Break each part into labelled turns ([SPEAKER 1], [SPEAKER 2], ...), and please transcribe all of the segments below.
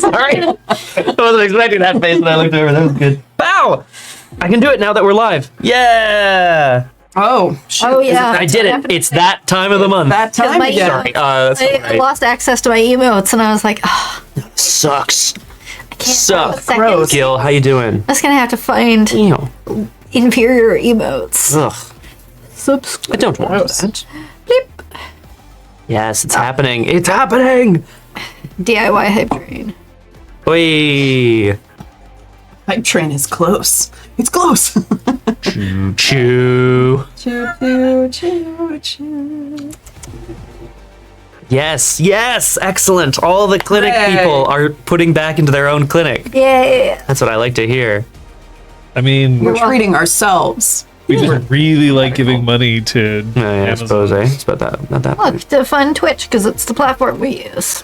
[SPEAKER 1] Sorry. I wasn't expecting that face when I looked over. That was good. Bow! I can do it now that we're live. Yeah!
[SPEAKER 2] Oh, shit.
[SPEAKER 3] Oh, yeah.
[SPEAKER 1] I did it. It's that time of the month.
[SPEAKER 2] That time
[SPEAKER 3] my-
[SPEAKER 2] again.
[SPEAKER 1] Sorry. That's
[SPEAKER 3] I
[SPEAKER 1] alright.
[SPEAKER 3] lost access to my emotes, and I was like, oh,
[SPEAKER 1] Sucks.
[SPEAKER 3] I can't.
[SPEAKER 1] Sucks.
[SPEAKER 3] Gross.
[SPEAKER 1] Gil, how you doing?
[SPEAKER 3] I was gonna have to find
[SPEAKER 1] Ew.
[SPEAKER 3] inferior emotes.
[SPEAKER 1] Ugh. I don't want that.
[SPEAKER 3] Bleep.
[SPEAKER 1] Yes, it's happening. It's happening!
[SPEAKER 3] DIY hype train.
[SPEAKER 1] Oi!
[SPEAKER 2] Hype train is close. It's close.
[SPEAKER 1] Choo choo.
[SPEAKER 2] Choo, choo, choo, choo.
[SPEAKER 1] Yes, excellent. All the clinic
[SPEAKER 2] Hooray.
[SPEAKER 1] people are putting back into their own clinic.
[SPEAKER 3] Yeah.
[SPEAKER 1] That's what I like to hear.
[SPEAKER 4] I mean,
[SPEAKER 2] We're treating ourselves.
[SPEAKER 4] we just really like giving money to
[SPEAKER 1] Yeah, I
[SPEAKER 4] Amazon.
[SPEAKER 1] suppose, eh? It's about that. Not that.
[SPEAKER 3] Look, to fund Twitch, because it's the platform we use.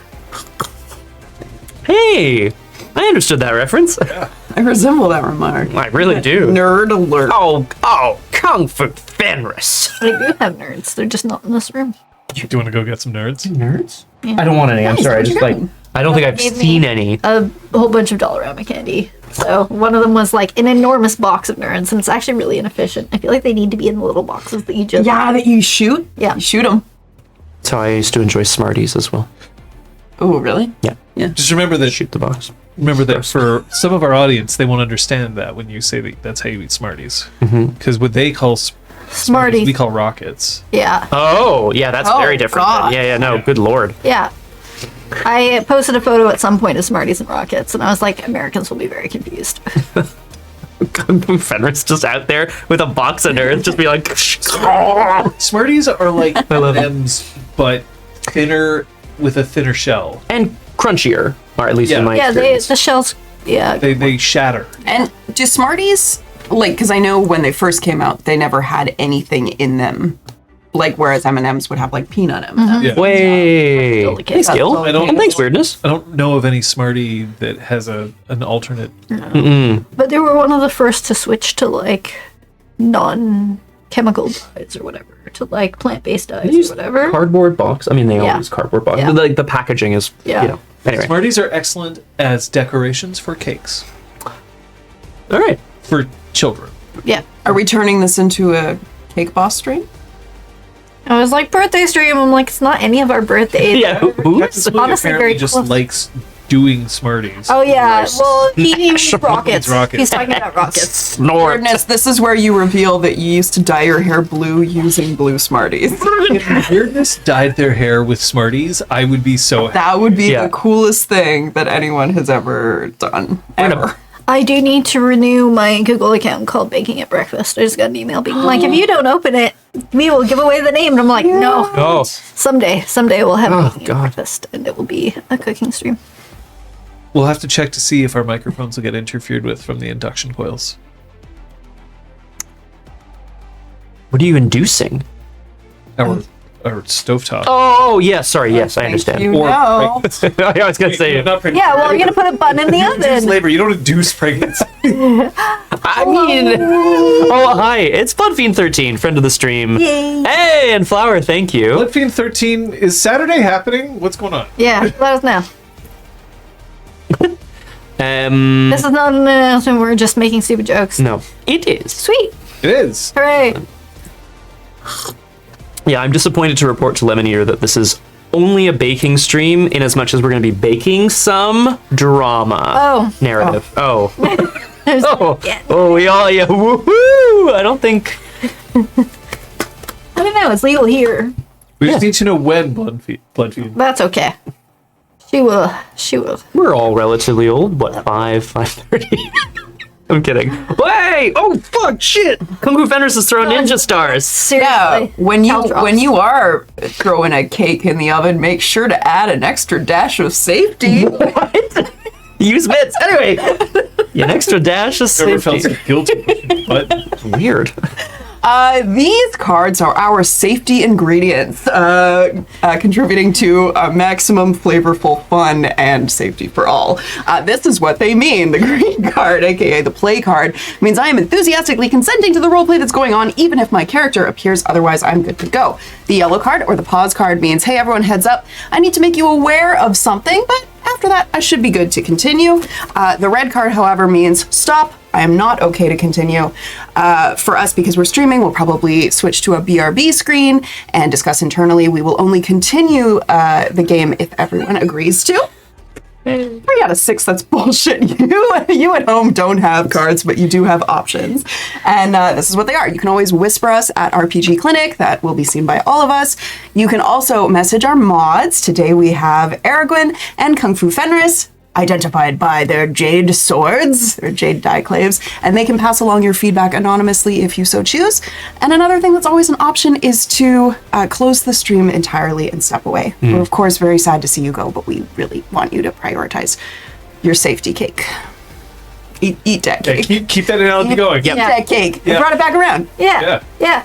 [SPEAKER 1] Hey, I understood that reference.
[SPEAKER 2] I resemble that remark.
[SPEAKER 1] I really do.
[SPEAKER 2] Nerd alert.
[SPEAKER 1] Oh, Kung Fu Fenris.
[SPEAKER 3] We do have nerds. They're just not in this room.
[SPEAKER 4] Do you want to go get some nerds?
[SPEAKER 1] Nerds? I don't want any. I'm
[SPEAKER 2] Nice,
[SPEAKER 1] sorry. I
[SPEAKER 2] where'd
[SPEAKER 1] just
[SPEAKER 2] you
[SPEAKER 1] like.
[SPEAKER 2] go?
[SPEAKER 1] I don't think I've
[SPEAKER 3] Gave me-
[SPEAKER 1] seen any.
[SPEAKER 3] A whole bunch of Dollarama candy. So one of them was like an enormous box of nerds, and it's actually really inefficient. I feel like they need to be in the little boxes that you just.
[SPEAKER 2] Yeah, that you shoot?
[SPEAKER 3] Yeah.
[SPEAKER 2] You shoot them.
[SPEAKER 1] That's how I used to enjoy Smarties as well.
[SPEAKER 2] Oh, really?
[SPEAKER 1] Yeah.
[SPEAKER 4] Just remember that.
[SPEAKER 1] Shoot the box.
[SPEAKER 4] Remember that for some of our audience, they won't understand that when you say that that's how you eat Smarties. Because what they call
[SPEAKER 3] Smarties.
[SPEAKER 4] we call rockets.
[SPEAKER 3] Yeah.
[SPEAKER 1] Oh, yeah, that's
[SPEAKER 2] Oh,
[SPEAKER 1] very different.
[SPEAKER 2] God.
[SPEAKER 1] Yeah, no,
[SPEAKER 4] Yeah.
[SPEAKER 1] good lord.
[SPEAKER 3] Yeah. I posted a photo at some point of Smarties and Rockets, and I was like, Americans will be very confused.
[SPEAKER 1] Kung Fu Fenris just out there with a box of nerds, just be like,
[SPEAKER 4] Smarties are like
[SPEAKER 1] I love it.
[SPEAKER 4] M&Ms, but thinner with a thinner shell.
[SPEAKER 1] and crunchier, or at least
[SPEAKER 4] Yeah.
[SPEAKER 1] in my
[SPEAKER 3] Yeah,
[SPEAKER 1] experience.
[SPEAKER 3] the shells. Yeah.
[SPEAKER 4] They shatter.
[SPEAKER 2] And do Smarties, like, because I know when they first came out, they never had anything in them. Like, whereas M&Ms would have, like, peanut M&Ms.
[SPEAKER 4] Yeah.
[SPEAKER 1] Way.
[SPEAKER 3] Delicate.
[SPEAKER 1] Thanks, Gil.
[SPEAKER 4] I don't-
[SPEAKER 1] And thanks, Weirdness.
[SPEAKER 4] I don't know of any Smartie that has an alternate.
[SPEAKER 3] But they were one of the first to switch to, like, non-chemical dyes or whatever. To, like, plant-based dyes or whatever.
[SPEAKER 1] Cardboard box. I mean, they
[SPEAKER 3] Yeah.
[SPEAKER 1] all use cardboard box.
[SPEAKER 3] Yeah.
[SPEAKER 1] But, like, the packaging is,
[SPEAKER 3] Yeah.
[SPEAKER 1] you know. Anyway.
[SPEAKER 4] Smarties are excellent as decorations for cakes
[SPEAKER 1] All right.
[SPEAKER 4] for children.
[SPEAKER 3] Yeah.
[SPEAKER 2] Are we turning this into a Cake Boss stream?
[SPEAKER 3] I was like, birthday stream. I'm like, it's not any of our birthdays.
[SPEAKER 1] Yeah, who's?
[SPEAKER 4] Captain
[SPEAKER 3] Honestly,
[SPEAKER 4] apparently
[SPEAKER 3] very
[SPEAKER 4] just
[SPEAKER 3] close.
[SPEAKER 4] likes doing Smarties.
[SPEAKER 3] Oh, yeah. Well, he rockets.
[SPEAKER 4] Rockets.
[SPEAKER 3] He's talking about rockets.
[SPEAKER 1] Snort.
[SPEAKER 2] Weirdness, this is where you reveal that you used to dye your hair blue using blue Smarties.
[SPEAKER 4] If Weirdness dyed their hair with Smarties, I would be so happy.
[SPEAKER 2] That would be
[SPEAKER 1] Yeah.
[SPEAKER 2] the coolest thing that anyone has ever done. Ever.
[SPEAKER 3] I do need to renew my Google account called Baking at Breakfast. I just got an email being like, if you don't open it, we will give away the name. And I'm like, no.
[SPEAKER 1] Oh.
[SPEAKER 3] Someday we'll have
[SPEAKER 1] Oh,
[SPEAKER 3] Baking
[SPEAKER 1] God.
[SPEAKER 3] at Breakfast, and it will be a cooking stream.
[SPEAKER 4] We'll have to check to see if our microphones will get interfered with from the induction coils.
[SPEAKER 1] What are you inducing?
[SPEAKER 4] Our stovetop.
[SPEAKER 1] Oh, yeah, sorry. Yes, I
[SPEAKER 2] Thank
[SPEAKER 1] understand.
[SPEAKER 2] you.
[SPEAKER 4] Or
[SPEAKER 2] No.
[SPEAKER 1] I was going to say,
[SPEAKER 4] Not pregnant.
[SPEAKER 3] Yeah, well, I'm going to put a button in the
[SPEAKER 4] Induce
[SPEAKER 3] oven.
[SPEAKER 4] labor. You don't induce pregnancy.
[SPEAKER 1] I mean, oh, hi. It's Bloodfiend13, friend of the stream.
[SPEAKER 3] Yay.
[SPEAKER 1] Hey, and Flower, thank you.
[SPEAKER 4] Bloodfiend 13, is Saturday happening? What's going on?
[SPEAKER 3] Yeah, let us know. This is not an announcement. We're just making stupid jokes.
[SPEAKER 1] No, it is.
[SPEAKER 3] Sweet.
[SPEAKER 4] It is.
[SPEAKER 3] Hooray.
[SPEAKER 1] Yeah, I'm disappointed to report to Lemon Eater that this is only a baking stream, in as much as we're going to be baking some drama narrative. Oh. We all, yeah, woohoo! I don't think.
[SPEAKER 3] I don't know. It's legal here.
[SPEAKER 4] We just need to know when Bloodfiend.
[SPEAKER 3] That's okay. She will. She will.
[SPEAKER 1] We're all relatively old. What, 5:30? I'm kidding. Wait! Oh, fuck, shit! Kung Fu Fenris is throwing ninja stars.
[SPEAKER 2] Yeah,
[SPEAKER 3] Seriously.
[SPEAKER 2] when
[SPEAKER 3] Caltrops.
[SPEAKER 2] you are throwing a cake in the oven, make sure to add an extra dash of safety.
[SPEAKER 1] What? Use bits. Anyway, an extra dash of
[SPEAKER 4] Never felt
[SPEAKER 1] safety.
[SPEAKER 4] so guilty. But
[SPEAKER 1] Weird.
[SPEAKER 2] These cards are our safety ingredients, contributing to maximum flavorful fun and safety for all. This is what they mean. The green card, aka the play card, means I am enthusiastically consenting to the roleplay that's going on, even if my character appears otherwise I'm good to go. The yellow card, or the pause card, means, hey everyone, heads up, I need to make you aware of something, but after that, I should be good to continue. The red card, however, means stop. I am not okay to continue. For us, because we're streaming, we'll probably switch to a BRB screen and discuss internally. We will only continue the game if everyone agrees to. 3 out of 6, that's bullshit. You at home don't have cards, but you do have options. And this is what they are. You can always whisper us at RPGClinic. That will be seen by all of us. You can also message our mods. Today we have Aragorn and Kung Fu Fenris, identified by their jade swords, their jade dieclaves, and they can pass along your feedback anonymously if you so choose. And another thing that's always an option is to close the stream entirely and step away. We're of course very sad to see you go, but we really want you to prioritize your safety cake. Eat that cake.
[SPEAKER 4] Keep that analogy going.
[SPEAKER 2] Eat that cake.
[SPEAKER 4] Yeah.
[SPEAKER 2] We brought it back around.
[SPEAKER 3] Yeah.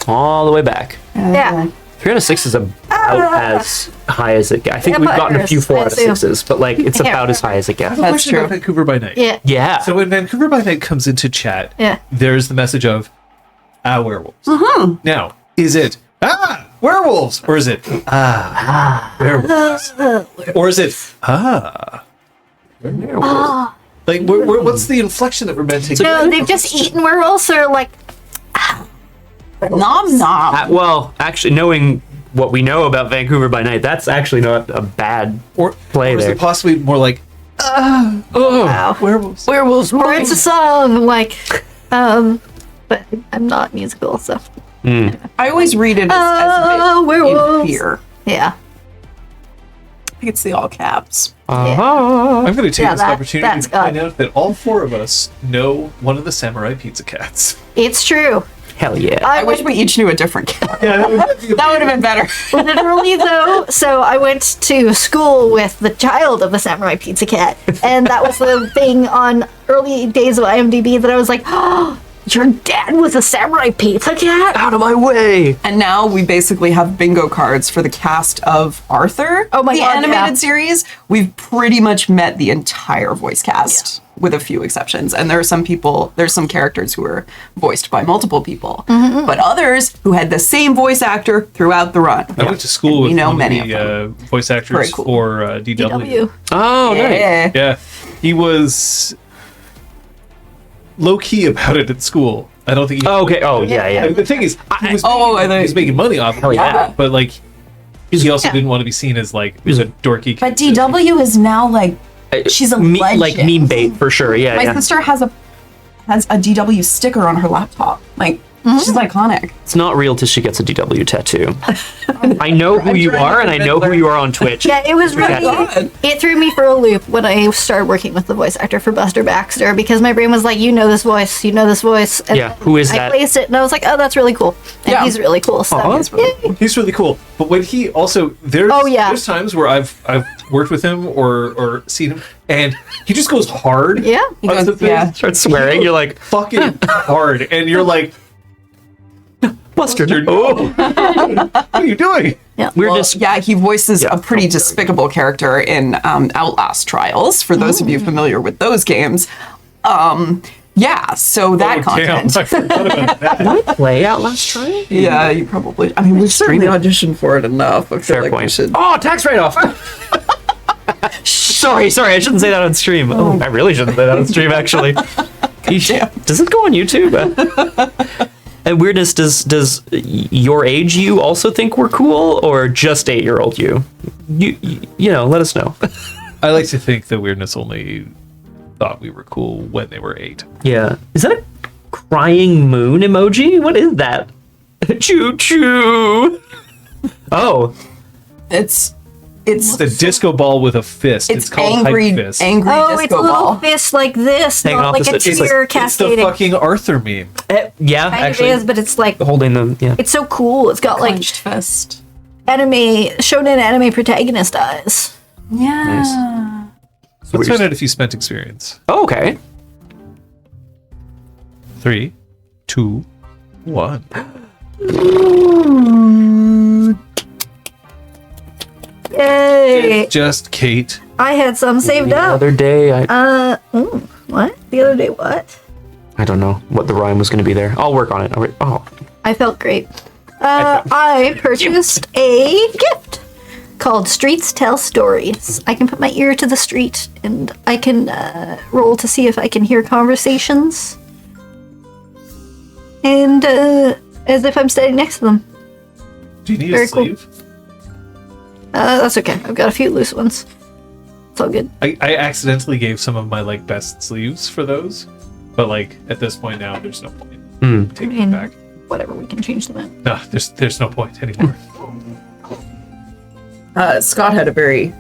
[SPEAKER 1] All the way back.
[SPEAKER 3] Yeah.
[SPEAKER 1] 3 out of 6 is about as high as it gets. I think we've gotten a few 4 out of 6s, but like it's about as high as it gets.
[SPEAKER 2] That's true.
[SPEAKER 4] About Vancouver by Night.
[SPEAKER 3] Yeah.
[SPEAKER 1] Yeah.
[SPEAKER 4] So when Vancouver by Night comes into chat,
[SPEAKER 3] Yeah.
[SPEAKER 4] there's the message of werewolves. Now, is it werewolves, or is it werewolves, or is it werewolves? Like, what's the inflection that we're meant to?
[SPEAKER 3] No, they've just eaten werewolves, or like.
[SPEAKER 2] Nom nom.
[SPEAKER 1] Well, actually, knowing what we know about Vancouver by Night, that's actually not a bad play
[SPEAKER 4] or is
[SPEAKER 1] there.
[SPEAKER 4] it possibly more like
[SPEAKER 3] Wow.
[SPEAKER 4] werewolves?
[SPEAKER 3] Werewolves. Or it's a song, like, but I'm not musical, so.
[SPEAKER 2] I always read it as in
[SPEAKER 3] werewolves.
[SPEAKER 2] fear.
[SPEAKER 3] Yeah.
[SPEAKER 2] I think it's the all caps.
[SPEAKER 1] Uh-huh.
[SPEAKER 4] I'm going to take
[SPEAKER 3] Yeah,
[SPEAKER 4] this
[SPEAKER 3] that-
[SPEAKER 4] opportunity
[SPEAKER 3] that's
[SPEAKER 4] to point
[SPEAKER 3] God.
[SPEAKER 4] out that all 4 of us know one of the samurai pizza cats.
[SPEAKER 3] It's true.
[SPEAKER 1] Hell yeah.
[SPEAKER 2] I wish we each knew a different cat.
[SPEAKER 4] Yeah,
[SPEAKER 2] That would have been better.
[SPEAKER 3] Literally, though, so I went to school with the child of a samurai pizza cat, and that was the thing on early days of IMDb that I was like, oh, your dad was a samurai pizza cat?
[SPEAKER 1] Out of my way.
[SPEAKER 2] And now we basically have bingo cards for the cast of Arthur.
[SPEAKER 3] Oh my
[SPEAKER 2] the
[SPEAKER 3] God,
[SPEAKER 2] animated
[SPEAKER 3] yeah.
[SPEAKER 2] series. We've pretty much met the entire voice cast, with a few exceptions. And there are there's some characters who are voiced by multiple people, but others who had the same voice actor throughout the run.
[SPEAKER 4] I went to school
[SPEAKER 2] We
[SPEAKER 4] with
[SPEAKER 2] know
[SPEAKER 4] one
[SPEAKER 2] many
[SPEAKER 4] of
[SPEAKER 2] of
[SPEAKER 4] the
[SPEAKER 2] them.
[SPEAKER 4] voice actors
[SPEAKER 2] Very cool.
[SPEAKER 4] for DW.
[SPEAKER 3] DW.
[SPEAKER 1] Oh, nice.
[SPEAKER 2] Yeah.
[SPEAKER 4] Yeah, he was low key about it at school. I don't think. He,
[SPEAKER 1] Oh, okay. Oh, yeah, yeah.
[SPEAKER 4] The thing is, he was,
[SPEAKER 2] I
[SPEAKER 4] he was making money off of it,
[SPEAKER 1] yeah.
[SPEAKER 4] but like, he also didn't want to be seen as like a dorky.
[SPEAKER 2] But
[SPEAKER 4] kid.
[SPEAKER 2] DW is now like, she's a legend.
[SPEAKER 1] Like meme bait for sure. Yeah,
[SPEAKER 2] My
[SPEAKER 1] yeah.
[SPEAKER 2] sister has a DW sticker on her laptop. Like, she's iconic.
[SPEAKER 1] It's not real till she gets a DW tattoo. I know who you are, and I know who you are on Twitch.
[SPEAKER 3] Yeah, it was really.
[SPEAKER 2] God.
[SPEAKER 3] It threw me for a loop when I started working with the voice actor for Buster Baxter, because my brain was like, you know this voice, and
[SPEAKER 1] Yeah, who is
[SPEAKER 3] I
[SPEAKER 1] that?
[SPEAKER 3] placed it, and I was like, oh, that's really cool. And
[SPEAKER 2] Yeah.
[SPEAKER 3] he's really cool. So
[SPEAKER 1] Aw, that's
[SPEAKER 3] yay.
[SPEAKER 4] He's really cool. But when he also there's
[SPEAKER 3] Oh, yeah.
[SPEAKER 4] there's times where I've worked with him or seen him, and he just goes hard.
[SPEAKER 3] Yeah.
[SPEAKER 2] He
[SPEAKER 4] on
[SPEAKER 2] goes,
[SPEAKER 4] the thing.
[SPEAKER 2] yeah.
[SPEAKER 1] Start swearing. You're like,
[SPEAKER 4] Fucking hard, and you're like,
[SPEAKER 1] Mustard.
[SPEAKER 4] Oh, what are you doing?
[SPEAKER 1] We're
[SPEAKER 2] Well,
[SPEAKER 1] just
[SPEAKER 2] yeah, he voices
[SPEAKER 1] Yeah.
[SPEAKER 2] a pretty despicable character in Outlast Trials, for those of you familiar with those games. Yeah, so that
[SPEAKER 4] Oh,
[SPEAKER 2] content.
[SPEAKER 4] damn, I forgot about that.
[SPEAKER 1] play Outlast Trial.
[SPEAKER 2] Yeah, you probably. I mean, we've certainly auditioned for it enough. I feel
[SPEAKER 1] Fair
[SPEAKER 2] like we
[SPEAKER 1] point.
[SPEAKER 2] should.
[SPEAKER 1] Oh, tax write-off. sorry, I shouldn't say that on stream. Oh, I really shouldn't say that on stream, actually. Does it go on YouTube? And weirdness, does your age you also think we're cool, or just 8-year-old you? You know, let us know.
[SPEAKER 4] I like to think that weirdness only thought we were cool when they were 8.
[SPEAKER 1] Yeah. Is that a crying moon emoji? What is that? Choo choo. Oh.
[SPEAKER 2] It's
[SPEAKER 4] The disco ball with a fist. It's called
[SPEAKER 2] angry,
[SPEAKER 4] hype fist.
[SPEAKER 2] angry
[SPEAKER 3] Oh, it's a
[SPEAKER 2] disco
[SPEAKER 3] little
[SPEAKER 2] ball.
[SPEAKER 3] fist like this,
[SPEAKER 1] Hanging
[SPEAKER 3] not
[SPEAKER 1] off
[SPEAKER 3] like
[SPEAKER 1] the
[SPEAKER 3] a
[SPEAKER 1] side.
[SPEAKER 3] tear
[SPEAKER 4] It's the
[SPEAKER 3] cascading.
[SPEAKER 4] fucking Arthur meme.
[SPEAKER 1] Yeah,
[SPEAKER 3] Kind
[SPEAKER 1] actually.
[SPEAKER 3] of is, but it's like
[SPEAKER 1] Holding them, yeah.
[SPEAKER 3] it's so cool. It's got like
[SPEAKER 2] Clenched fist.
[SPEAKER 3] shonen anime protagonist eyes.
[SPEAKER 2] Yeah.
[SPEAKER 4] Let's find out if you spent experience.
[SPEAKER 1] Oh, okay.
[SPEAKER 4] 3, 2, 1.
[SPEAKER 3] Yay!
[SPEAKER 4] It's just Kate.
[SPEAKER 3] I had some saved
[SPEAKER 1] The
[SPEAKER 3] up.
[SPEAKER 1] other day,
[SPEAKER 3] What? The other day, what?
[SPEAKER 1] I don't know what the rhyme was going to be there. I'll work on it.
[SPEAKER 3] I felt great. I purchased a gift called Streets Tell Stories. I can put my ear to the street and I can roll to see if I can hear conversations. And as if I'm standing next to them.
[SPEAKER 4] Do you need
[SPEAKER 3] Very
[SPEAKER 4] a sleeve?
[SPEAKER 3] That's okay. I've got a few loose ones. It's all good.
[SPEAKER 4] I accidentally gave some of my like best sleeves for those, but like at this point now, there's no point taking it back.
[SPEAKER 3] Whatever, we can change them out.
[SPEAKER 4] No, there's no point anymore.
[SPEAKER 2] Scott had a very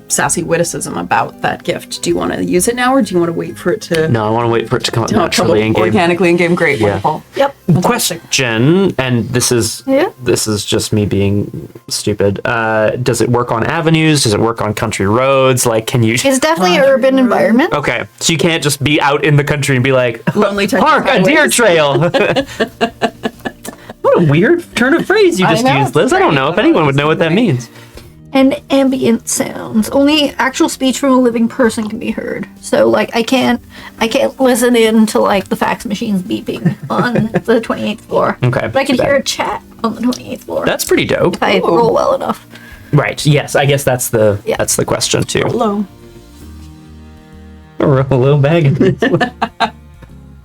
[SPEAKER 2] sassy witticism about that gift. Do you want to use it now, or do you want to wait for it to?
[SPEAKER 1] No, I want to wait for it to come out
[SPEAKER 2] come
[SPEAKER 1] naturally in game.
[SPEAKER 2] organically in game. Great,
[SPEAKER 1] Yeah.
[SPEAKER 2] wonderful.
[SPEAKER 3] Yep.
[SPEAKER 1] Question, and this is just me being stupid. Does it work on avenues? Does it work on country roads? Like, can you?
[SPEAKER 3] It's definitely an urban environment.
[SPEAKER 1] Okay, so you can't just be out in the country and be like,
[SPEAKER 2] Lonely touch
[SPEAKER 1] "Hark, a deer trail." What a weird turn of phrase you just
[SPEAKER 2] know,
[SPEAKER 1] used, Liz. I don't know if anyone would know what that means.
[SPEAKER 3] And ambient sounds. Only actual speech from a living person can be heard. So like I can't listen in to like the fax machines beeping on the 28th floor.
[SPEAKER 1] Okay,
[SPEAKER 3] But I can
[SPEAKER 1] too
[SPEAKER 3] hear
[SPEAKER 1] bad.
[SPEAKER 3] a chat on the 28th floor.
[SPEAKER 1] That's pretty dope.
[SPEAKER 3] if I roll well enough.
[SPEAKER 1] Right. Yes, I guess that's the question too.
[SPEAKER 2] Hello.
[SPEAKER 1] Hello, Baggins.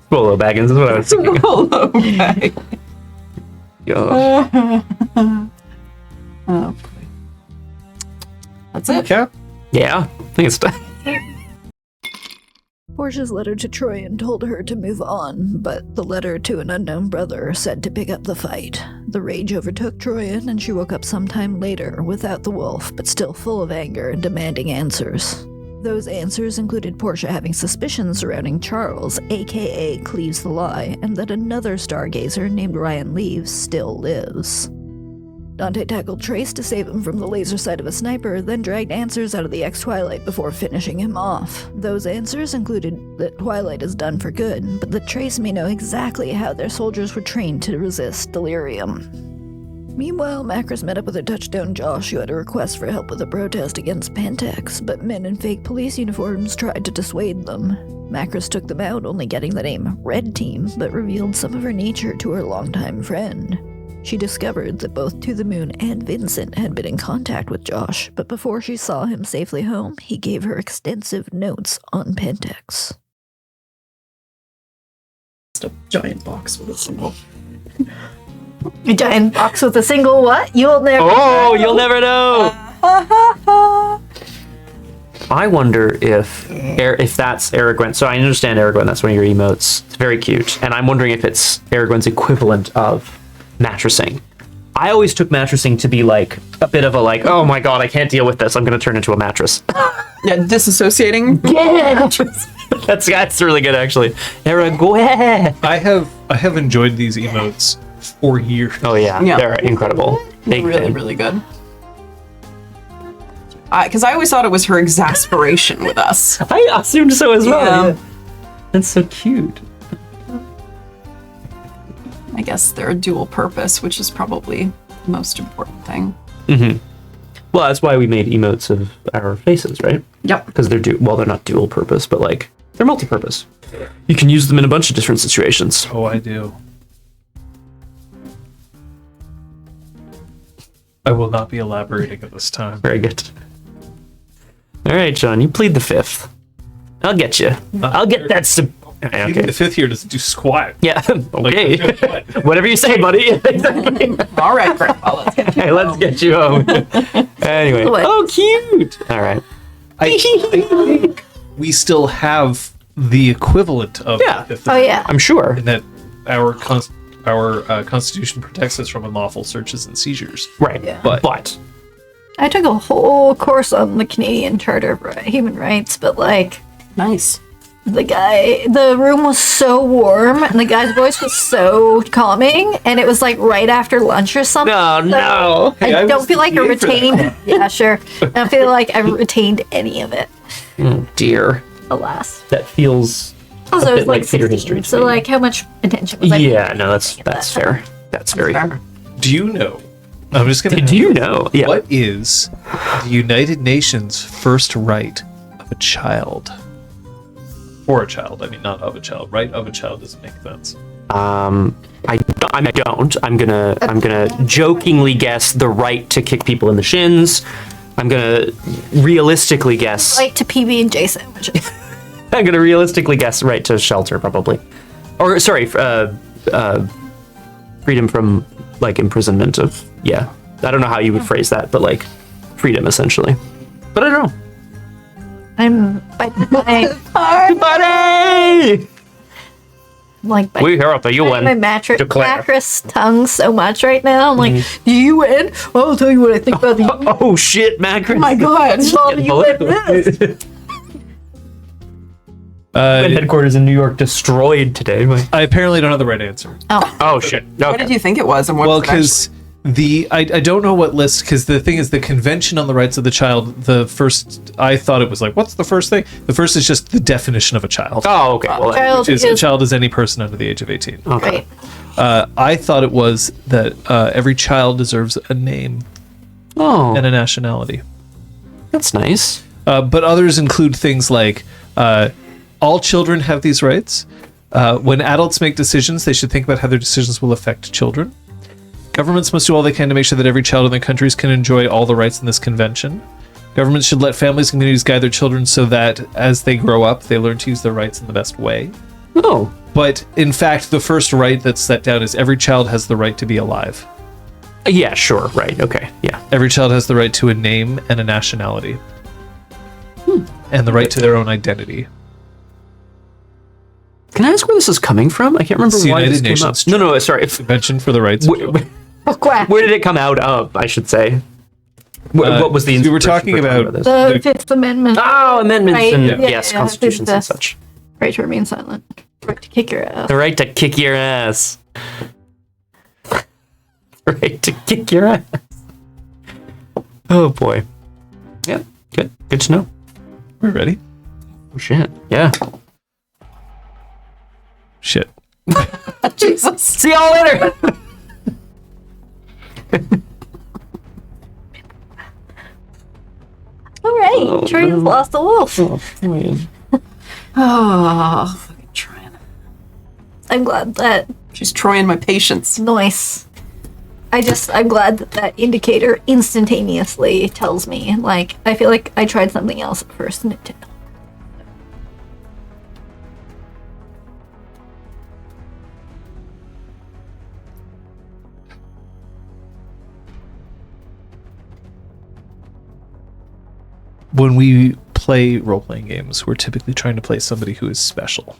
[SPEAKER 1] Hello, Baggins is what I was thinking.
[SPEAKER 2] Hello, bag.
[SPEAKER 1] Yo.
[SPEAKER 2] That's it.
[SPEAKER 4] Cap?
[SPEAKER 1] Yeah, I think it's time.
[SPEAKER 3] Portia's letter to Troyan told her to move on, but the letter to an unknown brother said to pick up the fight. The rage overtook Troyan, and she woke up sometime later without the wolf, but still full of anger and demanding answers. Those answers included Portia having suspicions surrounding Charles, aka Cleaves the Lie, and that another stargazer named Ryan Leaves still lives. Dante tackled Trace to save him from the laser sight of a sniper, then dragged answers out of the ex-Twilight before finishing him off. Those answers included that Twilight is done for good, but that Trace may know exactly how their soldiers were trained to resist delirium. Meanwhile, Macris met up with her touchstone Josh, who had a request for help with a protest against Pentex, but men in fake police uniforms tried to dissuade them. Macris took them out, only getting the name Red Team, but revealed some of her nature to her longtime friend. She discovered that both To the Moon and Vincent had been in contact with Josh, but before she saw him safely home, he gave her extensive notes on Pentex.
[SPEAKER 2] Just a giant box with a symbol.
[SPEAKER 3] A giant box with a single what? You'll never
[SPEAKER 1] Oh, you'll never know. I wonder if that's Aragorn. So I understand Aragorn. That's one of your emotes. It's very cute, and I'm wondering if it's Aragorn's equivalent of mattressing. I always took mattressing to be like a bit of a like, oh my god, I can't deal with this. I'm going to turn into a mattress.
[SPEAKER 2] Yeah, disassociating.
[SPEAKER 3] Yeah.
[SPEAKER 1] That's really good actually. Aragorn.
[SPEAKER 4] I have enjoyed these emotes for years.
[SPEAKER 1] Oh yeah,
[SPEAKER 2] Yeah.
[SPEAKER 1] they're incredible. Big
[SPEAKER 2] Really,
[SPEAKER 1] fan.
[SPEAKER 2] really good. Because I always thought it was her exasperation with us.
[SPEAKER 1] I assumed so as well.
[SPEAKER 2] Yeah.
[SPEAKER 1] That's so cute.
[SPEAKER 2] I guess they're a dual purpose, which is probably the most important thing.
[SPEAKER 1] Well, that's why we made emotes of our faces, right?
[SPEAKER 2] Yep.
[SPEAKER 1] Because they're they're not dual purpose, but like they're multi-purpose. You can use them in a bunch of different situations.
[SPEAKER 4] Oh, I do. I will not be elaborating at this time.
[SPEAKER 1] Very good. All right, John, you plead the fifth. I'll get you. I'll get that.
[SPEAKER 4] Even
[SPEAKER 1] Okay.
[SPEAKER 4] the fifth here doesn't do squat.
[SPEAKER 1] Yeah. Okay. Whatever you say, buddy. Exactly.
[SPEAKER 2] All right, Grandpa, let's get
[SPEAKER 1] Hey, let's get you home. Anyway.
[SPEAKER 3] What?
[SPEAKER 1] Oh, cute. All right.
[SPEAKER 4] I think we still have the equivalent of
[SPEAKER 1] Yeah.
[SPEAKER 4] the fifth.
[SPEAKER 3] Oh yeah.
[SPEAKER 1] I'm sure.
[SPEAKER 4] And that our constitution protects us from unlawful searches and seizures.
[SPEAKER 1] Right.
[SPEAKER 3] Yeah.
[SPEAKER 1] But
[SPEAKER 3] I took a whole course on the Canadian Charter of Human Rights, but like
[SPEAKER 2] Nice.
[SPEAKER 3] the room was so warm and the guy's voice was so calming, and it was like right after lunch or something.
[SPEAKER 1] no, no.
[SPEAKER 4] Hey, I
[SPEAKER 3] I don't
[SPEAKER 4] was
[SPEAKER 3] feel like I
[SPEAKER 4] the PA for that.
[SPEAKER 3] retained. Yeah, sure. I don't feel like I retained any of it.
[SPEAKER 1] Oh dear.
[SPEAKER 3] Alas.
[SPEAKER 1] That feels
[SPEAKER 3] Also,
[SPEAKER 1] a
[SPEAKER 3] it
[SPEAKER 1] bit
[SPEAKER 3] was like
[SPEAKER 1] like theater
[SPEAKER 3] 16,
[SPEAKER 1] history to
[SPEAKER 3] so
[SPEAKER 1] me.
[SPEAKER 3] like how much attention was I?
[SPEAKER 1] Yeah, no, that's
[SPEAKER 3] that
[SPEAKER 1] fair. That's very
[SPEAKER 2] Fair.
[SPEAKER 1] fair.
[SPEAKER 4] Do you know? I'm just going to.
[SPEAKER 1] Do you know? Yeah.
[SPEAKER 4] What is the United Nations first right of a child? For a child, I mean, not of a child. Right of a child doesn't make sense.
[SPEAKER 1] I don't. I'm gonna jokingly guess the right to kick people in the shins. I'm gonna realistically guess.
[SPEAKER 3] Right to PB&J sandwiches.
[SPEAKER 1] I'm gonna realistically guess right to shelter, probably. Or sorry, freedom from like imprisonment of yeah. I don't know how you would phrase that, but like freedom essentially. But I don't know.
[SPEAKER 3] I'm biting
[SPEAKER 1] Buddy!
[SPEAKER 3] like
[SPEAKER 1] We here at the UN.
[SPEAKER 3] my mattress
[SPEAKER 1] declare.
[SPEAKER 3] tongue so much right now. I'm like, the UN? I'll tell you what I think about the UN.
[SPEAKER 1] Oh shit, Macron.
[SPEAKER 2] Oh my god.
[SPEAKER 3] Well, the UN is.
[SPEAKER 1] Headquarters in New York destroyed today.
[SPEAKER 4] I apparently don't have the right answer.
[SPEAKER 1] Oh shit. Okay.
[SPEAKER 2] What did you think it was? And what
[SPEAKER 4] Well,
[SPEAKER 2] was it
[SPEAKER 4] because I don't know what list, because the thing is, the Convention on the Rights of the Child, the first, I thought it was like, what's the first thing? The first is just the definition of a child.
[SPEAKER 1] Oh, okay. Well,
[SPEAKER 3] Child
[SPEAKER 4] Which is a
[SPEAKER 3] is
[SPEAKER 4] child is any person under the age of 18.
[SPEAKER 3] right.
[SPEAKER 4] I thought it was that every child deserves a name
[SPEAKER 1] oh,
[SPEAKER 4] and a nationality.
[SPEAKER 1] that's nice.
[SPEAKER 4] But others include things like all children have these rights. When adults make decisions, they should think about how their decisions will affect children. Governments must do all they can to make sure that every child in their countries can enjoy all the rights in this convention. Governments should let families and communities guide their children so that as they grow up, they learn to use their rights in the best way.
[SPEAKER 1] Oh,
[SPEAKER 4] But in fact, the first right that's set down is every child has the right to be alive.
[SPEAKER 1] yeah, sure. Right. Okay. Yeah.
[SPEAKER 4] Every child has the right to a name and a nationality. And the right to their own identity.
[SPEAKER 1] Can I ask where this is coming from? I can't remember
[SPEAKER 4] It's the
[SPEAKER 1] why
[SPEAKER 4] United
[SPEAKER 1] this came up.
[SPEAKER 4] Nations
[SPEAKER 1] No, sorry.
[SPEAKER 4] Convention for the Rights of Children.
[SPEAKER 1] Where did it come out of, I should say? What was the
[SPEAKER 4] we were
[SPEAKER 1] inspiration
[SPEAKER 4] talking
[SPEAKER 1] for
[SPEAKER 4] about
[SPEAKER 1] this?
[SPEAKER 3] The Fifth Amendment.
[SPEAKER 1] Oh, amendments
[SPEAKER 3] Right,
[SPEAKER 1] and
[SPEAKER 3] yeah,
[SPEAKER 1] yes,
[SPEAKER 3] yeah,
[SPEAKER 1] constitutions
[SPEAKER 3] the-
[SPEAKER 1] and such.
[SPEAKER 3] Right to remain silent. Right to kick your ass.
[SPEAKER 1] The right to kick your ass. The right to kick your ass. Oh boy. Yeah, good. Good to know.
[SPEAKER 4] We're ready?
[SPEAKER 1] Oh shit. Yeah.
[SPEAKER 4] Shit.
[SPEAKER 2] Jesus.
[SPEAKER 1] See y'all later.
[SPEAKER 3] All right. Troy's lost the wolf.
[SPEAKER 2] Oh, fucking trying.
[SPEAKER 3] I'm glad that
[SPEAKER 2] She's trying my patience.
[SPEAKER 3] noise. I'm glad that that indicator instantaneously tells me. Like, I feel like I tried something else at first and it didn't.
[SPEAKER 4] When we play role-playing games, we're typically trying to play somebody who is special.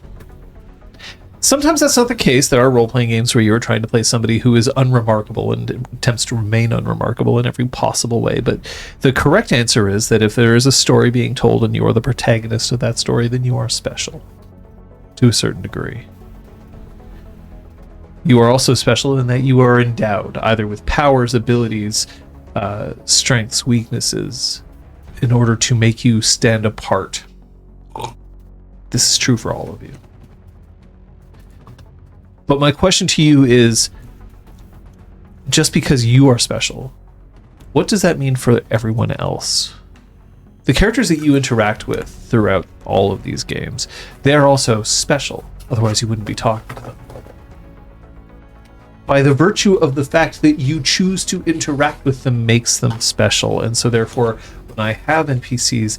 [SPEAKER 4] Sometimes that's not the case. There are role-playing games where you're trying to play somebody who is unremarkable and attempts to remain unremarkable in every possible way. But the correct answer is that if there is a story being told and you are the protagonist of that story, then you are special to a certain degree. You are also special in that you are endowed either with powers, abilities, strengths, weaknesses, in order to make you stand apart. This is true for all of you. But my question to you is, just because you are special, what does that mean for everyone else? The characters that you interact with throughout all of these games, they're also special. Otherwise, you wouldn't be talking to them. By the virtue of the fact that you choose to interact with them makes them special. And so therefore, when I have NPCs,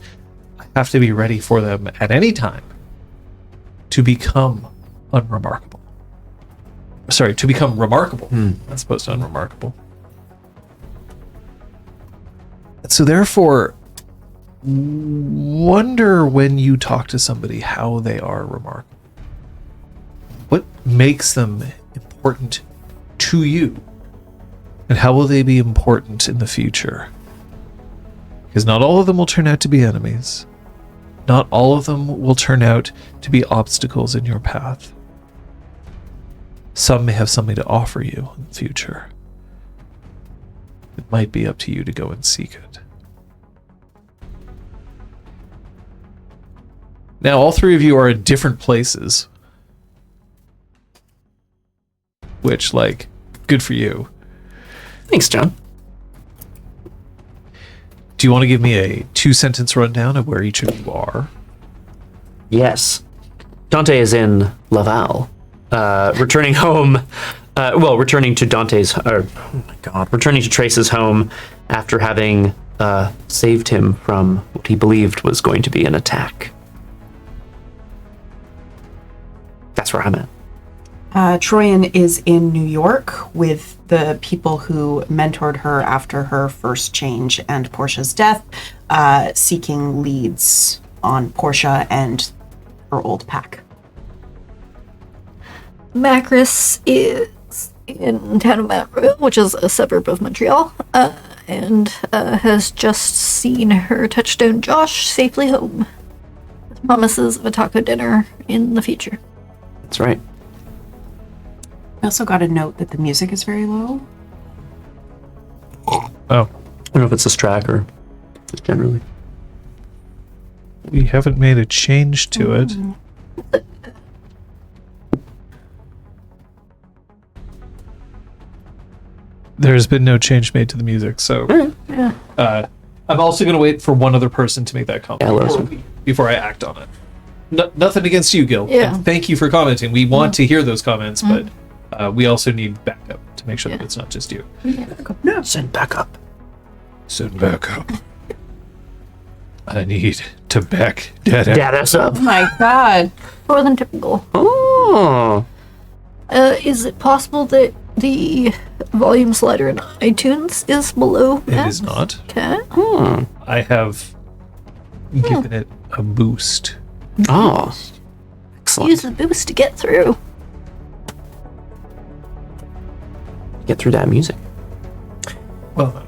[SPEAKER 4] I have to be ready for them at any time to become unremarkable. Sorry, to become remarkable as opposed to unremarkable. So therefore, wonder when you talk to somebody how they are remarkable. What makes them important to you? And how will they be important in the future? Because not all of them will turn out to be enemies. Not all of them will turn out to be obstacles in your path. Some may have something to offer you in the future. It might be up to you to go and seek it. Now, all three of you are in different places. Which, like, good for you.
[SPEAKER 1] Thanks, John.
[SPEAKER 4] Do you want to give me a 2-sentence rundown of where each of you are?
[SPEAKER 1] Yes. Dante is in Laval, returning home. Returning to returning to Trace's home after having saved him from what he believed was going to be an attack. That's where I'm at.
[SPEAKER 2] Troyan is in New York with the people who mentored her after her first change and Portia's death, seeking leads on Portia and her old pack.
[SPEAKER 3] Macris is in town of Montreal, which is a suburb of Montreal, and has just seen her touchstone Josh safely home, with promises of a taco dinner in the future.
[SPEAKER 1] That's right.
[SPEAKER 2] I also got a note that the music is very low.
[SPEAKER 4] Oh,
[SPEAKER 1] I don't know if it's this track or just generally.
[SPEAKER 4] we haven't made a change to it. There's been no change made to the music, so I'm also going to wait for one other person to make that comment before I act on it. Nothing against you, Gil.
[SPEAKER 3] Yeah.
[SPEAKER 4] And thank you for commenting. We want to hear those comments, but we also need backup to make sure that it's not just you.
[SPEAKER 1] Send back up.
[SPEAKER 4] Send backup. I need to back data.
[SPEAKER 1] Data's up.
[SPEAKER 2] Oh my god.
[SPEAKER 3] More than typical.
[SPEAKER 1] Oh.
[SPEAKER 3] Is it possible that the volume slider in iTunes is below
[SPEAKER 4] It
[SPEAKER 3] that?
[SPEAKER 4] is not.
[SPEAKER 3] Okay.
[SPEAKER 4] I have given it a boost.
[SPEAKER 1] Oh. Excellent.
[SPEAKER 3] Use the boost to get through.
[SPEAKER 1] Get through that music.
[SPEAKER 4] Well,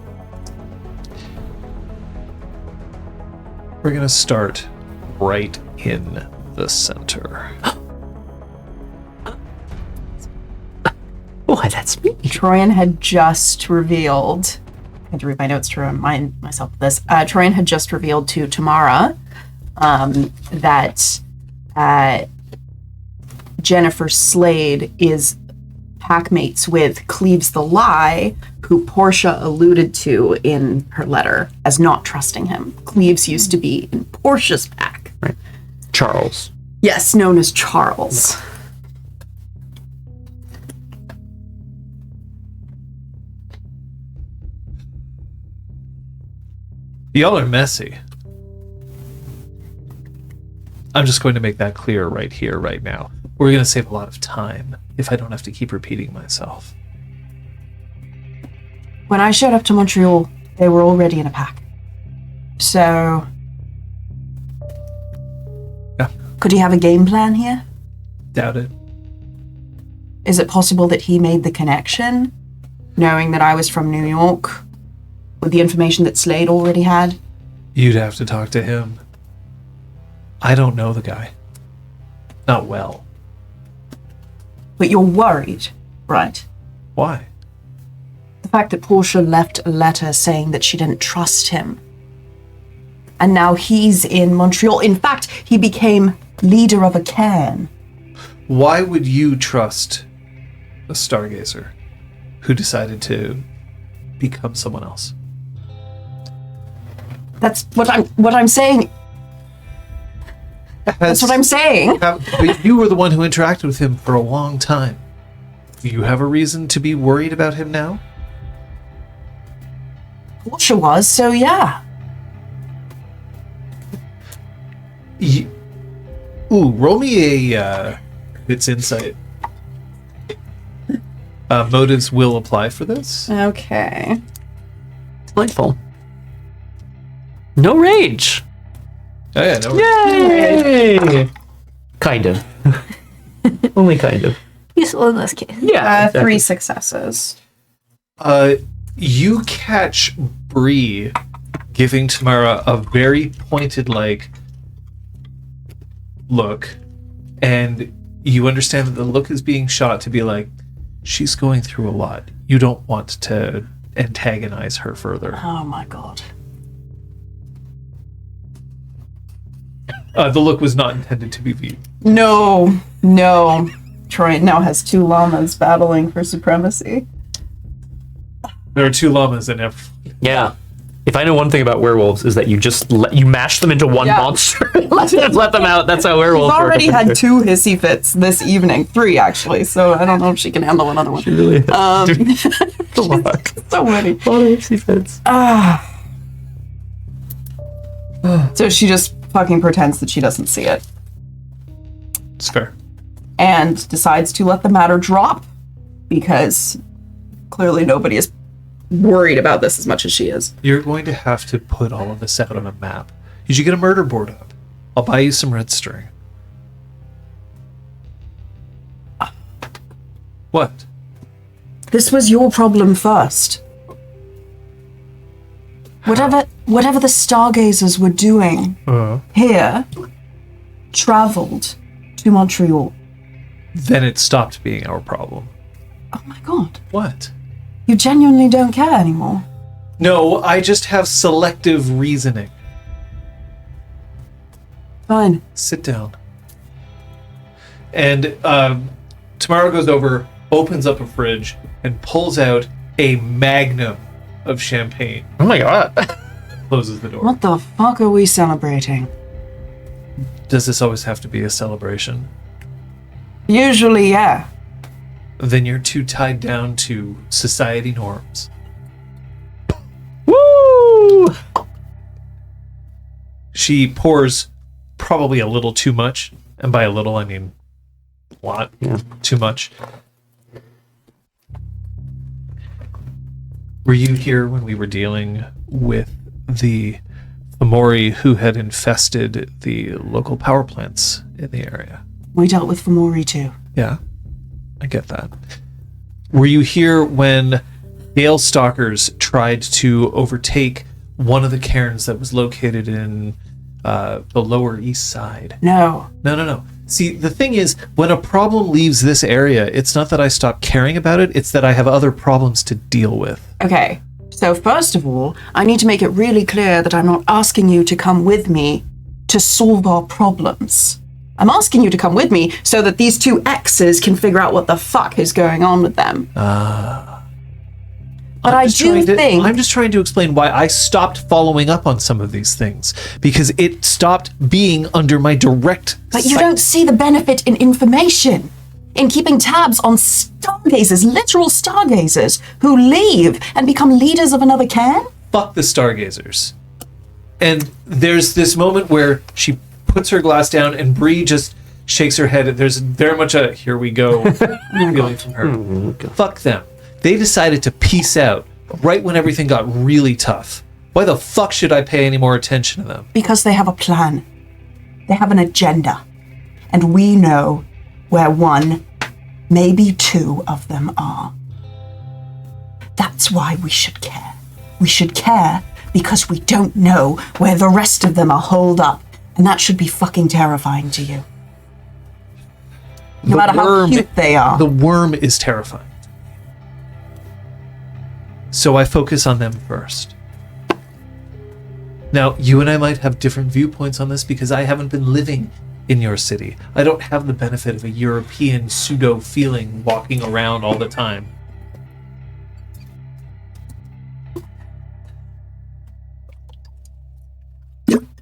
[SPEAKER 4] we're going to start right in the center.
[SPEAKER 1] Oh, that's me.
[SPEAKER 2] Troyan had just revealed, I had to read my notes to remind myself of this. Troyan had just revealed to Tamara that Jennifer Slade is packmates with Cleves the Lie, who Portia alluded to in her letter as not trusting him. Cleves used to be in Portia's pack.
[SPEAKER 1] Right. Charles.
[SPEAKER 2] Yes, known as Charles.
[SPEAKER 4] Y'all are messy. I'm just going to make that clear right here, right now. We're going to save a lot of time if I don't have to keep repeating myself.
[SPEAKER 2] When I showed up to Montreal, they were already in a pack. So...
[SPEAKER 4] Yeah.
[SPEAKER 2] Could he have a game plan here?
[SPEAKER 4] Doubt it.
[SPEAKER 2] Is it possible that he made the connection, knowing that I was from New York, with the information that Slade already had?
[SPEAKER 4] You'd have to talk to him. I don't know the guy. Not well.
[SPEAKER 2] But you're worried, right?
[SPEAKER 4] Why?
[SPEAKER 2] The fact that Portia left a letter saying that she didn't trust him. And now he's in Montreal. In fact, he became leader of a cairn.
[SPEAKER 4] Why would you trust a stargazer who decided to become someone else?
[SPEAKER 2] That's what I'm saying. That's what I'm saying.
[SPEAKER 4] But you were the one who interacted with him for a long time. Do you have a reason to be worried about him now?
[SPEAKER 2] Portia was, so yeah.
[SPEAKER 4] Roll me a it's insight. Motives will apply for this.
[SPEAKER 2] Okay.
[SPEAKER 1] Delightful. No rage.
[SPEAKER 4] Oh yeah, no.
[SPEAKER 1] Yay! Kind of. Only kind of.
[SPEAKER 3] Useful in this case.
[SPEAKER 1] Yeah.
[SPEAKER 2] 3 successes.
[SPEAKER 4] You catch Bree giving Tamara a very pointed look, and you understand that the look is being shot to be like, she's going through a lot. You don't want to antagonize her further.
[SPEAKER 2] Oh my god.
[SPEAKER 4] The look was not intended to be viewed.
[SPEAKER 2] No. Troy now has 2 llamas battling for supremacy.
[SPEAKER 4] There are 2 llamas in every...
[SPEAKER 1] Yeah. If I know one thing about werewolves is that you just you mash them into one monster and let them out. That's how werewolves
[SPEAKER 2] She's
[SPEAKER 1] work.
[SPEAKER 2] already had 2 hissy fits this evening. 3, actually. So I don't know if she can handle another one.
[SPEAKER 1] She really is.
[SPEAKER 2] So many.
[SPEAKER 1] A lot of hissy fits.
[SPEAKER 2] So she just fucking pretends that she doesn't see it.
[SPEAKER 4] It's fair.
[SPEAKER 2] And decides to let the matter drop because clearly nobody is worried about this as much as she is.
[SPEAKER 4] You're going to have to put all of this out on a map. You should get a murder board up. I'll buy you some red string. What?
[SPEAKER 2] This was your problem first. Whatever the stargazers were doing here traveled to Montreal.
[SPEAKER 4] Then it stopped being our problem.
[SPEAKER 2] Oh my god.
[SPEAKER 4] What?
[SPEAKER 2] You genuinely don't care anymore.
[SPEAKER 4] No, I just have selective reasoning.
[SPEAKER 2] Fine.
[SPEAKER 4] Sit down. And Tamara goes over, opens up a fridge, and pulls out a magnum of champagne.
[SPEAKER 1] Oh my god.
[SPEAKER 4] Closes the door.
[SPEAKER 2] What the fuck are we celebrating?
[SPEAKER 4] Does this always have to be a celebration?
[SPEAKER 2] Usually, yeah.
[SPEAKER 4] Then you're too tied down to society norms.
[SPEAKER 1] Woo!
[SPEAKER 4] She pours probably a little too much, and by a little I mean a lot.
[SPEAKER 1] Yeah.
[SPEAKER 4] Too much. Were you here when we were dealing with the Fomori who had infested the local power plants in the area?
[SPEAKER 2] We dealt with Fomori too.
[SPEAKER 4] Yeah, I get that. Were you here when Gale Stalkers tried to overtake one of the cairns that was located in the Lower East Side?
[SPEAKER 2] No.
[SPEAKER 4] No. See, the thing is, when a problem leaves this area, it's not that I stop caring about it, it's that I have other problems to deal with.
[SPEAKER 2] Okay. So first of all, I need to make it really clear that I'm not asking you to come with me to solve our problems. I'm asking you to come with me so that these 2 exes can figure out what the fuck is going on with them. But I do think...
[SPEAKER 4] I'm just trying to explain why I stopped following up on some of these things. Because it stopped being under my direct
[SPEAKER 2] But you don't see the benefit in information. In keeping tabs on stargazers, literal stargazers, who leave and become leaders of another cairn?
[SPEAKER 4] Fuck the stargazers. And there's this moment where she puts her glass down and Bree just shakes her head. There's very much a here we go feeling from her. Fuck them. They decided to peace out right when everything got really tough. Why the fuck should I pay any more attention to them?
[SPEAKER 2] Because they have a plan. They have an agenda. And we know where 1, maybe 2 of them are. That's why we should care. We should care because we don't know where the rest of them are holed up. And that should be fucking terrifying to you. No matter how cute they are.
[SPEAKER 4] The worm is terrifying. So I focus on them first. Now, you and I might have different viewpoints on this because I haven't been living in your city. I don't have the benefit of a European pseudo feeling walking around all the time.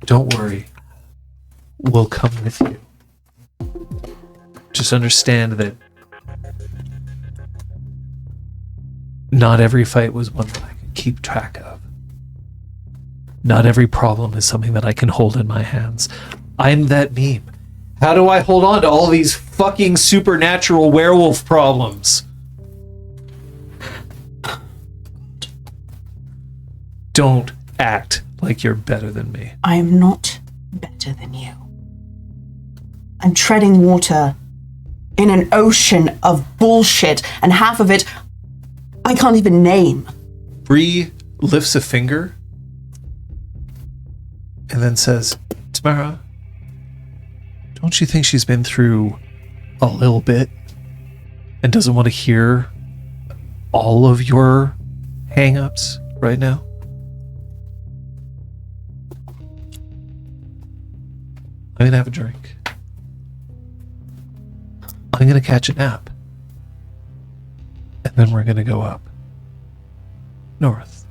[SPEAKER 4] Don't worry. We'll come with you. Just understand that not every fight was one that I could keep track of. Not every problem is something that I can hold in my hands. I'm that meme. How do I hold on to all these fucking supernatural werewolf problems? Don't act like you're better than me.
[SPEAKER 2] I am not better than you. I'm treading water in an ocean of bullshit, and half of it I can't even name.
[SPEAKER 4] Bree lifts a finger and then says, Tamara, don't you think she's been through a little bit and doesn't want to hear all of your hang-ups right now? I'm gonna have a drink. I'm gonna catch a nap. And then we're gonna go up. north.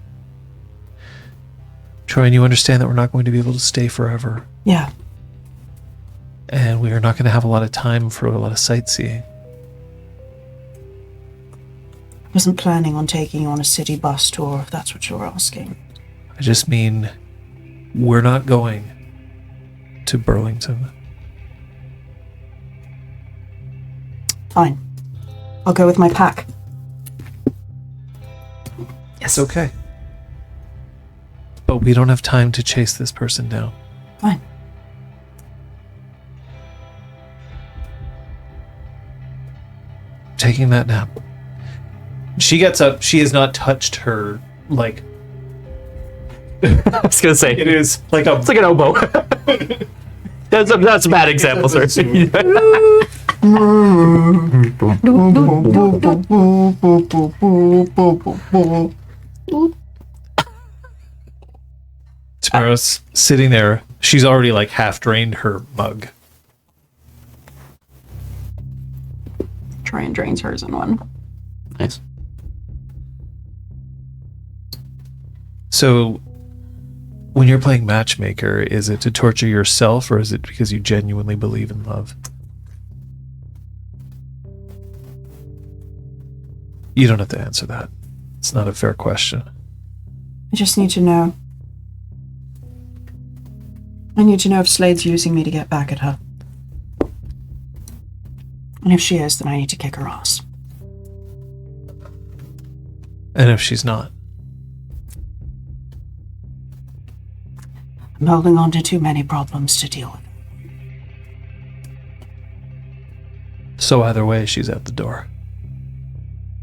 [SPEAKER 4] Troy, and you understand that we're not going to be able to stay forever.
[SPEAKER 2] Yeah.
[SPEAKER 4] And we are not going to have a lot of time for a lot of sightseeing.
[SPEAKER 2] I wasn't planning on taking you on a city bus tour, if that's what you're asking.
[SPEAKER 4] I just mean we're not going to Burlington.
[SPEAKER 2] Fine. I'll go with my pack.
[SPEAKER 4] Yes. It's okay. But we don't have time to chase this person down.
[SPEAKER 2] Fine.
[SPEAKER 4] Taking that nap. She gets up. She has not touched her, like...
[SPEAKER 1] I was gonna say
[SPEAKER 4] It is like a...
[SPEAKER 1] it's like an oboe. That's a bad example, sir.
[SPEAKER 4] Tamara's sitting there. She's already like half drained her mug.
[SPEAKER 2] Try and drains hers in one.
[SPEAKER 1] Nice.
[SPEAKER 4] So, when you're playing matchmaker, is it to torture yourself or is it because you genuinely believe in love? You don't have to answer that. It's not a fair question.
[SPEAKER 2] I just need to know. I need to know if Slade's using me to get back at her. And if she is, then I need to kick her ass.
[SPEAKER 4] And if she's not?
[SPEAKER 2] I'm holding on to too many problems to deal with.
[SPEAKER 4] So either way, she's at the door.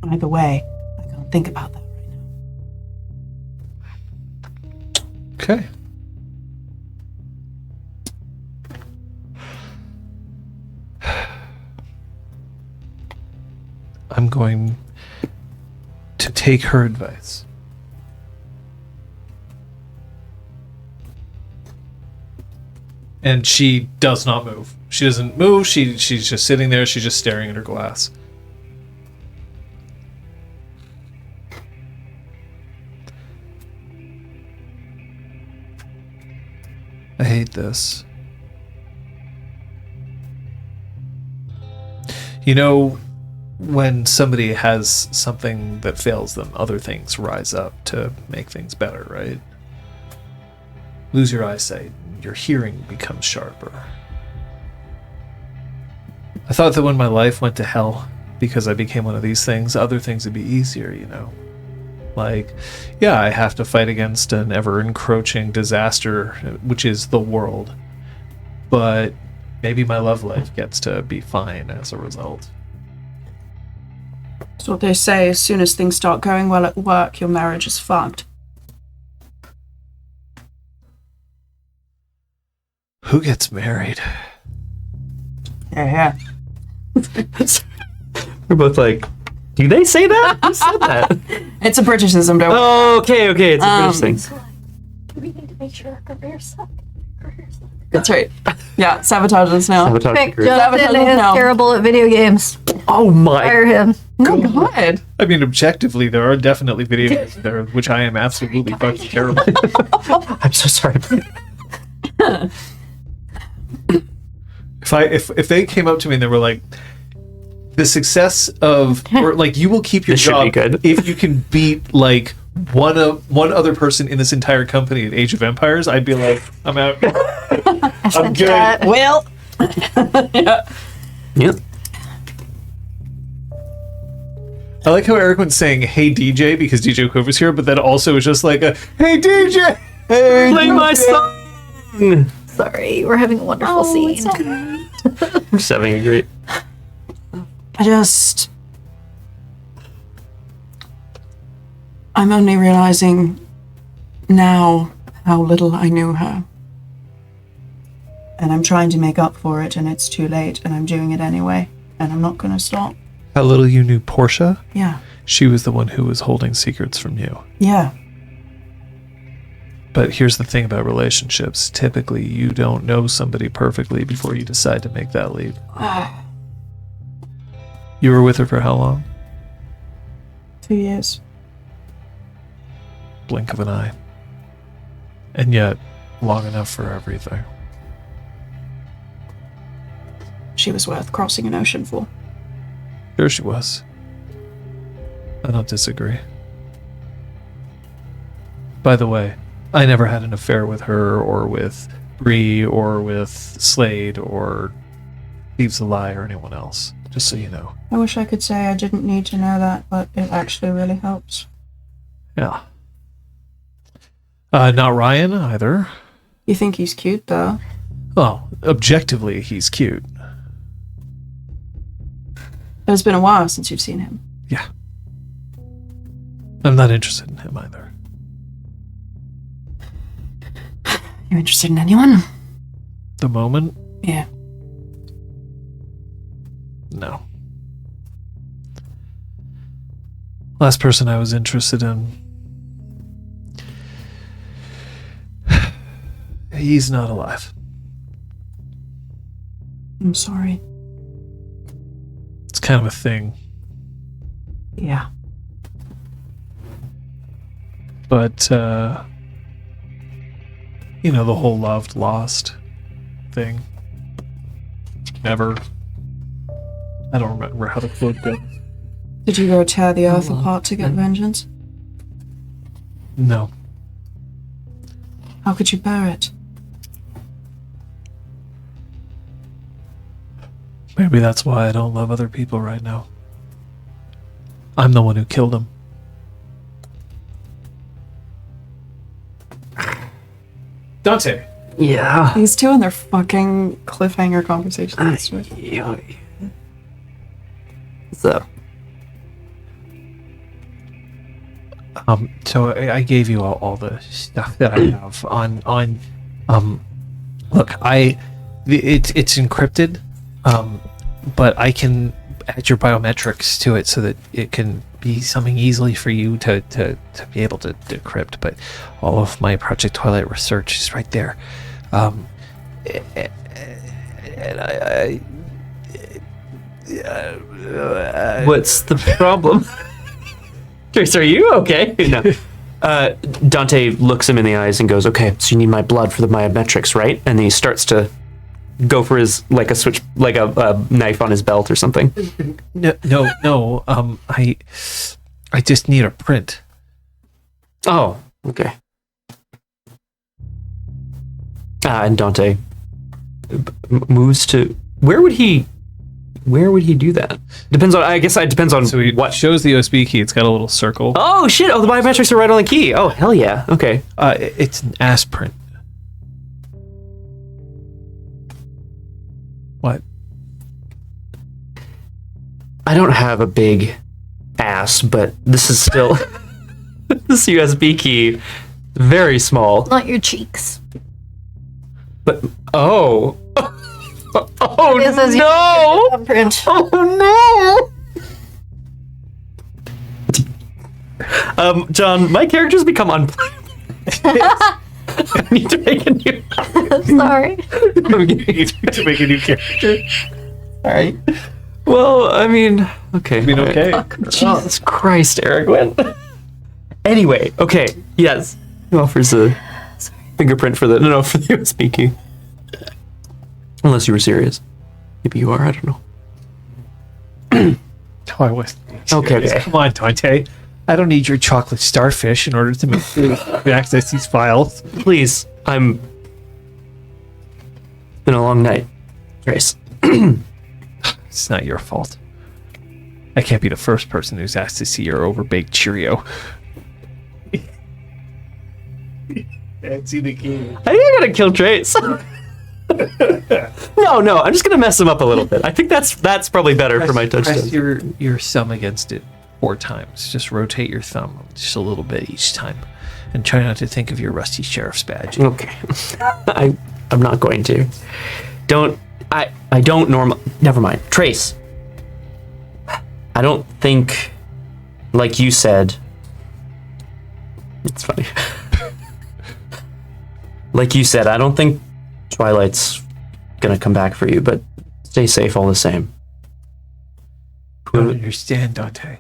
[SPEAKER 2] Either way, I can't think about that right now.
[SPEAKER 4] Okay. I'm going to take her advice. And she does not move. She doesn't move. She's just sitting there. She's just staring at her glass. I hate this. You know, when somebody has something that fails them, other things rise up to make things better, right? Lose your eyesight, your hearing becomes sharper. I thought that when my life went to hell because I became one of these things, other things would be easier, you know? Like, yeah, I have to fight against an ever-encroaching disaster, which is the world. But maybe my love life gets to be fine as a result.
[SPEAKER 2] That's what they say. As soon as things start going well at work, your marriage is fucked.
[SPEAKER 4] Who gets married?
[SPEAKER 2] Yeah.
[SPEAKER 1] We're both like, do they say that? Who said that?
[SPEAKER 2] It's a Britishism, don't
[SPEAKER 1] Oh, okay. It's a British thing.
[SPEAKER 3] We need to make sure our careers suck.
[SPEAKER 2] That's right. Yeah, sabotage us now.
[SPEAKER 1] Sabotage
[SPEAKER 3] Quick,
[SPEAKER 1] the group.
[SPEAKER 3] Jonathan
[SPEAKER 2] Sabotage
[SPEAKER 3] is
[SPEAKER 2] now.
[SPEAKER 3] terrible at video games.
[SPEAKER 1] Oh my
[SPEAKER 3] Fire him.
[SPEAKER 2] Oh, God.
[SPEAKER 4] I mean, objectively, there are definitely video games there, which I am absolutely fucking terrible.
[SPEAKER 1] I'm so sorry.
[SPEAKER 4] If they came up to me and they were like, the success of, or like, you will keep your
[SPEAKER 1] This should be
[SPEAKER 4] job
[SPEAKER 1] good.
[SPEAKER 4] if you can beat like one other person in this entire company at Age of Empires, I'd be like, I'm out. I'm good.
[SPEAKER 3] Chat.
[SPEAKER 2] Well.
[SPEAKER 1] Yep.
[SPEAKER 4] I like how Eric was saying, "Hey DJ," because DJ Quiver's here, but then also it's just like, "Hey DJ, hey,
[SPEAKER 1] Play my song.
[SPEAKER 3] Sorry, we're having a wonderful scene.
[SPEAKER 1] I'm just having a great.
[SPEAKER 2] I'm only realizing now how little I knew her. And I'm trying to make up for it, and it's too late, and I'm doing it anyway, and I'm not going to stop.
[SPEAKER 4] How little you knew Portia?
[SPEAKER 2] Yeah.
[SPEAKER 4] She was the one who was holding secrets from you.
[SPEAKER 2] Yeah.
[SPEAKER 4] But here's the thing about relationships. Typically, you don't know somebody perfectly before you decide to make that leap. You were with her for how long?
[SPEAKER 2] 2 years.
[SPEAKER 4] blink of an eye. And yet, long enough for everything.
[SPEAKER 2] She was worth crossing an ocean for.
[SPEAKER 4] Sure she was. I don't disagree. By the way, I never had an affair with her, or with Bree, or with Slade, or Thieves a Lie, or anyone else. Just so you know.
[SPEAKER 2] I wish I could say I didn't need to know that, but it actually really helps.
[SPEAKER 4] Yeah. Not Ryan, either.
[SPEAKER 2] You think he's cute, though?
[SPEAKER 4] Well, objectively, he's cute.
[SPEAKER 2] It's been a while since you've seen him.
[SPEAKER 4] Yeah. I'm not interested in him, either.
[SPEAKER 2] You interested in anyone?
[SPEAKER 4] The moment?
[SPEAKER 2] Yeah.
[SPEAKER 4] No. Last person I was interested in. He's not alive.
[SPEAKER 2] I'm sorry.
[SPEAKER 4] It's kind of a thing.
[SPEAKER 2] Yeah.
[SPEAKER 4] But, you know, the whole loved, lost thing. Never. I don't remember how the quote goes.
[SPEAKER 2] Did you go tear the earth apart to get vengeance?
[SPEAKER 4] No.
[SPEAKER 2] How could you bear it?
[SPEAKER 4] Maybe that's why I don't love other people right now. I'm the one who killed him. Dante.
[SPEAKER 1] Yeah.
[SPEAKER 2] These two and their fucking cliffhanger conversations.
[SPEAKER 1] So.
[SPEAKER 4] So I gave you all the stuff that I have on look, it's encrypted, but I can add your biometrics to it so that it can be something easily for you to be able to decrypt. But all of my Project Twilight research is right there. And
[SPEAKER 1] What's the problem? Trace, are you okay? No. Dante looks him in the eyes and goes, "Okay, so you need my blood for the biometrics, right?" And then he starts to go for his like a knife on his belt or something.
[SPEAKER 4] No. I just need a print.
[SPEAKER 1] Oh, okay. And Dante moves to where would he do that? Depends on. I guess it depends on
[SPEAKER 4] So he
[SPEAKER 1] what.
[SPEAKER 4] shows the USB key. It's got a little circle.
[SPEAKER 1] Oh shit! Oh, the biometrics are right on the key. Oh hell yeah. Okay.
[SPEAKER 4] It's an ass print. What?
[SPEAKER 1] I don't have a big ass, but this is still this USB key, very small.
[SPEAKER 3] Not your cheeks.
[SPEAKER 1] But oh, oh
[SPEAKER 3] This is
[SPEAKER 1] no!
[SPEAKER 3] your thumbprint.
[SPEAKER 1] Oh no! John, my character's become unplayable. I need to make a new.
[SPEAKER 3] Sorry.
[SPEAKER 4] To make a new character.
[SPEAKER 1] All right. Well, I mean, okay.
[SPEAKER 4] I mean, okay.
[SPEAKER 1] Jesus Christ, Aragorn. Anyway, okay, yes. He offers a fingerprint for the for the USB key. Unless you were serious. Maybe you are, I don't know.
[SPEAKER 4] Oh, I was.
[SPEAKER 1] Okay.
[SPEAKER 4] Come on, Dante. I don't need your chocolate starfish in order to make sure to access these files.
[SPEAKER 1] Please, been a long night. Trace.
[SPEAKER 4] It's not your fault. I can't be the first person who's asked to see your overbaked Cheerio. Can't see the game.
[SPEAKER 1] I think I gotta kill Trace. No, I'm just gonna mess him up a little bit. I think that's probably better for my touchdown.
[SPEAKER 4] Press your thumb against it 4 times. Just rotate your thumb just a little bit each time. And try not to think of your rusty sheriff's badge.
[SPEAKER 1] Okay. I'm not going to. I don't never mind. Trace. I don't think, like you said, it's funny. Like you said, I don't think Twilight's gonna come back for you, but stay safe all the same.
[SPEAKER 4] I don't understand, Dante.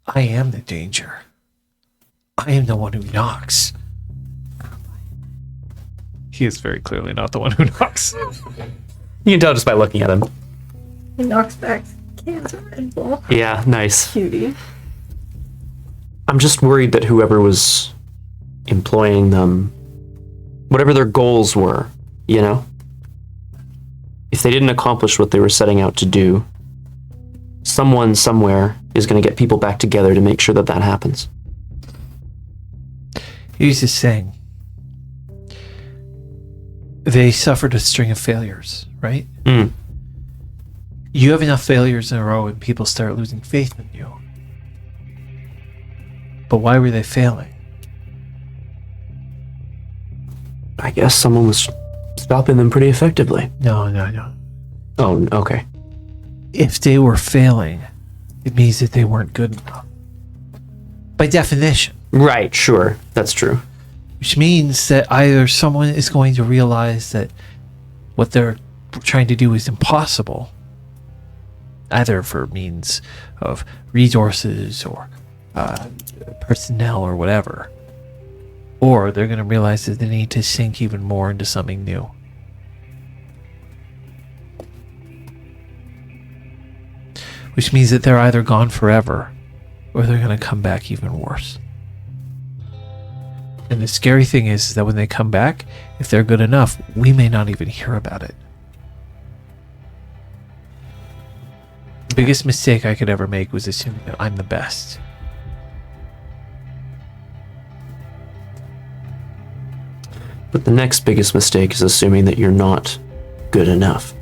[SPEAKER 4] I am the danger. I am the one who knocks. He is very clearly not the one who knocks.
[SPEAKER 1] You can tell just by looking at him.
[SPEAKER 3] He knocks back cans of Red Bull.
[SPEAKER 1] Yeah, nice.
[SPEAKER 2] Cutie.
[SPEAKER 1] I'm just worried that whoever was employing them, whatever their goals were, you know? If they didn't accomplish what they were setting out to do, someone somewhere is going to get people back together to make sure that that happens.
[SPEAKER 4] Here's the thing. They suffered a string of failures, right?
[SPEAKER 1] Mm.
[SPEAKER 4] You have enough failures in a row and people start losing faith in you. But why were they failing?
[SPEAKER 1] I guess someone was stopping them pretty effectively.
[SPEAKER 4] No.
[SPEAKER 1] Oh, okay.
[SPEAKER 4] If they were failing, it means that they weren't good enough. By definition.
[SPEAKER 1] Right, sure. That's true.
[SPEAKER 4] Which means that either someone is going to realize that what they're trying to do is impossible, either for means of resources or personnel or whatever, or they're going to realize that they need to sink even more into something new. Which means that they're either gone forever or they're going to come back even worse. And the scary thing is that when they come back, if they're good enough, we may not even hear about it. The biggest mistake I could ever make was assuming that I'm the best.
[SPEAKER 1] But the next biggest mistake is assuming that you're not good enough.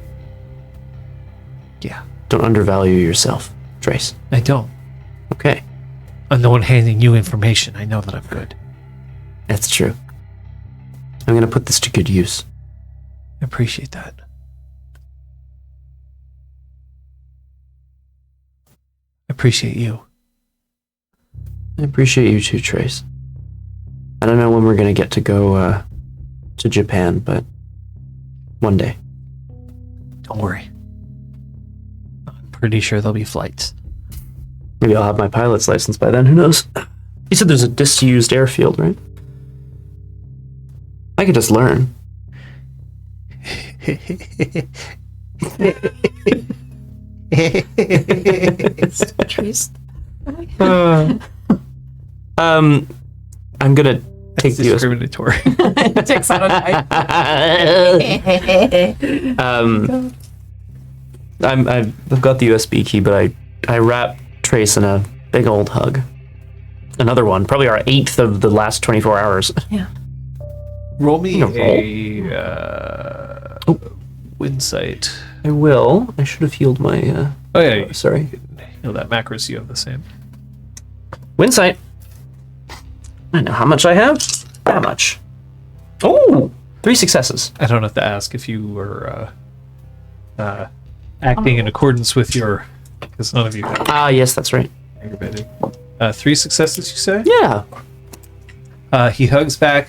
[SPEAKER 4] Yeah,
[SPEAKER 1] Don't undervalue yourself, Trace.
[SPEAKER 4] I don't.
[SPEAKER 1] Okay,
[SPEAKER 4] I'm the one handing you information. I know that I'm good.
[SPEAKER 1] that's true. I'm going to put this to good use.
[SPEAKER 4] I appreciate that. I appreciate you.
[SPEAKER 1] I appreciate you too, Trace. I don't know when we're going to get to go to Japan, but one day.
[SPEAKER 4] Don't worry. I'm pretty sure there'll be flights.
[SPEAKER 1] Maybe I'll have my pilot's license by then, who knows? You said there's a disused airfield, right? I could just learn.
[SPEAKER 3] Trace.
[SPEAKER 1] I'm gonna take the US.
[SPEAKER 4] Discriminatory.
[SPEAKER 2] It takes out a night.
[SPEAKER 1] I've got the USB key, but I wrap Trace in a big old hug. Another one, probably our 8th of the last 24 hours.
[SPEAKER 3] Yeah.
[SPEAKER 4] Roll me
[SPEAKER 1] You
[SPEAKER 4] a Winsight.
[SPEAKER 1] I will. I should have healed my.
[SPEAKER 4] Oh yeah,
[SPEAKER 1] Sorry.
[SPEAKER 4] you know that macros you have the same.
[SPEAKER 1] Winsight. I know how much I have. That much. Oh, 3 successes.
[SPEAKER 4] I don't have to ask if you were acting in accordance with your, because none of you have
[SPEAKER 1] Ah, yes, that's right.
[SPEAKER 4] aggravated. 3 successes, you say?
[SPEAKER 1] Yeah.
[SPEAKER 4] He hugs back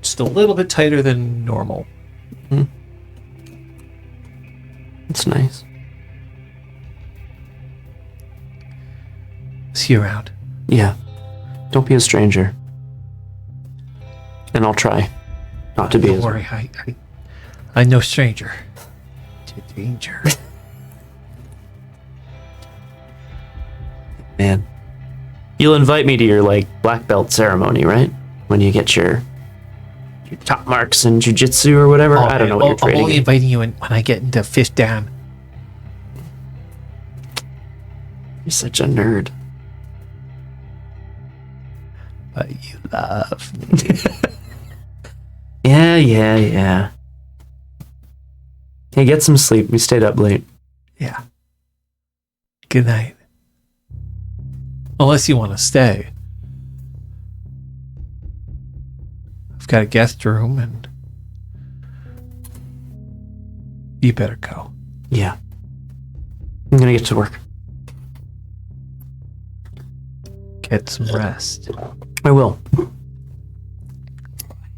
[SPEAKER 4] just a little bit tighter than normal.
[SPEAKER 1] That's nice.
[SPEAKER 4] See you around.
[SPEAKER 1] Yeah. Don't be a stranger. And I'll try not to be
[SPEAKER 4] Don't
[SPEAKER 1] as
[SPEAKER 4] worry, I'm no stranger to danger.
[SPEAKER 1] man. You'll invite me to your black belt ceremony, right? When you get your top marks in jiu-jitsu or whatever. I don't know what you're
[SPEAKER 4] I'm
[SPEAKER 1] trading
[SPEAKER 4] only
[SPEAKER 1] in.
[SPEAKER 4] inviting you when I get into 5th Dan.
[SPEAKER 1] You're such a nerd.
[SPEAKER 4] But you love me.
[SPEAKER 1] Yeah. Hey, get some sleep. We stayed up late.
[SPEAKER 4] Yeah. Good night. Unless you want to stay. I've got a guest room and you better go.
[SPEAKER 1] Yeah. I'm gonna get to work.
[SPEAKER 4] Get some rest.
[SPEAKER 1] I will.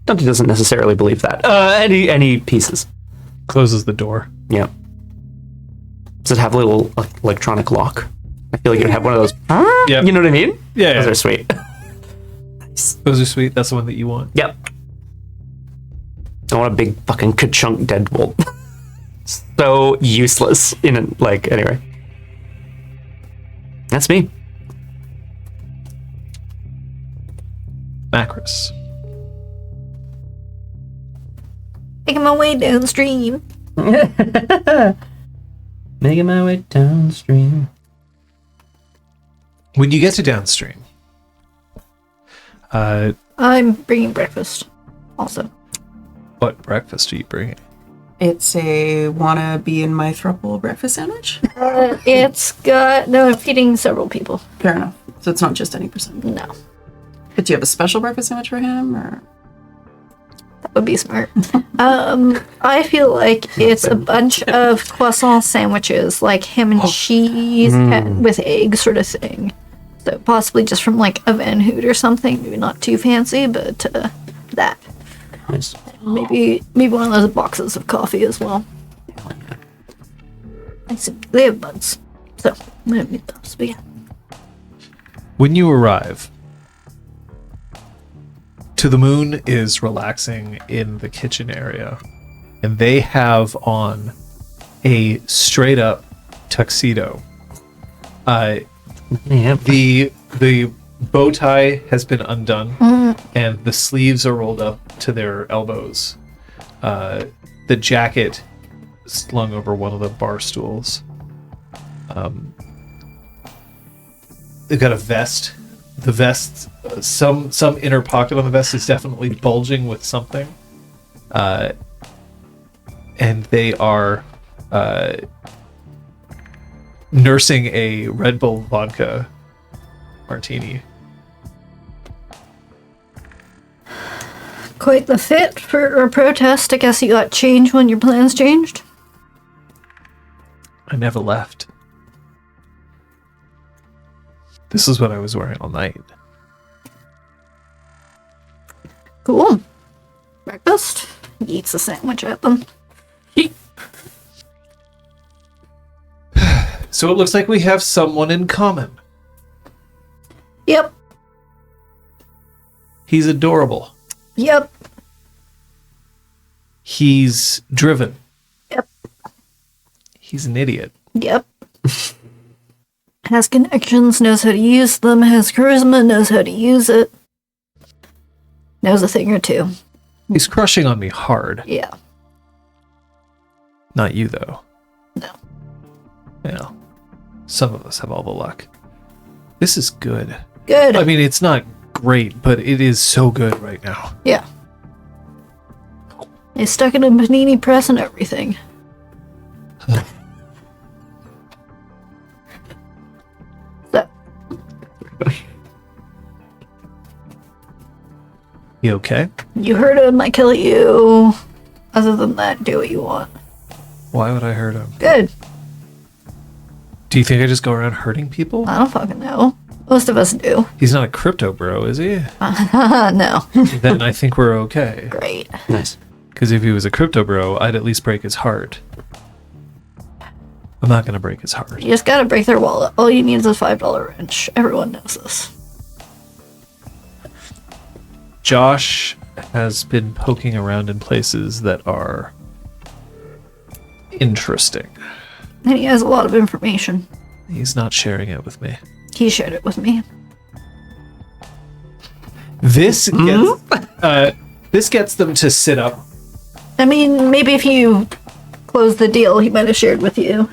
[SPEAKER 1] Dante doesn't necessarily believe that. Any pieces.
[SPEAKER 4] Closes the door.
[SPEAKER 1] Yeah. Does it have a little electronic lock? I feel like it would have one of those.
[SPEAKER 4] Yep.
[SPEAKER 1] You know what I mean?
[SPEAKER 4] Yeah.
[SPEAKER 1] Those are sweet.
[SPEAKER 2] nice.
[SPEAKER 4] Those are sweet. That's the one that you want.
[SPEAKER 1] Yep. I want a big fucking ka-chunk deadbolt. So useless in a, like, anyway. That's me.
[SPEAKER 4] Macros.
[SPEAKER 3] Making my way downstream.
[SPEAKER 1] Making my way downstream.
[SPEAKER 4] When you get to downstream,
[SPEAKER 3] I'm bringing breakfast. Also,
[SPEAKER 4] what breakfast are you bringing?
[SPEAKER 2] It's a wanna be in my throuple breakfast sandwich.
[SPEAKER 3] it's got no. I'm feeding several people.
[SPEAKER 2] Fair enough. So it's not just any percent.
[SPEAKER 3] No,
[SPEAKER 2] But do you have a special breakfast sandwich for him, or?
[SPEAKER 3] that would be smart. I feel like it's a bunch of croissant sandwiches, like ham and cheese with egg sort of thing. So possibly just from like a Van Hoot or something. Maybe not too fancy, but that.
[SPEAKER 1] Nice.
[SPEAKER 3] Maybe one of those boxes of coffee as well. I see they have buds, so I'm gonna meet those. But yeah.
[SPEAKER 4] When you arrive, To the Moon is relaxing in the kitchen area, and they have on a straight up tuxedo.
[SPEAKER 1] Yeah.
[SPEAKER 4] The bow tie has been undone, and the sleeves are rolled up to their elbows. The jacket slung over one of the bar stools. They've got a vest. The vest, some inner pocket on the vest is definitely bulging with something. And they are nursing a Red Bull vodka martini.
[SPEAKER 3] Quite the fit for a protest. I guess you got changed when your plans changed.
[SPEAKER 4] I never left. This is what I was wearing all night.
[SPEAKER 3] Cool. Breakfast. He eats a sandwich at them.
[SPEAKER 4] So it looks like we have someone in common.
[SPEAKER 3] Yep.
[SPEAKER 4] He's adorable.
[SPEAKER 3] Yep.
[SPEAKER 4] He's driven.
[SPEAKER 3] Yep.
[SPEAKER 4] He's an idiot.
[SPEAKER 3] Yep. Has connections, knows how to use them, has charisma, knows how to use it. Knows a thing or two.
[SPEAKER 4] He's crushing on me hard.
[SPEAKER 3] Yeah.
[SPEAKER 4] Not you, though.
[SPEAKER 3] No.
[SPEAKER 4] Yeah. Some of us have all the luck. This is good.
[SPEAKER 3] Good.
[SPEAKER 4] I mean, it's not great, but it is so good right now.
[SPEAKER 3] Yeah. They stuck it in a panini press and everything. So,
[SPEAKER 4] You okay?
[SPEAKER 3] you heard him, I kill you. Other than that, do what you want.
[SPEAKER 4] Why would I hurt him?
[SPEAKER 3] Good.
[SPEAKER 4] Do you think I just go around hurting people?
[SPEAKER 3] I don't fucking know. Most of us do.
[SPEAKER 4] He's not a crypto bro, is he?
[SPEAKER 3] No.
[SPEAKER 4] Then I think we're okay.
[SPEAKER 3] Great.
[SPEAKER 1] Nice.
[SPEAKER 4] Because if he was a crypto bro, I'd at least break his heart. I'm not going to break his heart.
[SPEAKER 3] You just gotta break their wallet. All you need is a $5 wrench. Everyone knows this.
[SPEAKER 4] Josh has been poking around in places that are interesting.
[SPEAKER 3] And he has a lot of information.
[SPEAKER 4] He's not sharing it with me.
[SPEAKER 3] He shared it with me.
[SPEAKER 4] This gets them to sit up.
[SPEAKER 3] I mean, maybe if you close the deal, he might have shared with you.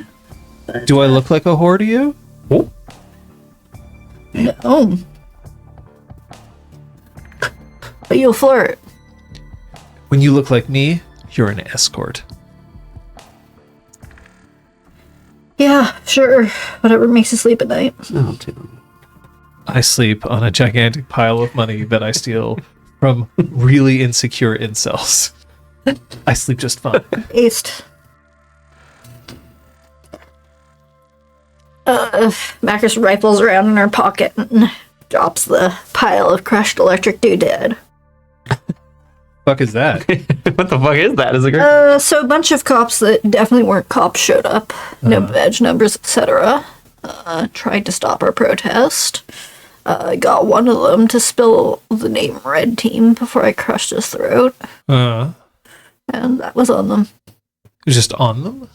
[SPEAKER 4] Do I look like a whore to you?
[SPEAKER 1] Oh.
[SPEAKER 3] No. But you'll flirt.
[SPEAKER 4] When you look like me, you're an escort.
[SPEAKER 3] Yeah, sure. Whatever makes you sleep at night.
[SPEAKER 1] Oh, too.
[SPEAKER 4] I sleep on a gigantic pile of money that I steal from really insecure incels. I sleep just fine.
[SPEAKER 3] Aced. Macris rifles around in her pocket and drops the pile of crushed electric doodad.
[SPEAKER 4] Fuck is that?
[SPEAKER 1] What the fuck is that? Is it great?
[SPEAKER 3] So a bunch of cops that definitely weren't cops showed up. No badge numbers, etc. Tried to stop our protest. I got one of them to spill the name Red Team before I crushed his throat. And that was on them.
[SPEAKER 4] It was just on them?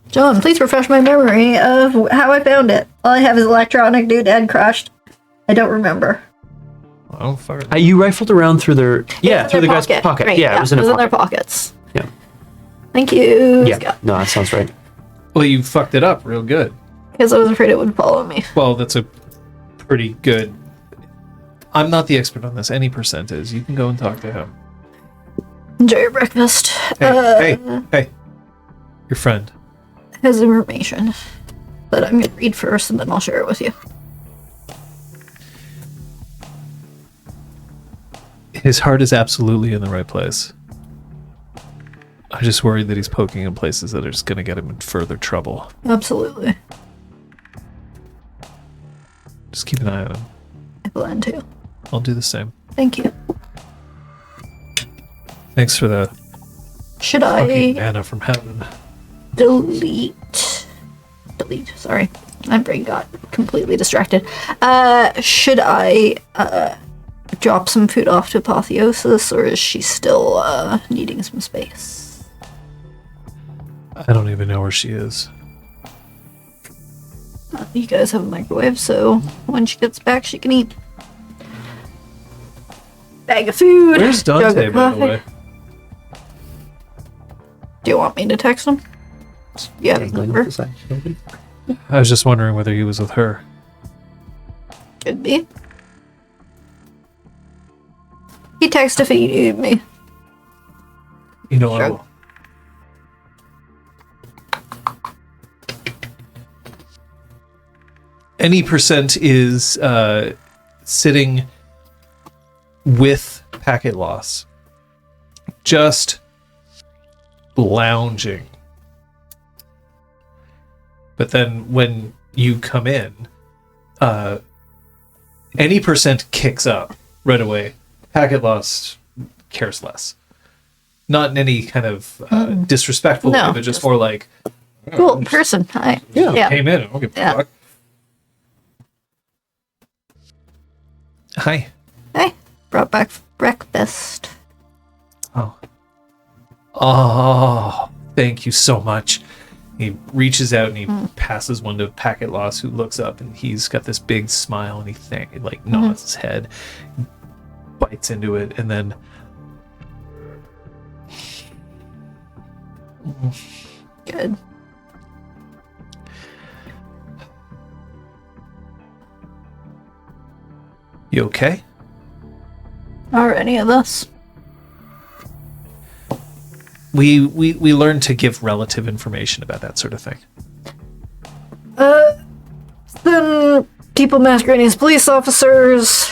[SPEAKER 3] John, please refresh my memory of how I found it. All I have is electronic doodad crushed. I don't remember.
[SPEAKER 4] Oh, fuck.
[SPEAKER 1] You rifled around through their... Yeah, through the guy's pocket.
[SPEAKER 3] Right,
[SPEAKER 1] yeah, it was in
[SPEAKER 3] their pockets.
[SPEAKER 1] Yeah.
[SPEAKER 3] Thank you.
[SPEAKER 1] Yeah,
[SPEAKER 3] Scott.
[SPEAKER 1] no, that sounds right.
[SPEAKER 4] Well, you fucked it up real good.
[SPEAKER 3] Because I was afraid it would follow me.
[SPEAKER 4] Well, that's a pretty good... I'm not the expert on this. Any percent is. You can go and talk to him.
[SPEAKER 3] Enjoy your breakfast.
[SPEAKER 4] Hey. Your friend.
[SPEAKER 3] Has information that I'm going to read first and then I'll share it with you.
[SPEAKER 4] His heart is absolutely in the right place. I'm just worried that he's poking in places that are just going to get him in further trouble.
[SPEAKER 3] Absolutely.
[SPEAKER 4] Just keep an eye on him.
[SPEAKER 3] I plan to.
[SPEAKER 4] I'll do the same.
[SPEAKER 3] Thank you.
[SPEAKER 4] Thanks for the
[SPEAKER 3] Should
[SPEAKER 4] fucking
[SPEAKER 3] I
[SPEAKER 4] manna from heaven.
[SPEAKER 3] delete, sorry. My brain got completely distracted. Should I drop some food off to Apotheosis, or is she still needing some space?
[SPEAKER 4] I don't even know where she is.
[SPEAKER 3] You guys have a microwave, so when she gets back, she can eat. Bag of food.
[SPEAKER 4] Where's
[SPEAKER 3] jug
[SPEAKER 4] Dante,
[SPEAKER 3] of
[SPEAKER 4] by the
[SPEAKER 3] coffee.
[SPEAKER 4] way?
[SPEAKER 3] Do you want me to text him? Yeah, his number.
[SPEAKER 4] I was just wondering whether he was with her.
[SPEAKER 3] Could be. He texted if he needed me.
[SPEAKER 4] You know, I
[SPEAKER 3] Sure.
[SPEAKER 4] will. Any percent is sitting with packet loss, just lounging. But then when you come in, any percent kicks up right away. Packet loss cares less. Not in any kind of disrespectful
[SPEAKER 3] No,
[SPEAKER 4] way, but just more like,
[SPEAKER 3] Cool person. Hi.
[SPEAKER 4] yeah, came in. I don't give a
[SPEAKER 3] Yeah.
[SPEAKER 4] fuck. Hi.
[SPEAKER 3] Hey, brought back breakfast.
[SPEAKER 4] Oh, thank you so much. He reaches out and he passes one to Packet Loss, who looks up and he's got this big smile and he nods his head, bites into it, and then
[SPEAKER 3] Good.
[SPEAKER 4] You okay?
[SPEAKER 3] Or any of us.
[SPEAKER 4] We learn to give relative information about that sort of thing.
[SPEAKER 3] Then people masquerading as police officers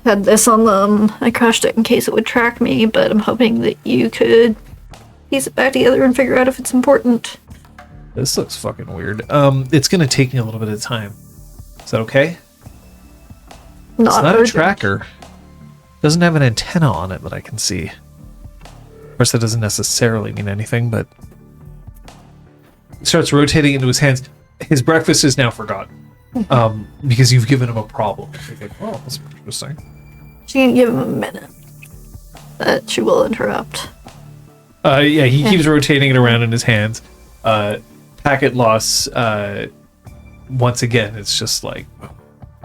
[SPEAKER 3] had this on them. I crashed it in case it would track me, but I'm hoping that you could piece it back together and figure out if it's important.
[SPEAKER 4] This looks fucking weird. It's gonna take me a little bit of time. Is that okay? It's not
[SPEAKER 3] urgent.
[SPEAKER 4] a tracker. Doesn't have an antenna on it that I can see. Of course, that doesn't necessarily mean anything, but it starts rotating into his hands. His breakfast is now forgotten. Because you've given him a problem. You're like, oh, that's interesting.
[SPEAKER 3] She can give him a minute. But she will interrupt.
[SPEAKER 4] Yeah, he keeps rotating it around in his hands. Packet loss, once again, it's just like...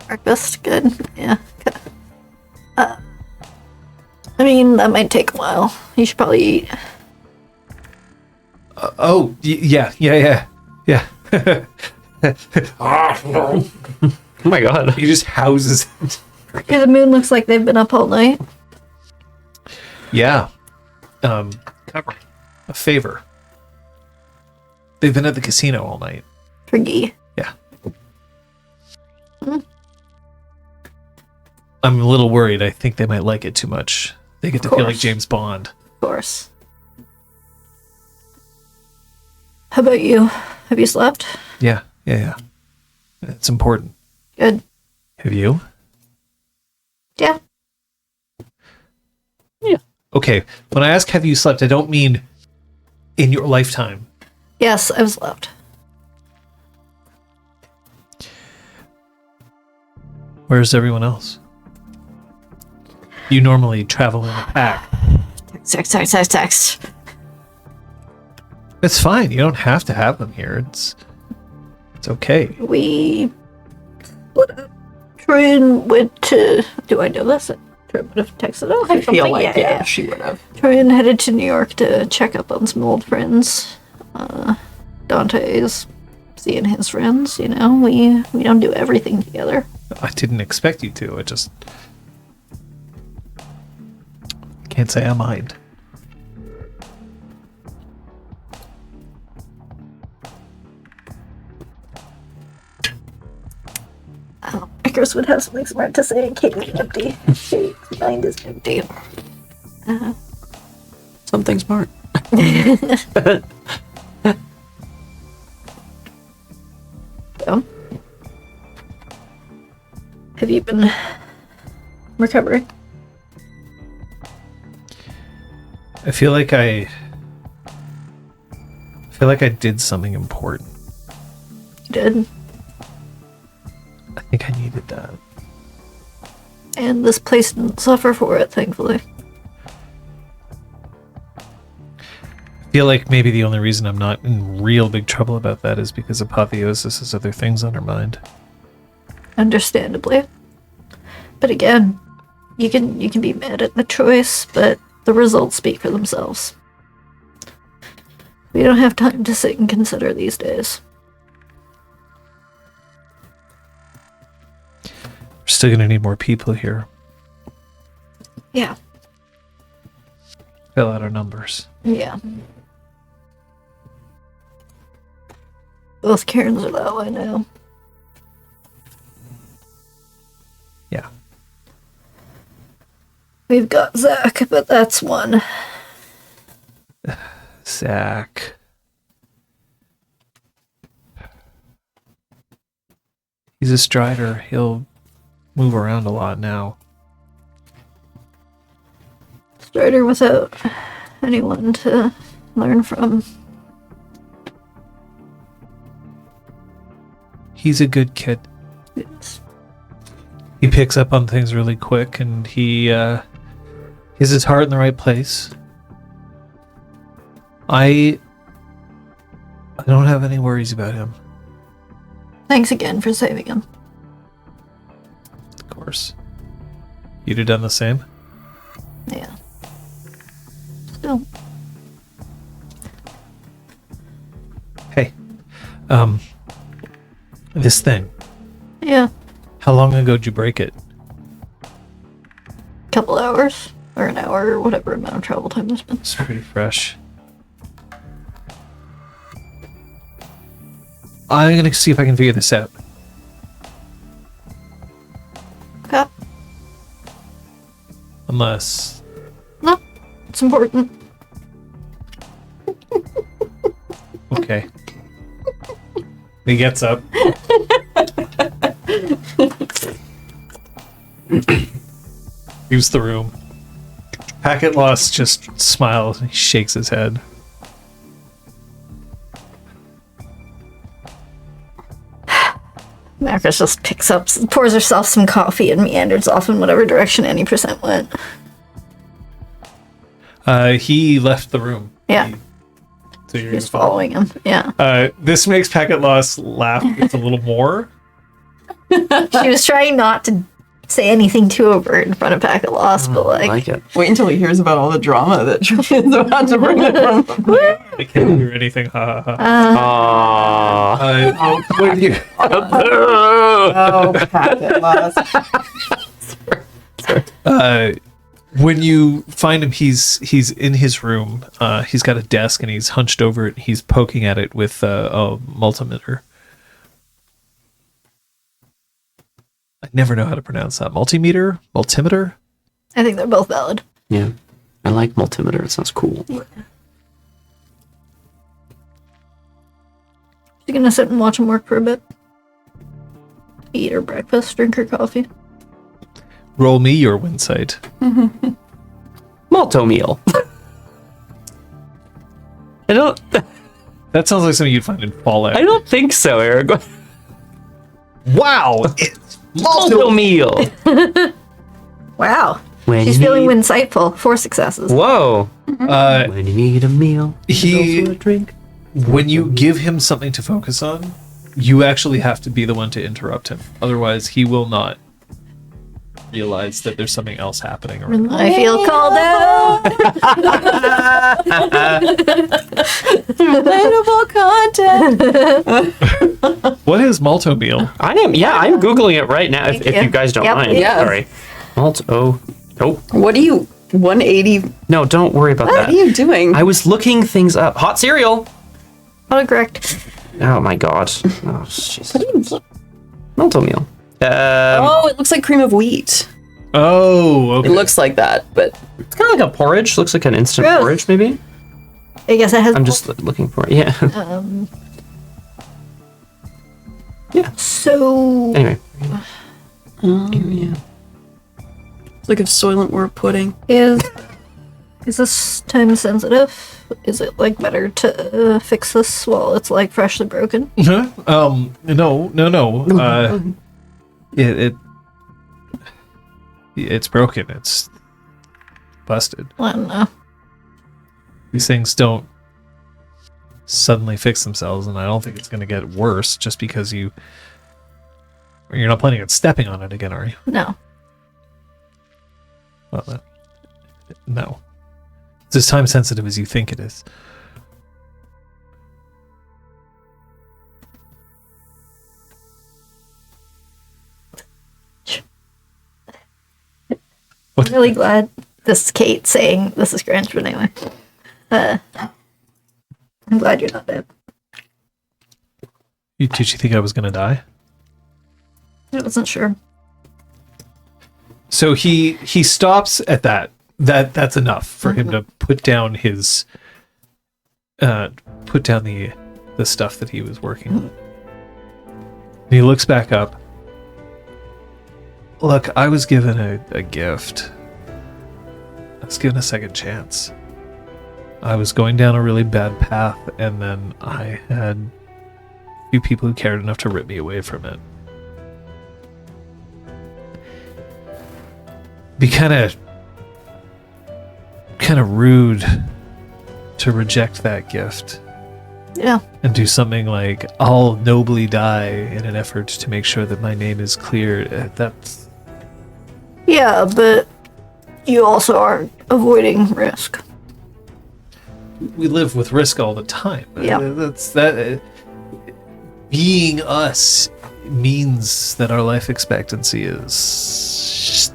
[SPEAKER 3] Breakfast, good. Yeah. Okay. I mean, that might take a while. You should probably eat.
[SPEAKER 4] Yeah.
[SPEAKER 1] Oh my god.
[SPEAKER 4] He just houses it.
[SPEAKER 3] Okay, the moon looks like they've been up all night.
[SPEAKER 4] Yeah. Cover. A favor. They've been at the casino all night.
[SPEAKER 3] Forgy.
[SPEAKER 4] Yeah. I'm a little worried. I think they might like it too much. They get to feel like
[SPEAKER 3] course.
[SPEAKER 4] James Bond.
[SPEAKER 3] Of course. How about you? Have you slept?
[SPEAKER 4] Yeah. It's important.
[SPEAKER 3] Good.
[SPEAKER 4] Have you?
[SPEAKER 3] Yeah.
[SPEAKER 4] Okay. When I ask have you slept, I don't mean in your lifetime.
[SPEAKER 3] Yes, I've slept.
[SPEAKER 4] Where's everyone else? You normally travel in a pack.
[SPEAKER 3] Text.
[SPEAKER 4] It's fine. You don't have to have them here. It's okay.
[SPEAKER 3] We split up. Troyan went to... Do I know this? Troyan would have texted us.
[SPEAKER 2] I feel like, yeah, she would have.
[SPEAKER 3] Troyan headed to New York to check up on some old friends. Dante's seeing his friends, you know. We don't do everything together.
[SPEAKER 4] I didn't expect you to. I just can't say I mind.
[SPEAKER 3] Icarus would have something smart to say, and Katie's empty. Katie's mind is empty.
[SPEAKER 1] Something smart.
[SPEAKER 3] So, have you been recovering?
[SPEAKER 4] I feel like I did something important.
[SPEAKER 3] You did.
[SPEAKER 4] I think I needed that.
[SPEAKER 3] And this place didn't suffer for it, thankfully.
[SPEAKER 4] I feel like maybe the only reason I'm not in real big trouble about that is because Apotheosis has other things on her mind.
[SPEAKER 3] Understandably. But again, you can be mad at the choice, but the results speak for themselves. We don't have time to sit and consider these days.
[SPEAKER 4] We're still gonna need more people here.
[SPEAKER 3] Yeah.
[SPEAKER 4] Fill out our numbers.
[SPEAKER 3] Yeah. Both Karens are that way now.
[SPEAKER 4] Yeah.
[SPEAKER 3] We've got Zach, but that's one.
[SPEAKER 4] Zach. He's a strider. He'll move around a lot now.
[SPEAKER 3] Strider without anyone to learn from.
[SPEAKER 4] He's a good kid.
[SPEAKER 3] Yes.
[SPEAKER 4] He picks up on things really quick, and he has his heart in the right place. I don't have any worries about him.
[SPEAKER 3] Thanks again for saving him.
[SPEAKER 4] Of course. You'd have done the same?
[SPEAKER 3] Yeah. Still.
[SPEAKER 4] Hey. This thing.
[SPEAKER 3] Yeah.
[SPEAKER 4] How long ago did you break it?
[SPEAKER 3] Couple hours. Or an hour, or whatever amount of travel time there's been.
[SPEAKER 4] It's pretty fresh. I'm gonna see if I can figure this out.
[SPEAKER 3] Okay.
[SPEAKER 4] Unless...
[SPEAKER 3] No. It's important.
[SPEAKER 4] Okay. He gets up. Leaves the room. Packet Lost just smiles and he shakes his head.
[SPEAKER 3] Marcus just picks up, pours herself some coffee and meanders off in whatever direction any percent went.
[SPEAKER 4] He left the room.
[SPEAKER 3] Yeah.
[SPEAKER 4] So you're
[SPEAKER 3] He's following him. Yeah.
[SPEAKER 4] This makes Packet Lost laugh just a little more.
[SPEAKER 3] She was trying not to say anything too overt in front of Packet Lost, but
[SPEAKER 1] I like it.
[SPEAKER 2] Wait until he hears about all the drama that Julian's about to bring up.
[SPEAKER 4] I can't hear anything. Ha ha ha.
[SPEAKER 1] Aww.
[SPEAKER 4] When you,
[SPEAKER 2] Oh, Packet Lost.
[SPEAKER 4] when you find him, he's in his room. He's got a desk and he's hunched over it. He's poking at it with a multimeter. I never know how to pronounce that. Multimeter? Multimeter?
[SPEAKER 3] I think they're both valid.
[SPEAKER 1] Yeah. I like multimeter. It sounds cool.
[SPEAKER 3] She's gonna sit and watch him work for a bit. Eat her breakfast, drink her coffee.
[SPEAKER 4] Roll me your Winsight.
[SPEAKER 1] Malto meal. I don't.
[SPEAKER 4] That sounds like something you'd find in Fallout.
[SPEAKER 1] I don't think so, Eric.
[SPEAKER 4] Wow! It's
[SPEAKER 1] Malto meal.
[SPEAKER 3] Wow.
[SPEAKER 1] When
[SPEAKER 3] She's
[SPEAKER 1] you
[SPEAKER 3] feeling
[SPEAKER 1] need-
[SPEAKER 3] insightful. 4 successes.
[SPEAKER 1] Whoa.
[SPEAKER 4] Uh,
[SPEAKER 1] When you need a meal,
[SPEAKER 4] he-
[SPEAKER 1] also a drink.
[SPEAKER 4] when you give him something to focus on, you actually have to be the one to interrupt him. Otherwise, he will not realize that there's something else happening around.
[SPEAKER 3] I feel called out.
[SPEAKER 2] Relatable content.
[SPEAKER 4] What is Malto meal?
[SPEAKER 1] I'm Googling it right now if
[SPEAKER 3] Thank you.
[SPEAKER 1] you guys don't
[SPEAKER 3] Yep.
[SPEAKER 1] mind.
[SPEAKER 2] Yeah.
[SPEAKER 1] Sorry. Malto. Oh,
[SPEAKER 2] What do you 180?
[SPEAKER 1] no, don't worry about
[SPEAKER 2] What
[SPEAKER 1] that.
[SPEAKER 2] are you doing?
[SPEAKER 1] I was looking things up. Hot cereal.
[SPEAKER 3] Autocorrect.
[SPEAKER 1] Oh my god. Oh, Jesus. Malto meal.
[SPEAKER 2] Oh, it looks like cream of wheat.
[SPEAKER 4] Oh, okay.
[SPEAKER 2] It looks like that, but
[SPEAKER 1] It's kind of like a porridge. Looks like an instant
[SPEAKER 3] Gross.
[SPEAKER 1] porridge, maybe.
[SPEAKER 3] I guess it has.
[SPEAKER 1] I'm just looking for it. Yeah.
[SPEAKER 3] So.
[SPEAKER 1] Anyway.
[SPEAKER 2] it's like a Soylent Wort pudding.
[SPEAKER 3] Is this time sensitive? Is it like better to fix this while it's like freshly broken?
[SPEAKER 4] Huh? No. It's broken. It's busted.
[SPEAKER 3] I don't know.
[SPEAKER 4] These things don't suddenly fix themselves, and I don't think it's going to get worse just because you're not planning on stepping on it again, are you?
[SPEAKER 3] No.
[SPEAKER 4] Well, no. It's as time sensitive as you think it is.
[SPEAKER 3] I'm really glad this is Kate saying this is Grinch, but anyway. I'm glad you're not dead.
[SPEAKER 4] Did you think I was going to die?
[SPEAKER 3] I wasn't sure.
[SPEAKER 4] So he stops at that. That's enough for him to put down his put down the stuff that he was working on. And he looks back up. Look, I was given a gift. I was given a second chance. I was going down a really bad path, and then I had a few people who cared enough to rip me away from it. Be kind of rude to reject that gift
[SPEAKER 3] Yeah.
[SPEAKER 4] and do something like, I'll nobly die in an effort to make sure that my name is cleared. That's
[SPEAKER 3] Yeah, but you also aren't avoiding risk.
[SPEAKER 4] we live with risk all the time.
[SPEAKER 3] Yeah.
[SPEAKER 4] That's that. Being us means that our life expectancy is.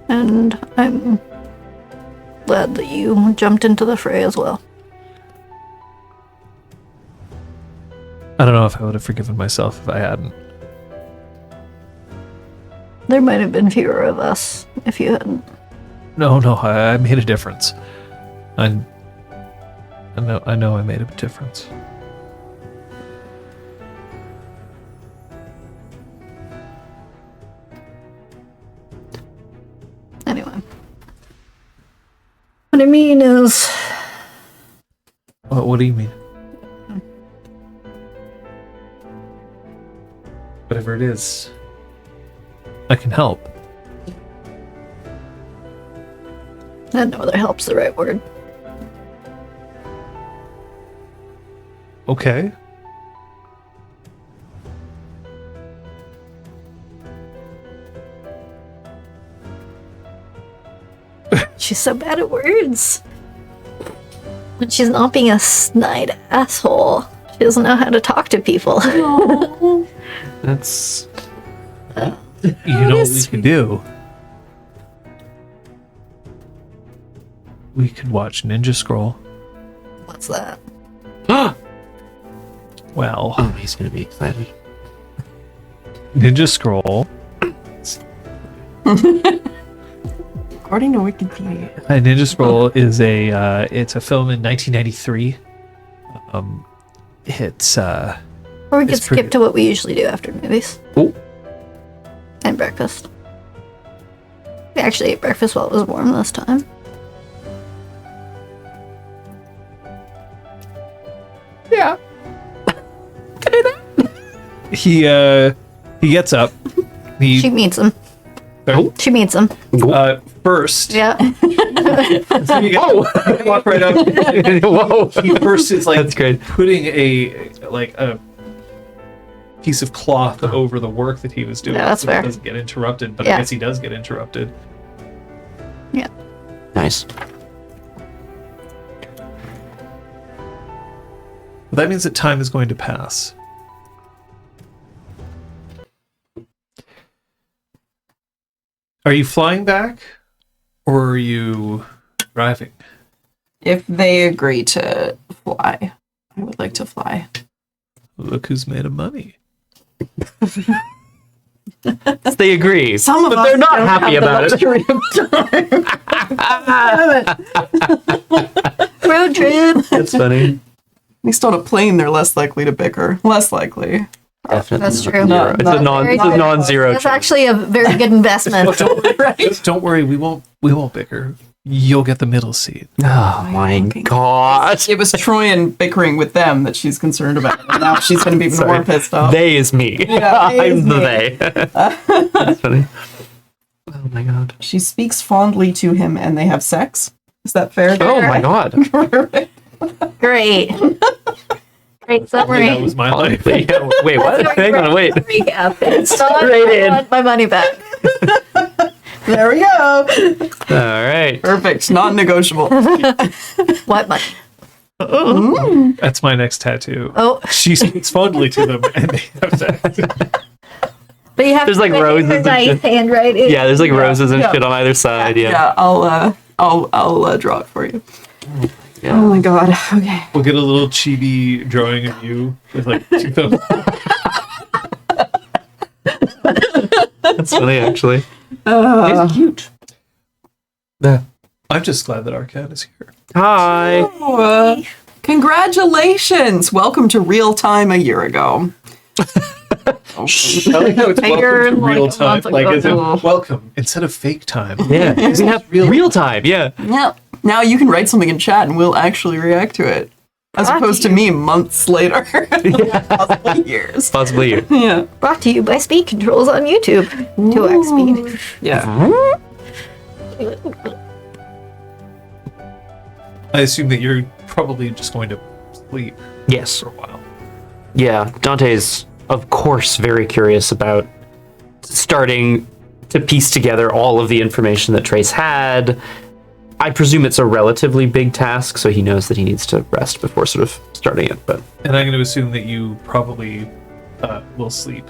[SPEAKER 3] And I'm glad that you jumped into the fray as well.
[SPEAKER 4] I don't know if I would have forgiven myself if I hadn't.
[SPEAKER 3] There might have been fewer of us if you hadn't.
[SPEAKER 4] No, I made a difference. I know I made a difference.
[SPEAKER 3] Anyway. What I mean is,
[SPEAKER 4] What do you mean? Whatever it is, I can help.
[SPEAKER 3] I don't know whether help's the right word.
[SPEAKER 4] Okay.
[SPEAKER 3] She's so bad at words. And she's not being a snide asshole. She doesn't know how to talk to people.
[SPEAKER 1] That's
[SPEAKER 4] You know what we could do? We could watch Ninja Scroll.
[SPEAKER 3] What's that?
[SPEAKER 4] Well,
[SPEAKER 1] oh, he's gonna be excited.
[SPEAKER 4] Ninja Scroll.
[SPEAKER 2] According to Wikipedia.
[SPEAKER 4] Ninja Scroll is it's a film in 1993. It's
[SPEAKER 3] Or we could
[SPEAKER 4] It's pretty
[SPEAKER 3] skip to what we usually do after movies.
[SPEAKER 1] Oh,
[SPEAKER 3] And breakfast. We actually ate breakfast while it was warm this time.
[SPEAKER 2] Yeah.
[SPEAKER 4] he He gets up.
[SPEAKER 3] She meets him.
[SPEAKER 4] Oh.
[SPEAKER 3] She meets him.
[SPEAKER 4] First.
[SPEAKER 3] Yeah.
[SPEAKER 4] Walk right up.
[SPEAKER 1] Whoa.
[SPEAKER 4] He first is like
[SPEAKER 1] That's great.
[SPEAKER 4] putting a piece of cloth over the work that he was doing.
[SPEAKER 3] Yeah, that's
[SPEAKER 4] so
[SPEAKER 3] fair.
[SPEAKER 4] He doesn't get interrupted, but
[SPEAKER 3] Yeah.
[SPEAKER 4] I guess he does get interrupted.
[SPEAKER 3] Yeah.
[SPEAKER 1] Nice.
[SPEAKER 4] That means that time is going to pass. Are you flying back, or are you driving?
[SPEAKER 2] If they agree to fly, I would like to fly.
[SPEAKER 4] Look who's made of money.
[SPEAKER 1] They agree.
[SPEAKER 2] Some of
[SPEAKER 1] but
[SPEAKER 2] us
[SPEAKER 1] they're not
[SPEAKER 2] don't
[SPEAKER 1] happy
[SPEAKER 2] have the
[SPEAKER 1] about it.
[SPEAKER 2] luxury of time.
[SPEAKER 3] Road trip.
[SPEAKER 1] That's funny.
[SPEAKER 2] At least on a plane, they're less likely to bicker. Less likely.
[SPEAKER 1] Definitely.
[SPEAKER 3] That's true.
[SPEAKER 1] Zero.
[SPEAKER 2] No,
[SPEAKER 1] It's
[SPEAKER 2] not
[SPEAKER 1] a
[SPEAKER 2] very
[SPEAKER 1] non-zero.
[SPEAKER 3] That's actually a very good investment.
[SPEAKER 4] Just don't worry, we won't bicker. You'll get the middle seat.
[SPEAKER 1] Oh my god.
[SPEAKER 2] It was Troyan bickering with them that she's concerned about. And now she's going to be even
[SPEAKER 1] Sorry.
[SPEAKER 2] more pissed off.
[SPEAKER 1] They is me.
[SPEAKER 2] Yeah, they is
[SPEAKER 1] I'm the
[SPEAKER 2] me.
[SPEAKER 1] they. That's funny. Oh my god.
[SPEAKER 2] She speaks fondly to him and they have sex. Is that fair?
[SPEAKER 1] Oh my god.
[SPEAKER 3] Great. Great summary.
[SPEAKER 4] That was my life.
[SPEAKER 1] Wait, what? Hang on, wait.
[SPEAKER 3] Recap. It's not.
[SPEAKER 1] Straight
[SPEAKER 3] I
[SPEAKER 1] in.
[SPEAKER 3] want my money back.
[SPEAKER 2] There we go.
[SPEAKER 1] All right.
[SPEAKER 2] Perfect. Non-negotiable.
[SPEAKER 3] What money?
[SPEAKER 4] That's my next tattoo.
[SPEAKER 3] Oh,
[SPEAKER 4] She speaks fondly to them, and they have sex.
[SPEAKER 3] but you have
[SPEAKER 1] There's
[SPEAKER 3] to
[SPEAKER 1] like
[SPEAKER 3] make
[SPEAKER 1] roses
[SPEAKER 3] your
[SPEAKER 1] and
[SPEAKER 3] nice
[SPEAKER 1] shit.
[SPEAKER 3] handwriting.
[SPEAKER 1] Yeah, there's like roses and
[SPEAKER 2] Yeah.
[SPEAKER 1] shit on either side. Yeah.
[SPEAKER 2] Yeah, I'll draw it for you.
[SPEAKER 1] Yeah.
[SPEAKER 2] Oh my god. Okay.
[SPEAKER 4] We'll get a little chibi drawing of you with like two thumbs.
[SPEAKER 1] That's funny, actually. It's cute. Yeah.
[SPEAKER 4] I'm just glad that our cat is here.
[SPEAKER 1] Hi.
[SPEAKER 2] Congratulations! Welcome to real time a year ago.
[SPEAKER 4] I like how it's
[SPEAKER 3] You're
[SPEAKER 4] welcome to
[SPEAKER 3] like
[SPEAKER 4] real
[SPEAKER 3] a
[SPEAKER 4] time.
[SPEAKER 3] month
[SPEAKER 4] Like,
[SPEAKER 3] ago.
[SPEAKER 4] is it welcome instead of fake time?
[SPEAKER 1] Yeah. We have real time. Yeah.
[SPEAKER 2] Yeah. Now you can write something in chat and we'll actually react to it. As
[SPEAKER 3] Brought to
[SPEAKER 2] opposed to
[SPEAKER 3] you.
[SPEAKER 2] me months later. Possibly years.
[SPEAKER 1] Possibly you.
[SPEAKER 2] Yeah.
[SPEAKER 3] Brought to you by Speed Controls on YouTube. 2x speed.
[SPEAKER 2] Yeah.
[SPEAKER 4] I assume that you're probably just going to sleep
[SPEAKER 1] Yes.
[SPEAKER 4] for a while.
[SPEAKER 1] Yeah. Dante's, of course, very curious about starting to piece together all of the information that Trace had. I presume it's a relatively big task, so he knows that he needs to rest before sort of starting it. But
[SPEAKER 4] And I'm going to assume that you probably will sleep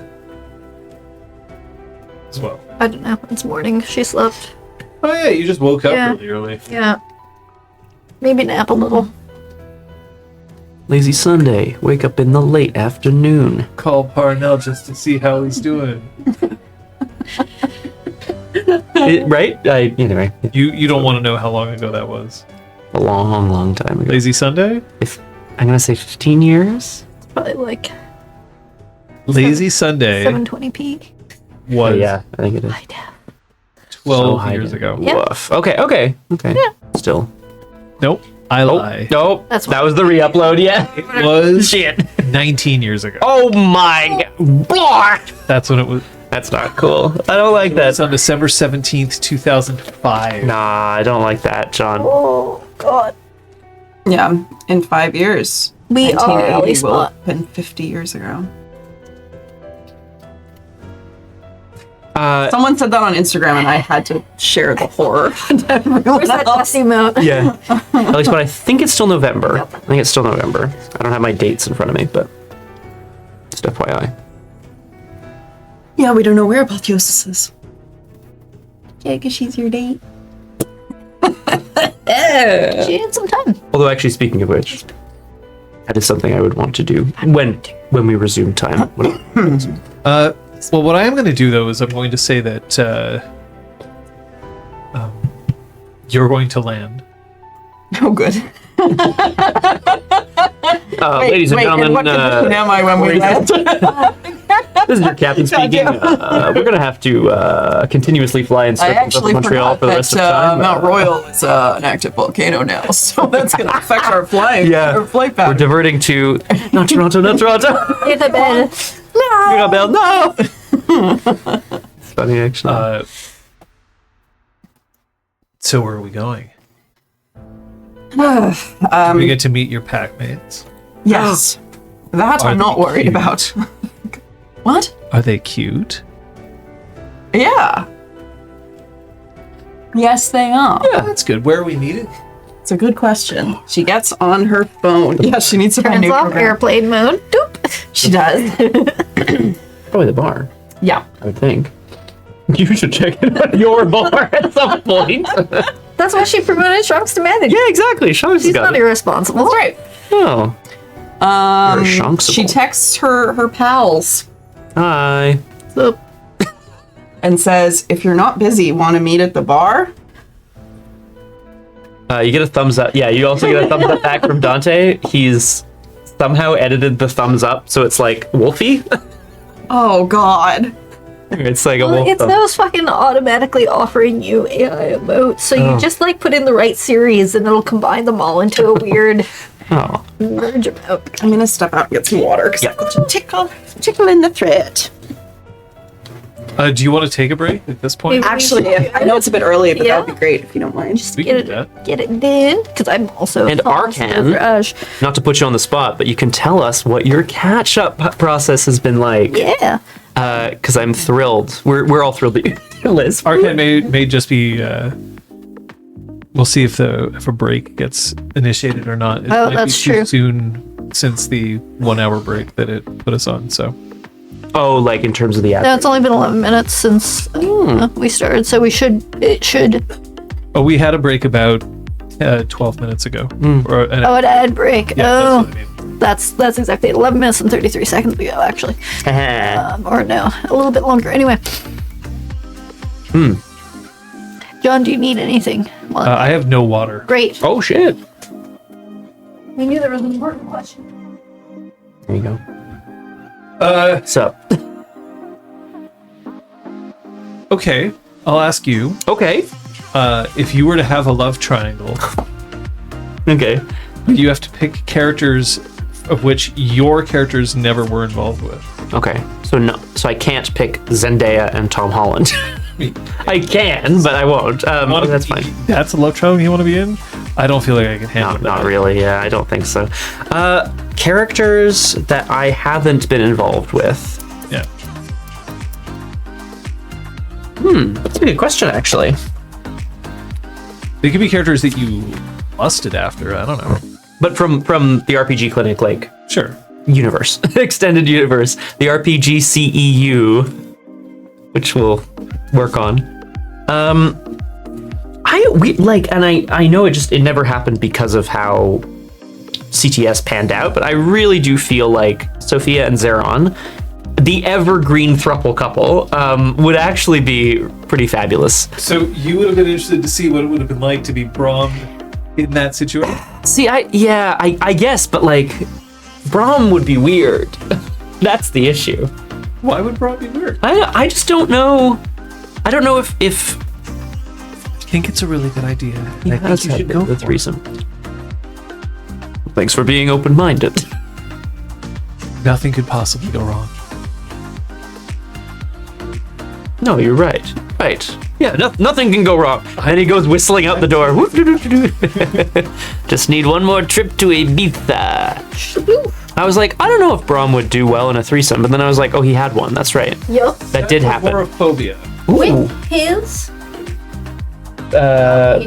[SPEAKER 4] as well.
[SPEAKER 3] I don't know. It's morning. She slept.
[SPEAKER 4] Oh yeah, you just woke up
[SPEAKER 3] Yeah.
[SPEAKER 4] really early.
[SPEAKER 3] Yeah. Maybe nap a little.
[SPEAKER 1] lazy Sunday, wake up in the late afternoon.
[SPEAKER 4] Call Parnell just to see how he's doing.
[SPEAKER 1] Right? Anyway,
[SPEAKER 4] You don't want to know how long ago that was.
[SPEAKER 1] a long, long time ago.
[SPEAKER 4] Lazy Sunday?
[SPEAKER 1] I'm gonna say 15 years.
[SPEAKER 3] Probably like
[SPEAKER 4] Lazy Sunday
[SPEAKER 3] 720p.
[SPEAKER 4] was
[SPEAKER 1] Yeah, I think it is.
[SPEAKER 3] I know.
[SPEAKER 4] 12
[SPEAKER 1] high
[SPEAKER 4] years
[SPEAKER 1] def.
[SPEAKER 4] ago.
[SPEAKER 3] Yeah.
[SPEAKER 1] Woof. Okay. Still.
[SPEAKER 4] Nope, I lie.
[SPEAKER 1] Nope.
[SPEAKER 3] That's
[SPEAKER 1] That was the re-upload. Yeah.
[SPEAKER 4] It was
[SPEAKER 1] Shit.
[SPEAKER 4] 19 years ago.
[SPEAKER 1] Oh my god.
[SPEAKER 4] That's when it was.
[SPEAKER 1] That's not cool. I don't like
[SPEAKER 4] That's
[SPEAKER 1] that.
[SPEAKER 4] on December 17th, 2005.
[SPEAKER 1] Nah, I don't like that, John.
[SPEAKER 3] Oh God.
[SPEAKER 2] Yeah. In 5 years.
[SPEAKER 3] We are
[SPEAKER 2] 1980
[SPEAKER 3] really
[SPEAKER 2] will
[SPEAKER 3] smart.
[SPEAKER 2] have been 50 years ago.
[SPEAKER 1] Uh,
[SPEAKER 2] Someone said that on Instagram and I had to share the horror. to everyone
[SPEAKER 3] Where's that
[SPEAKER 2] else.
[SPEAKER 3] dusty moon?
[SPEAKER 1] yeah. At least, but I think it's still November. I think it's still November. I don't have my dates in front of me, but just FYI.
[SPEAKER 2] Yeah, we don't know where Apotheosis is. Yeah, because she's your date.
[SPEAKER 3] She had some time.
[SPEAKER 1] Although, actually, speaking of which, that is something I would want to do when we resume time.
[SPEAKER 4] Well, what I am going to do, though, is I'm going to say that you're going to land.
[SPEAKER 2] Oh, good.
[SPEAKER 1] Ladies and
[SPEAKER 2] in
[SPEAKER 1] gentlemen,
[SPEAKER 2] what condition am I when we land?
[SPEAKER 1] this is your captain speaking. We're going to have to continuously fly in
[SPEAKER 2] I
[SPEAKER 1] circles
[SPEAKER 2] actually
[SPEAKER 1] over Montreal
[SPEAKER 2] forgot
[SPEAKER 1] for the rest
[SPEAKER 2] that
[SPEAKER 1] of time.
[SPEAKER 2] Mount Royal is an active volcano now, so that's going to affect our flying.
[SPEAKER 1] Yeah.
[SPEAKER 2] Our flight
[SPEAKER 1] We're
[SPEAKER 2] pattern.
[SPEAKER 1] diverting to not Toronto, not Toronto.
[SPEAKER 3] Get the bed.
[SPEAKER 1] Ring a bell, no. It's funny, actually.
[SPEAKER 4] So where are we going? Do we get to meet your pack mates?
[SPEAKER 2] Yes. That I'm not worried about. What?
[SPEAKER 4] Are they cute?
[SPEAKER 2] Yeah. Yes, they are.
[SPEAKER 4] Yeah, that's good. Where are we meeting?
[SPEAKER 2] It's a good question. She gets on her phone. Yeah, she needs to find a
[SPEAKER 3] Turns
[SPEAKER 2] new
[SPEAKER 3] off
[SPEAKER 2] program.
[SPEAKER 3] airplane mode. Doop.
[SPEAKER 2] She does.
[SPEAKER 1] Probably the bar,
[SPEAKER 2] Yeah.
[SPEAKER 1] I would think. You should check it out your bar at some point.
[SPEAKER 3] That's why she promoted Shanks to manager.
[SPEAKER 1] Yeah, exactly. Shanks
[SPEAKER 3] She's
[SPEAKER 1] got
[SPEAKER 3] not
[SPEAKER 1] it.
[SPEAKER 3] irresponsible.
[SPEAKER 2] That's right.
[SPEAKER 1] Oh. Shanksable.
[SPEAKER 2] She texts her pals
[SPEAKER 1] Hi.
[SPEAKER 3] So,
[SPEAKER 2] and says, if you're not busy, want to meet at the bar?
[SPEAKER 1] You get a thumbs up. Yeah, you also get a thumbs up back from Dante. He's somehow edited the thumbs up so it's like Wolfie.
[SPEAKER 2] Oh, God.
[SPEAKER 1] It's like a
[SPEAKER 3] well,
[SPEAKER 1] wolf
[SPEAKER 3] it's
[SPEAKER 1] thumb.
[SPEAKER 3] those fucking automatically offering you AI emotes. So you just like put in the right series and it'll combine them all into a weird
[SPEAKER 1] Oh.
[SPEAKER 3] merge emote.
[SPEAKER 2] I'm going to step out and get some water because
[SPEAKER 1] Yeah.
[SPEAKER 2] I've got to tickle in the thread.
[SPEAKER 4] Do you want to take a break at this point?
[SPEAKER 2] Actually, I know it's a bit early, but
[SPEAKER 3] Yeah.
[SPEAKER 2] that would be great if you don't mind.
[SPEAKER 4] We
[SPEAKER 3] Get
[SPEAKER 4] can do that.
[SPEAKER 3] it done. Because I'm also
[SPEAKER 1] And
[SPEAKER 3] falling to the
[SPEAKER 1] Arcan.
[SPEAKER 3] garage.
[SPEAKER 1] Not to put you on the spot, but you can tell us what your catch-up process has been like.
[SPEAKER 3] Yeah.
[SPEAKER 1] Because I'm thrilled. We're all thrilled that you, Liz.
[SPEAKER 4] Arcan may just be. We'll see if a break gets initiated or not. It might
[SPEAKER 3] that's
[SPEAKER 4] be too
[SPEAKER 3] true.
[SPEAKER 4] soon since the 1 hour break that it put us on. So
[SPEAKER 1] Oh, like in terms of the ad.
[SPEAKER 3] No, it's only been 11 minutes since we started, so it should.
[SPEAKER 4] oh, we had a break about 12 minutes ago. Or an
[SPEAKER 3] Oh, an ad break.
[SPEAKER 4] yeah,
[SPEAKER 3] oh,
[SPEAKER 4] that's what I mean.
[SPEAKER 3] that's exactly 11 minutes and 33 seconds ago, actually. Or no, a little bit longer. Anyway. John, do you need anything? Well,
[SPEAKER 4] I have no water.
[SPEAKER 3] great.
[SPEAKER 1] Oh, shit.
[SPEAKER 3] We knew there was an important question.
[SPEAKER 1] There you go. So,
[SPEAKER 4] Okay, I'll ask you.
[SPEAKER 1] okay.
[SPEAKER 4] If you were to have a love triangle,
[SPEAKER 1] Okay.
[SPEAKER 4] you have to pick characters of which your characters never were involved with.
[SPEAKER 1] Okay. So I can't pick Zendaya and Tom Holland. I can, but I won't. That's fine.
[SPEAKER 4] That's a love triangle you want to be in? I don't feel like I can handle that.
[SPEAKER 1] Not really. Yeah, I don't think so. Characters that I haven't been involved with.
[SPEAKER 4] Yeah.
[SPEAKER 1] That's a good question, actually.
[SPEAKER 4] They could be characters that you lusted after. I don't know.
[SPEAKER 1] But from the RPGClinic, like,
[SPEAKER 4] Sure.
[SPEAKER 1] universe, extended universe, the RPGCEU, which we'll work on. I know it never happened because of how CTS panned out, but I really do feel like Sophia and Zeron, the evergreen thruple couple, would actually be pretty fabulous.
[SPEAKER 4] So you would have been interested to see what it would have been like to be Braum in that situation?
[SPEAKER 1] See, I guess, but like, Braum would be weird. That's the issue.
[SPEAKER 4] Why would Braum be weird?
[SPEAKER 1] I just don't know. I don't know if
[SPEAKER 4] I think it's a really good idea.
[SPEAKER 1] he
[SPEAKER 4] I
[SPEAKER 1] has
[SPEAKER 4] think you
[SPEAKER 1] had
[SPEAKER 4] should go
[SPEAKER 1] the
[SPEAKER 4] for it.
[SPEAKER 1] threesome. Thanks for being open-minded.
[SPEAKER 4] Nothing could possibly go wrong.
[SPEAKER 1] No, you're right. Right. Yeah, nothing can go wrong. And he goes whistling out the door. Whoop, doo, doo, doo, doo. Just need one more trip to Ibiza. I was like, I don't know if Braum would do well in a threesome, but then I was like, oh, he had one. That's right.
[SPEAKER 3] Yup.
[SPEAKER 1] That did happen.
[SPEAKER 4] Agoraphobia.
[SPEAKER 1] Ooh.
[SPEAKER 3] With his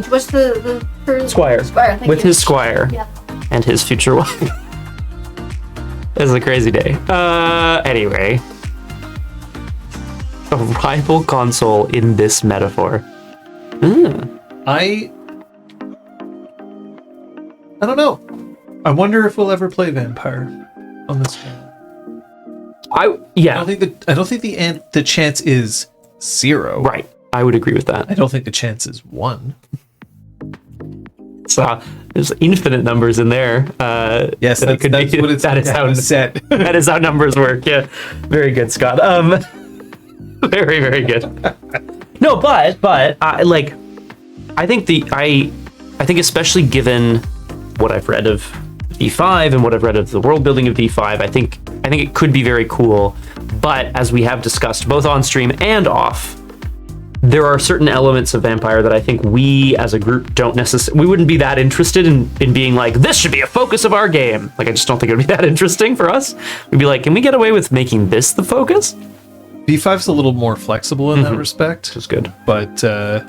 [SPEAKER 3] what's the
[SPEAKER 1] Squire.
[SPEAKER 3] thank
[SPEAKER 1] With
[SPEAKER 3] you.
[SPEAKER 1] his squire
[SPEAKER 3] Yeah.
[SPEAKER 1] and his future wife. It was a crazy day. Anyway. A rival console in this metaphor.
[SPEAKER 4] I don't know. I wonder if we'll ever play Vampire on this channel. I don't think the chance is 0.
[SPEAKER 1] Right. I would agree with that.
[SPEAKER 4] I don't think the chance is 1.
[SPEAKER 1] So there's infinite numbers in there.
[SPEAKER 4] Yes,
[SPEAKER 1] that it could
[SPEAKER 4] that's
[SPEAKER 1] be.
[SPEAKER 4] what it's
[SPEAKER 1] That is how
[SPEAKER 4] set.
[SPEAKER 1] that is how numbers work. Yeah, very good, Scott. Very, very good. No, but I think especially given what I've read of D5 and what I've read of the world building of D5, I think it could be very cool. But as we have discussed both on stream and off, there are certain elements of Vampire that I think we as a group don't necessarily, we wouldn't be that interested in being like, this should be a focus of our game. Like, I just don't think it would be that interesting for us. We'd be like, can we get away with making this the focus?
[SPEAKER 4] B5's a little more flexible in that respect.
[SPEAKER 1] That's good.
[SPEAKER 4] But I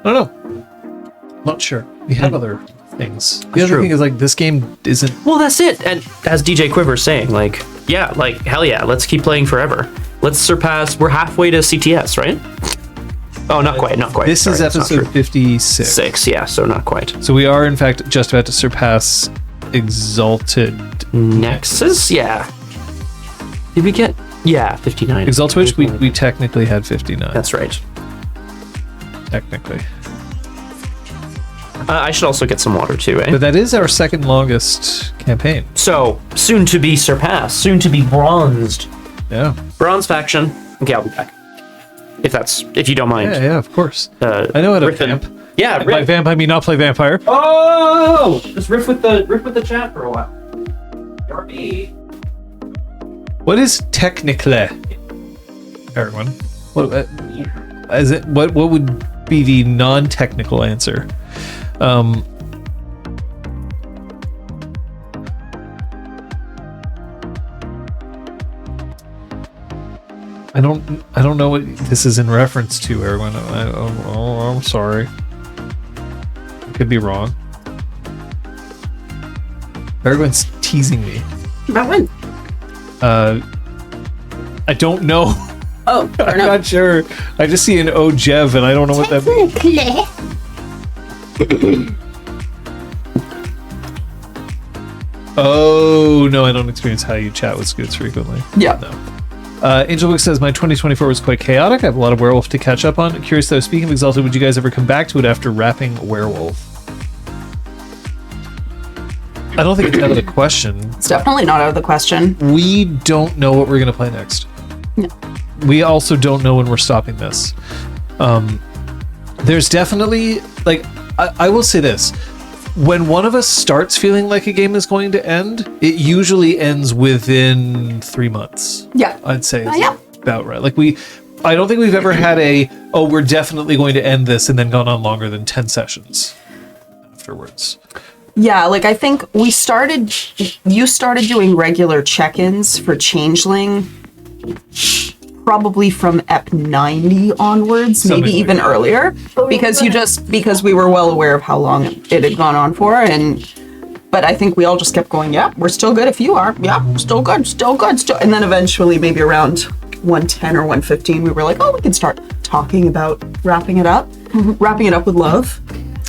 [SPEAKER 4] don't know. Not sure. We have other things. The other
[SPEAKER 1] true.
[SPEAKER 4] thing is, like, this game isn't...
[SPEAKER 1] Well, that's it. And as DJ Quiver's saying, like, yeah, like, hell yeah, let's keep playing forever. Let's surpass, we're halfway to CTS, right? Oh, not quite.
[SPEAKER 4] This
[SPEAKER 1] Sorry,
[SPEAKER 4] is
[SPEAKER 1] that's not
[SPEAKER 4] episode
[SPEAKER 1] true.
[SPEAKER 4] 56.
[SPEAKER 1] 6, yeah, so not quite.
[SPEAKER 4] So we are, in fact, just about to surpass Exalted.
[SPEAKER 1] Nexus? Yeah. Did we get... Yeah, 59.
[SPEAKER 4] Exalted Witch, we technically had 59.
[SPEAKER 1] That's right.
[SPEAKER 4] Technically.
[SPEAKER 1] I should also get some water too, eh?
[SPEAKER 4] But that is our second longest campaign.
[SPEAKER 1] So, soon to be surpassed, soon to be bronzed.
[SPEAKER 4] Yeah.
[SPEAKER 1] Bronze faction. Okay, I'll be back. If you don't mind.
[SPEAKER 4] Yeah, of course. I know how to
[SPEAKER 1] Riffin.
[SPEAKER 4] vamp.
[SPEAKER 1] Yeah,
[SPEAKER 4] And by
[SPEAKER 1] riff.
[SPEAKER 4] vamp, I mean not play vampire.
[SPEAKER 1] Oh! Just riff with the chat for a while. RP.
[SPEAKER 4] What is technically? Everyone. What is it? What would be the non-technical answer? I don't know what this is in reference to, everyone. I'm sorry. I could be wrong. Everyone's teasing me.
[SPEAKER 2] About when?
[SPEAKER 4] I don't know.
[SPEAKER 2] Oh, fair
[SPEAKER 4] I'm
[SPEAKER 2] enough.
[SPEAKER 4] not sure. I just see an Ojev and I don't know what that means. Oh, no, I don't experience how you chat with Scoots frequently.
[SPEAKER 2] Yeah.
[SPEAKER 4] No. Angel Book says, my 2024 was quite chaotic. I have a lot of Werewolf to catch up on. Curious though, speaking of Exalted, would you guys ever come back to it after wrapping Werewolf? I don't think it's out of the question.
[SPEAKER 2] It's definitely not out of the question.
[SPEAKER 4] We don't know what we're going to play next.
[SPEAKER 2] No.
[SPEAKER 4] We also don't know when we're stopping this. There's definitely, like, I will say this. When one of us starts feeling like a game is going to end, it usually ends within 3 months.
[SPEAKER 2] Yeah.
[SPEAKER 4] I'd say is
[SPEAKER 2] Yeah.
[SPEAKER 4] about right. Like, I don't think we've ever had we're definitely going to end this and then gone on longer than 10 sessions afterwards.
[SPEAKER 2] Yeah, like I think you started doing regular check-ins for Changeling probably from EP 90 onwards,
[SPEAKER 4] Something
[SPEAKER 2] maybe
[SPEAKER 4] like
[SPEAKER 2] even
[SPEAKER 4] that.
[SPEAKER 2] earlier, because we were well aware of how long it had gone on for, but I think we all just kept going, yeah, we're still good if you are. Yeah, still good. And then eventually maybe around 110 or 115 we were like, oh, we can start talking about wrapping it up with love.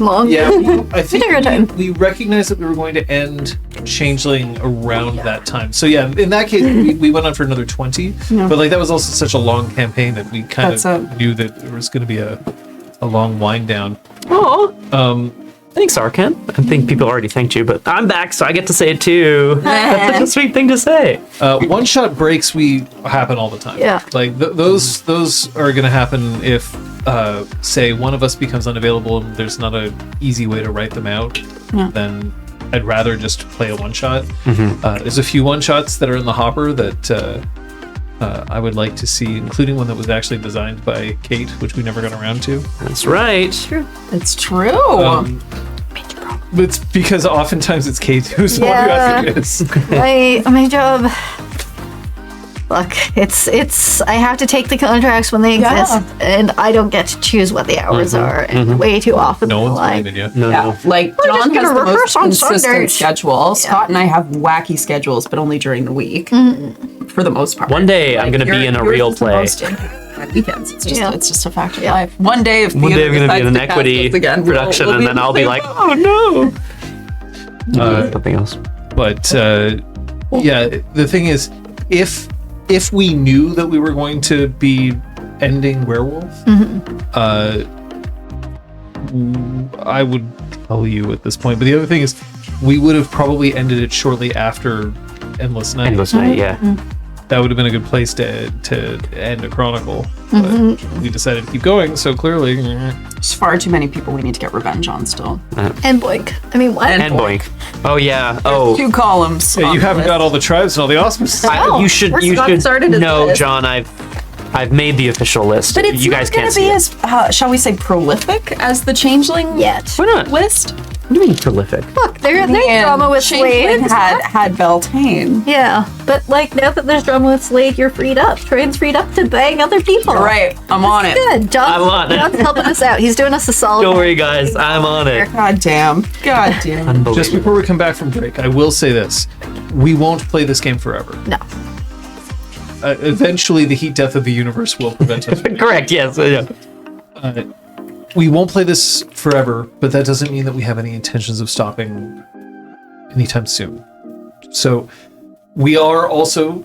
[SPEAKER 3] Long.
[SPEAKER 4] Yeah, I think
[SPEAKER 3] Take your time.
[SPEAKER 4] we recognized that we were going to end Changeling around that time. So yeah, in that case, we went on for another 20.
[SPEAKER 2] Yeah.
[SPEAKER 4] But like that was also such a long campaign that we kind
[SPEAKER 2] That's
[SPEAKER 4] of knew that there was going to be a long wind down.
[SPEAKER 1] Oh, thanks, Arkan. I think people already thanked you, but I'm back, so I get to say it too. That's such a sweet thing to say.
[SPEAKER 4] One-shot breaks happen all the time.
[SPEAKER 3] Yeah.
[SPEAKER 4] Like those are going to happen if say one of us becomes unavailable and there's not an easy way to write them out.
[SPEAKER 2] Yeah.
[SPEAKER 4] Then I'd rather just play a one-shot. There's a few one-shots that are in the hopper that I would like to see, including one that was actually designed by Kate, which we never got around to.
[SPEAKER 1] That's right.
[SPEAKER 2] It's true.
[SPEAKER 4] It's because oftentimes it's Kate who's the one who has to do this.
[SPEAKER 3] My job. Look, it's I have to take the contracts when they exist, and I don't get to choose what the hours are. And way too often,
[SPEAKER 4] No
[SPEAKER 3] they're
[SPEAKER 4] one's
[SPEAKER 3] like,
[SPEAKER 4] blaming you.
[SPEAKER 1] No,
[SPEAKER 2] Yeah,
[SPEAKER 1] no.
[SPEAKER 2] like
[SPEAKER 3] We're
[SPEAKER 2] John
[SPEAKER 3] just gonna
[SPEAKER 2] has the most
[SPEAKER 3] rehearse on
[SPEAKER 2] consistent
[SPEAKER 3] Sundays.
[SPEAKER 2] schedule. Scott and I have wacky schedules, but only during the week, for the most part.
[SPEAKER 1] One day I'm gonna be in a
[SPEAKER 2] yours
[SPEAKER 1] real
[SPEAKER 2] is the
[SPEAKER 1] play.
[SPEAKER 2] most on weekends. It's just a fact of
[SPEAKER 3] Yeah.
[SPEAKER 2] life. One day, if
[SPEAKER 1] One day I'm
[SPEAKER 2] theater
[SPEAKER 1] gonna be in an
[SPEAKER 2] decides to cast
[SPEAKER 1] equity
[SPEAKER 2] us again,
[SPEAKER 1] production,
[SPEAKER 2] we'll
[SPEAKER 1] and
[SPEAKER 2] be
[SPEAKER 1] then
[SPEAKER 2] in
[SPEAKER 1] I'll
[SPEAKER 2] the
[SPEAKER 1] be
[SPEAKER 2] same
[SPEAKER 1] like,
[SPEAKER 2] boat.
[SPEAKER 1] oh no. Something else.
[SPEAKER 4] But yeah, the thing is, if we knew that we were going to be ending Werewolf, I would tell you at this point. But the other thing is, we would have probably ended it shortly after Endless Night.
[SPEAKER 1] Endless night, yeah.
[SPEAKER 4] that would have been a good place to end a chronicle. But we decided to keep going, so clearly...
[SPEAKER 2] There's far too many people we need to get revenge on still.
[SPEAKER 3] And Boink. I mean, what?
[SPEAKER 1] And Boink. Oh yeah. Oh.
[SPEAKER 2] 2 columns.
[SPEAKER 4] Yeah,
[SPEAKER 2] on
[SPEAKER 4] you
[SPEAKER 2] the
[SPEAKER 4] haven't
[SPEAKER 2] list.
[SPEAKER 4] got all the tribes and all the auspices.
[SPEAKER 1] You should.
[SPEAKER 2] we're not started as
[SPEAKER 1] No,
[SPEAKER 2] this.
[SPEAKER 1] John. I've made the official list.
[SPEAKER 2] But it's
[SPEAKER 1] you
[SPEAKER 2] not
[SPEAKER 1] guys
[SPEAKER 2] going
[SPEAKER 1] can't
[SPEAKER 2] to be
[SPEAKER 1] see it.
[SPEAKER 2] as, shall we say, prolific as the Changeling
[SPEAKER 3] Yet.
[SPEAKER 1] Why not?
[SPEAKER 2] list.
[SPEAKER 1] What do you mean prolific?
[SPEAKER 3] Look, there's
[SPEAKER 2] And
[SPEAKER 3] drama with
[SPEAKER 2] Changeling
[SPEAKER 3] Slade.
[SPEAKER 2] had Beltane.
[SPEAKER 3] Yeah, but like now that there's drama with Slade, you're freed up. Troyan's freed up to bang other people.
[SPEAKER 2] Right, I'm on it.
[SPEAKER 3] Good.
[SPEAKER 1] I'm on it.
[SPEAKER 3] John's helping us out. He's doing us a solid.
[SPEAKER 1] Don't worry, guys. I'm on it.
[SPEAKER 2] God damn. God damn.
[SPEAKER 1] Unbelievable.
[SPEAKER 4] Just before we come back from break, I will say this. We won't play this game forever.
[SPEAKER 3] No.
[SPEAKER 4] Eventually, the heat death of the universe will prevent us.
[SPEAKER 1] Correct. Yes. Yeah.
[SPEAKER 4] We won't play this forever, but that doesn't mean that we have any intentions of stopping anytime soon. So we are also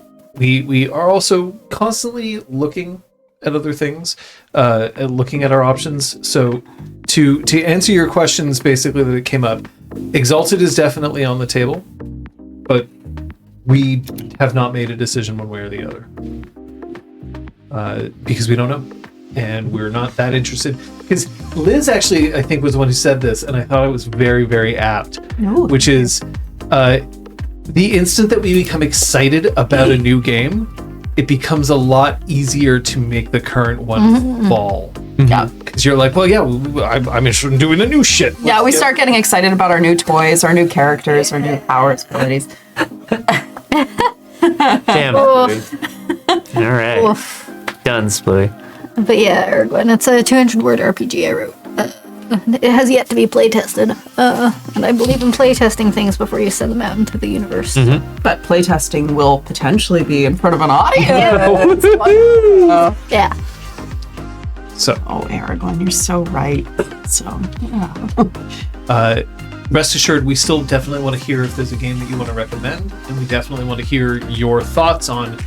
[SPEAKER 4] constantly looking at other things, looking at our options. So to answer your questions, basically that it came up, Exalted is definitely on the table, but we have not made a decision one way or the other because we don't know. And we're not that interested. Because Liz actually, I think, was the one who said this, and I thought it was very, very apt.
[SPEAKER 2] No.
[SPEAKER 4] Which is, the instant that we become excited about a new game, it becomes a lot easier to make the current one fall.
[SPEAKER 2] Yeah.
[SPEAKER 4] Because you're like, well, yeah, I'm interested in doing the new shit.
[SPEAKER 2] Yeah, we start getting excited about our new toys, our new characters, our new powers, abilities.
[SPEAKER 1] Damn
[SPEAKER 3] Oof.
[SPEAKER 1] it. All right.
[SPEAKER 3] Oof.
[SPEAKER 1] Done, Spooey.
[SPEAKER 3] But yeah, Ergwin, it's a 200-word RPG I wrote. It has yet to be playtested, and I believe in playtesting things before you send them out into the universe.
[SPEAKER 2] But playtesting will potentially be in front of an audience.
[SPEAKER 3] Yeah.
[SPEAKER 4] So,
[SPEAKER 2] Oh, Aragorn, you're so right. So, yeah.
[SPEAKER 4] rest assured, we still definitely want to hear if there's a game that you want to recommend, and we definitely want to hear your thoughts on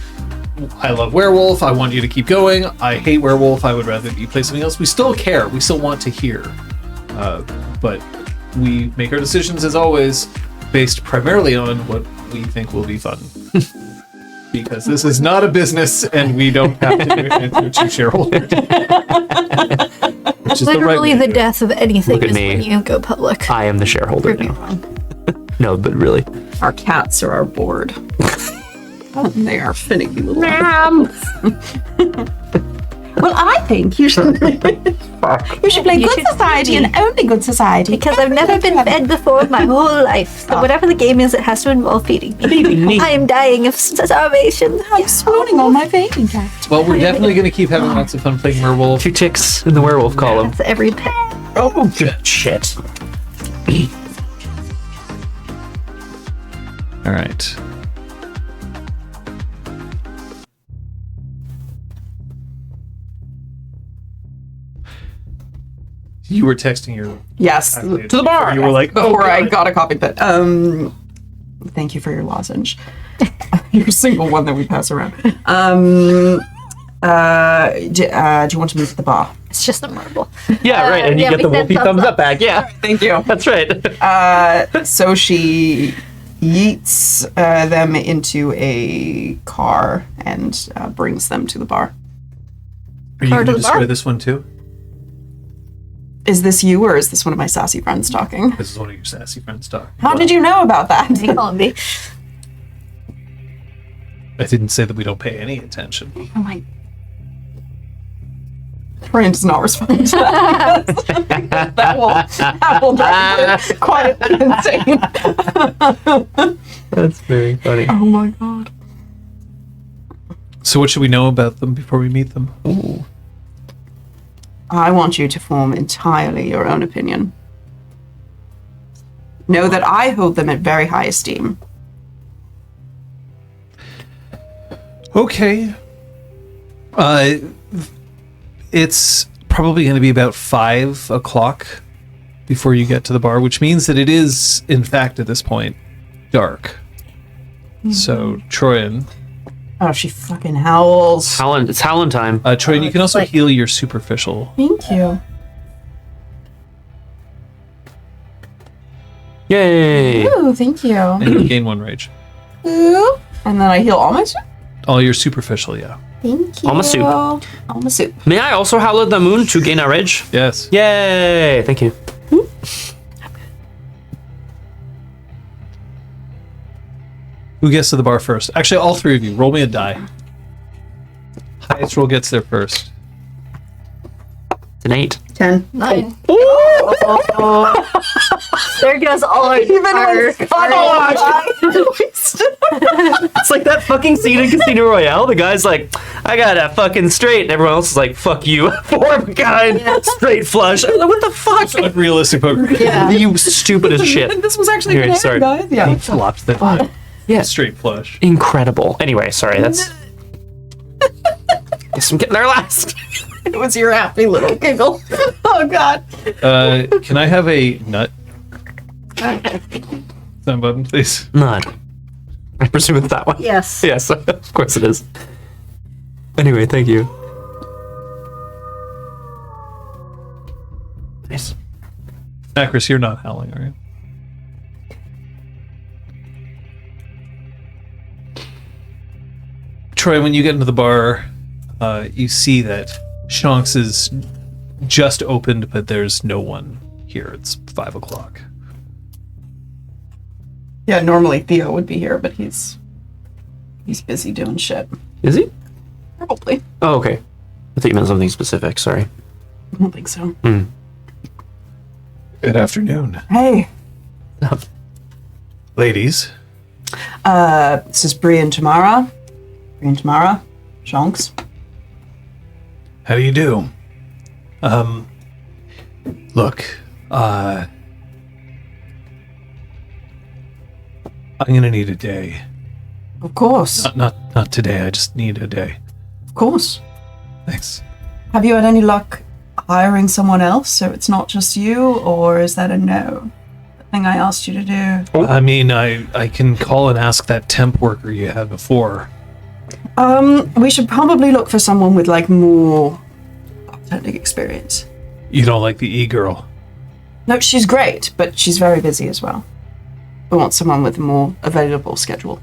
[SPEAKER 4] I love Werewolf, I want you to keep going. I hate Werewolf, I would rather you play something else. We still care, we still want to hear. But we make our decisions, as always, based primarily on what we think will be fun. Because this is not a business, and we don't have to answer to shareholders. Which is
[SPEAKER 3] Literally
[SPEAKER 4] the right
[SPEAKER 3] the death of anything
[SPEAKER 1] Look at
[SPEAKER 3] is
[SPEAKER 1] me.
[SPEAKER 3] when you go public.
[SPEAKER 1] I am the shareholder
[SPEAKER 3] Prove me
[SPEAKER 1] now.
[SPEAKER 3] wrong.
[SPEAKER 1] No, but really.
[SPEAKER 2] Our cats are our board. They are finicky little Well, I think you should play Good Society and only Good Society.
[SPEAKER 3] Because I've never been fed before in my whole life. So whatever the game is, it has to involve feeding me. I am dying of starvation.
[SPEAKER 2] I'm swooning on my baby cat.
[SPEAKER 4] Well, we're definitely going to keep having lots of fun playing Werewolf.
[SPEAKER 1] 2 ticks in the werewolf column.
[SPEAKER 3] That's every pet.
[SPEAKER 1] Oh, shit.
[SPEAKER 4] All right. You were texting your...
[SPEAKER 2] Yes, to the bar.
[SPEAKER 4] You were like,
[SPEAKER 2] before
[SPEAKER 4] oh,
[SPEAKER 2] I
[SPEAKER 4] God.
[SPEAKER 2] got a copy, but thank you for your lozenge. Your single one that we pass around. Do you want to move to the bar?
[SPEAKER 3] It's just a marble.
[SPEAKER 1] Yeah, right. And you
[SPEAKER 3] yeah,
[SPEAKER 1] get the
[SPEAKER 3] we said
[SPEAKER 1] wolfy
[SPEAKER 3] thumbs
[SPEAKER 1] thumbs
[SPEAKER 3] up.
[SPEAKER 1] up back. Yeah,
[SPEAKER 2] Thank you.
[SPEAKER 1] that's right.
[SPEAKER 2] So she yeets them into a car and brings them to the bar.
[SPEAKER 4] Are you
[SPEAKER 3] Car
[SPEAKER 4] going
[SPEAKER 3] to
[SPEAKER 4] to
[SPEAKER 3] the bar?
[SPEAKER 4] destroy this one too?
[SPEAKER 2] Is this you or is this one of my sassy friends talking?
[SPEAKER 4] This is one of your sassy friends talking.
[SPEAKER 2] How did you know about that?
[SPEAKER 3] They call him B.
[SPEAKER 4] I didn't say that we don't pay any attention.
[SPEAKER 2] Oh my. Brian does not respond to that. that will drive her quietly insane.
[SPEAKER 1] That's very funny.
[SPEAKER 2] Oh my god.
[SPEAKER 4] So what should we know about them before we meet them?
[SPEAKER 1] Ooh.
[SPEAKER 2] I want you to form entirely your own opinion. Know that I hold them at very high esteem.
[SPEAKER 4] Okay. It's probably going to be about 5 o'clock before you get to the bar, which means that it is, in fact, at this point, dark. So, Troyan,
[SPEAKER 2] Oh, she fucking howls.
[SPEAKER 1] Howlin', it's Howlin' time.
[SPEAKER 4] Troyan, you can also
[SPEAKER 3] like-
[SPEAKER 4] heal your superficial.
[SPEAKER 2] Thank you.
[SPEAKER 1] Yay!
[SPEAKER 2] Ooh, thank you.
[SPEAKER 4] And you gain 1 rage.
[SPEAKER 2] Ooh. And then I heal all my shit?
[SPEAKER 4] All your superficial, yeah.
[SPEAKER 3] Thank you.
[SPEAKER 1] Alma soup.
[SPEAKER 2] Alma soup.
[SPEAKER 1] May I also howl at the moon to gain a ridge?
[SPEAKER 4] Yes.
[SPEAKER 1] Yay! Thank you.
[SPEAKER 4] Who gets to the bar first? Actually, all three of you. Roll me a die. Highest roll gets there first.
[SPEAKER 1] It's an 8.
[SPEAKER 2] 10.
[SPEAKER 3] 9. There goes all our...
[SPEAKER 2] Even when
[SPEAKER 1] It's like that fucking scene in Casino Royale. The guy's like, I got a fucking straight, and everyone else is like, fuck you. 4 of a kind, straight flush. I'm like, what the fuck?
[SPEAKER 4] Unrealistic poker.
[SPEAKER 3] Yeah.
[SPEAKER 1] You stupid as shit.
[SPEAKER 2] This was actually
[SPEAKER 1] Anyway,
[SPEAKER 2] good,
[SPEAKER 1] sorry.
[SPEAKER 2] guys. Yeah.
[SPEAKER 4] Flops the
[SPEAKER 1] Fuck. Yeah.
[SPEAKER 4] straight flush.
[SPEAKER 1] Incredible. Anyway, sorry, that's... Guess I'm getting there last.
[SPEAKER 2] It was your happy little giggle. Oh, God.
[SPEAKER 4] Can I have a nut? That button, please.
[SPEAKER 1] None. I presume it's that one.
[SPEAKER 3] Yes.
[SPEAKER 1] Yes, of course it is. Anyway, thank you. Nice.
[SPEAKER 4] Chris, you're not howling, are you? Troy, when you get into the bar, you see that Shanks is just opened, but there's no one here. It's 5 o'clock.
[SPEAKER 2] Yeah, normally Theo would be here, but he's busy doing shit.
[SPEAKER 1] Is he?
[SPEAKER 2] Probably.
[SPEAKER 1] Oh, okay. I thought you meant something specific, sorry.
[SPEAKER 2] I don't think so.
[SPEAKER 4] Good afternoon.
[SPEAKER 2] Hey,
[SPEAKER 4] Ladies.
[SPEAKER 2] this is Bree and Tamara. Bree and Tamara. Shanks.
[SPEAKER 4] How do you do? Look, I'm gonna need a day.
[SPEAKER 2] Of course.
[SPEAKER 4] Not today, I just need a day.
[SPEAKER 2] Of course.
[SPEAKER 4] Thanks.
[SPEAKER 2] Have you had any luck hiring someone else so it's not just you, or is that a no? The thing I asked you to do.
[SPEAKER 4] I mean, I can call and ask that temp worker you had before.
[SPEAKER 2] We should probably look for someone with like more authentic experience.
[SPEAKER 4] You don't like the e-girl?
[SPEAKER 2] No, she's great, but she's very busy as well. We want someone with a more available schedule.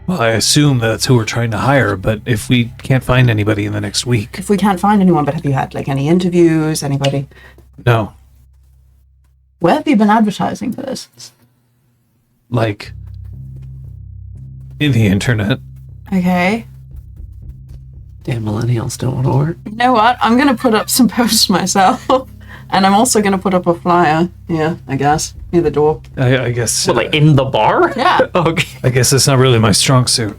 [SPEAKER 4] Well, I assume that's who we're trying to hire, but if we can't find anybody in the next week...
[SPEAKER 2] If we can't find anyone, but have you had like any interviews, anybody?
[SPEAKER 4] No.
[SPEAKER 2] Where have you been advertising for this?
[SPEAKER 4] Like... in the internet.
[SPEAKER 2] Okay.
[SPEAKER 1] Damn millennials don't want to work.
[SPEAKER 2] You know what? I'm going to put up some posts myself. And I'm also going to put up a flyer. Yeah, I guess. Near the door.
[SPEAKER 4] I guess...
[SPEAKER 1] What, like in the bar?
[SPEAKER 2] Yeah.
[SPEAKER 1] Okay.
[SPEAKER 4] I guess that's not really my strong suit.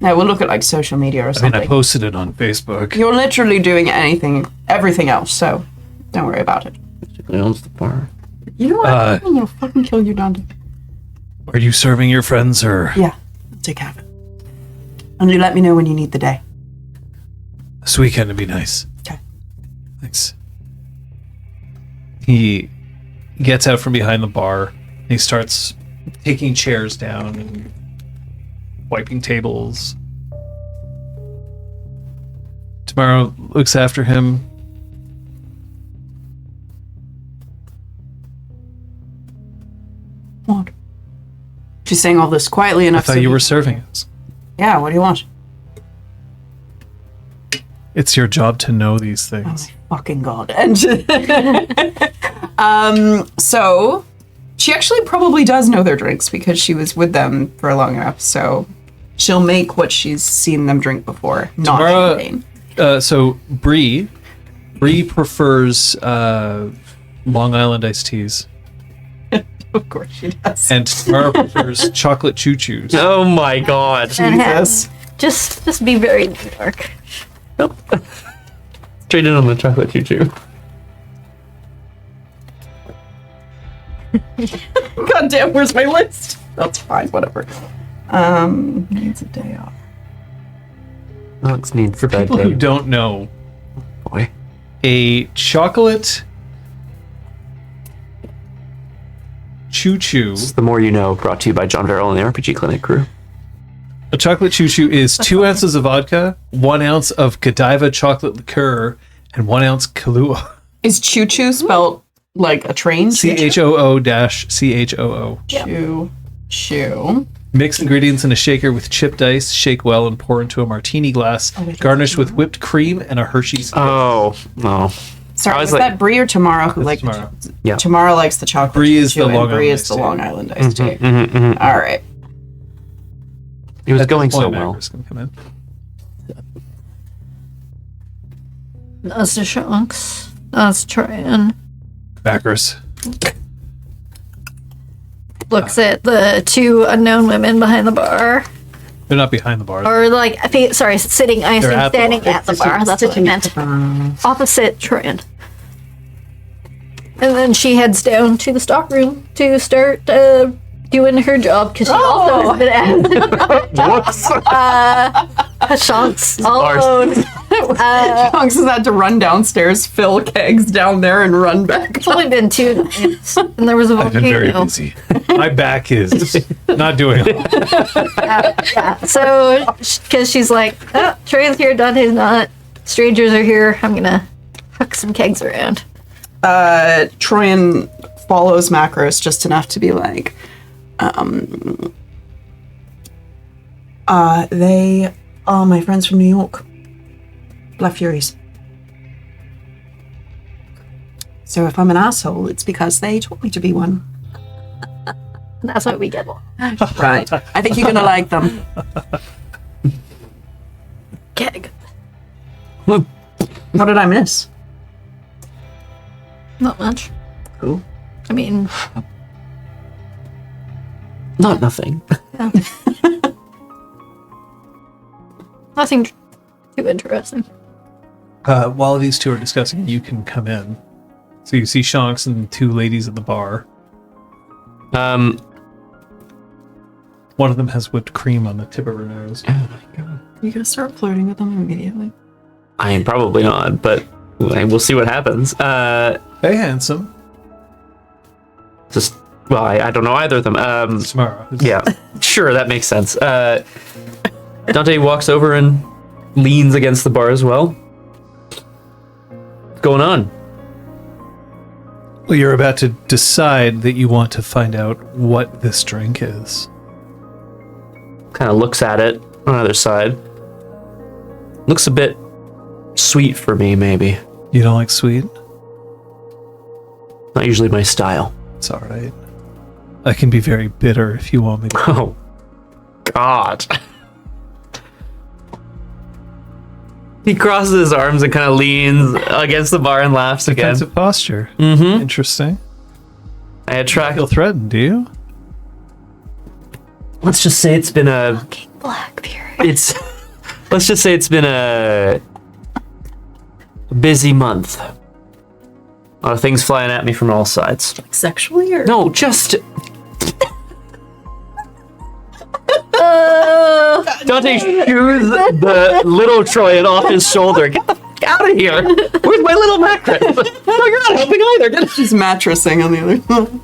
[SPEAKER 2] No, we'll look at like social media or
[SPEAKER 4] I mean,
[SPEAKER 2] something.
[SPEAKER 4] I posted it on Facebook.
[SPEAKER 2] You're literally doing everything else, so don't worry about it.
[SPEAKER 1] Basically owns the bar.
[SPEAKER 2] You know what? I'm going to fucking kill you, Dante.
[SPEAKER 4] Are you serving your friends, or...
[SPEAKER 2] Yeah, I'll take care of it. And you let me know when you need the day.
[SPEAKER 4] This weekend would be nice.
[SPEAKER 2] Okay.
[SPEAKER 4] Thanks. He gets out from behind the bar. He starts taking chairs down and wiping tables. Tomorrow looks after him.
[SPEAKER 2] What? She's saying all this quietly
[SPEAKER 4] I
[SPEAKER 2] enough.
[SPEAKER 4] thought you were serving us.
[SPEAKER 2] Yeah, what do you want?
[SPEAKER 4] It's your job to know these
[SPEAKER 2] Oh
[SPEAKER 4] things.
[SPEAKER 2] my fucking god. And so she actually probably does know their drinks because she was with them for long enough. So she'll make what she's seen them drink before, not
[SPEAKER 4] Tamara,
[SPEAKER 2] champagne.
[SPEAKER 4] So Bree prefers Long Island iced teas,
[SPEAKER 2] Of course she does.
[SPEAKER 4] and Tamara prefers chocolate choo-choos.
[SPEAKER 1] Oh my god.
[SPEAKER 2] Jesus.
[SPEAKER 3] Just be very New York.
[SPEAKER 1] Nope. Straight in on the chocolate choo-choo.
[SPEAKER 2] God damn, where's my list? That's fine, whatever. Needs a day off.
[SPEAKER 1] Alex needs
[SPEAKER 4] For
[SPEAKER 1] a bed
[SPEAKER 4] people who
[SPEAKER 1] day.
[SPEAKER 4] don't know,
[SPEAKER 1] Boy.
[SPEAKER 4] a chocolate choo-choo.
[SPEAKER 1] The More You Know, brought to you by John Verrill and the RPG Clinic crew.
[SPEAKER 4] A chocolate choo-choo is 2 ounces of vodka, 1 ounce of Godiva chocolate liqueur, and 1 ounce Kahlua.
[SPEAKER 2] Is choo-choo spelled like a train?
[SPEAKER 4] CHOO-CHOO.
[SPEAKER 2] Choo.
[SPEAKER 4] Mix ingredients in a shaker with chipped ice, shake well, and pour into a martini glass. Garnish with whipped cream and a Hershey's.
[SPEAKER 1] Oh, no.
[SPEAKER 2] Sorry,
[SPEAKER 1] I
[SPEAKER 2] was
[SPEAKER 1] was
[SPEAKER 2] that Brie or Tamara who liked
[SPEAKER 4] Tamara.
[SPEAKER 1] Yeah.
[SPEAKER 2] Tamara likes the chocolate
[SPEAKER 4] Brie is
[SPEAKER 2] choo
[SPEAKER 4] the
[SPEAKER 2] and
[SPEAKER 4] Long
[SPEAKER 2] Brie
[SPEAKER 4] Island
[SPEAKER 2] is
[SPEAKER 4] iced
[SPEAKER 2] the
[SPEAKER 4] tea.
[SPEAKER 2] Long Island iced tea.
[SPEAKER 1] Mm-hmm.
[SPEAKER 2] All right.
[SPEAKER 1] It was
[SPEAKER 4] At this
[SPEAKER 1] going so
[SPEAKER 4] point,
[SPEAKER 1] well.
[SPEAKER 4] Macros can come in.
[SPEAKER 3] That's the Shanks. That's Tryon.
[SPEAKER 4] Macros.
[SPEAKER 3] Looks at the two unknown women behind the bar.
[SPEAKER 4] They're not behind the bar.
[SPEAKER 3] Or like, sorry, sitting, I
[SPEAKER 4] They're
[SPEAKER 3] assume
[SPEAKER 4] at the
[SPEAKER 3] standing
[SPEAKER 4] bar.
[SPEAKER 3] at the bar. That's what I meant. Opposite Tryon. And then she heads down to the stock room to start doing her job because she also has been asked. Shanks all alone.
[SPEAKER 2] Tonks has had to run downstairs, fill kegs down there, and run back.
[SPEAKER 3] It's only been 2 nights, and there was a
[SPEAKER 4] I've been very
[SPEAKER 3] volcano.
[SPEAKER 4] busy. My back is not doing well.
[SPEAKER 3] So, because she's like, oh, Trey's here, Dante's not. Strangers are here. I'm gonna huck some kegs around.
[SPEAKER 2] Troyan follows Macros just enough to be like, they are my friends from New York. Black Furies. So if I'm an asshole, it's because they told me to be one.
[SPEAKER 3] And that's why we get along.
[SPEAKER 2] Right. I think you're gonna like them.
[SPEAKER 3] Keg.
[SPEAKER 2] What did I miss?
[SPEAKER 3] Not much.
[SPEAKER 2] Cool.
[SPEAKER 3] I mean,
[SPEAKER 1] Not nothing.
[SPEAKER 3] yeah. Nothing too interesting.
[SPEAKER 4] While these two are discussing, you can come in. So you see Shanks and 2 ladies at the bar. One of them has whipped cream on the tip of her nose.
[SPEAKER 1] Oh my god.
[SPEAKER 2] You gonna start flirting with them immediately?
[SPEAKER 1] I am probably not, but we'll see what happens.
[SPEAKER 4] Hey, handsome.
[SPEAKER 1] Just, well, I don't know either of them.
[SPEAKER 4] Tamara.
[SPEAKER 1] Yeah, sure, that makes sense. Dante walks over and leans against the bar as well. What's going on?
[SPEAKER 4] Well, you're about to decide that you want to find out what this drink is.
[SPEAKER 1] Kind of looks at it on the other side. Looks a bit sweet for me, maybe.
[SPEAKER 4] You don't like sweet?
[SPEAKER 1] Not usually my style.
[SPEAKER 4] It's all right. I can be very bitter if you want me to.
[SPEAKER 1] Oh, God. He crosses his arms and kind of leans against the bar and laughs again.
[SPEAKER 4] Defensive posture.
[SPEAKER 1] Mm-hmm.
[SPEAKER 4] Interesting.
[SPEAKER 1] I attract.
[SPEAKER 4] Feel threatened, do you?
[SPEAKER 1] Let's just say it's been a.
[SPEAKER 3] Black Fury.
[SPEAKER 1] It's. Let's just say it's been a busy month. A lot of things flying at me from all sides.
[SPEAKER 2] Sexually or
[SPEAKER 1] No, just. Dante shoos the little Troyan off his shoulder. Get the fuck out of here! Where's my little macro? No, you're not helping either. Get
[SPEAKER 2] she's mattressing on the other side.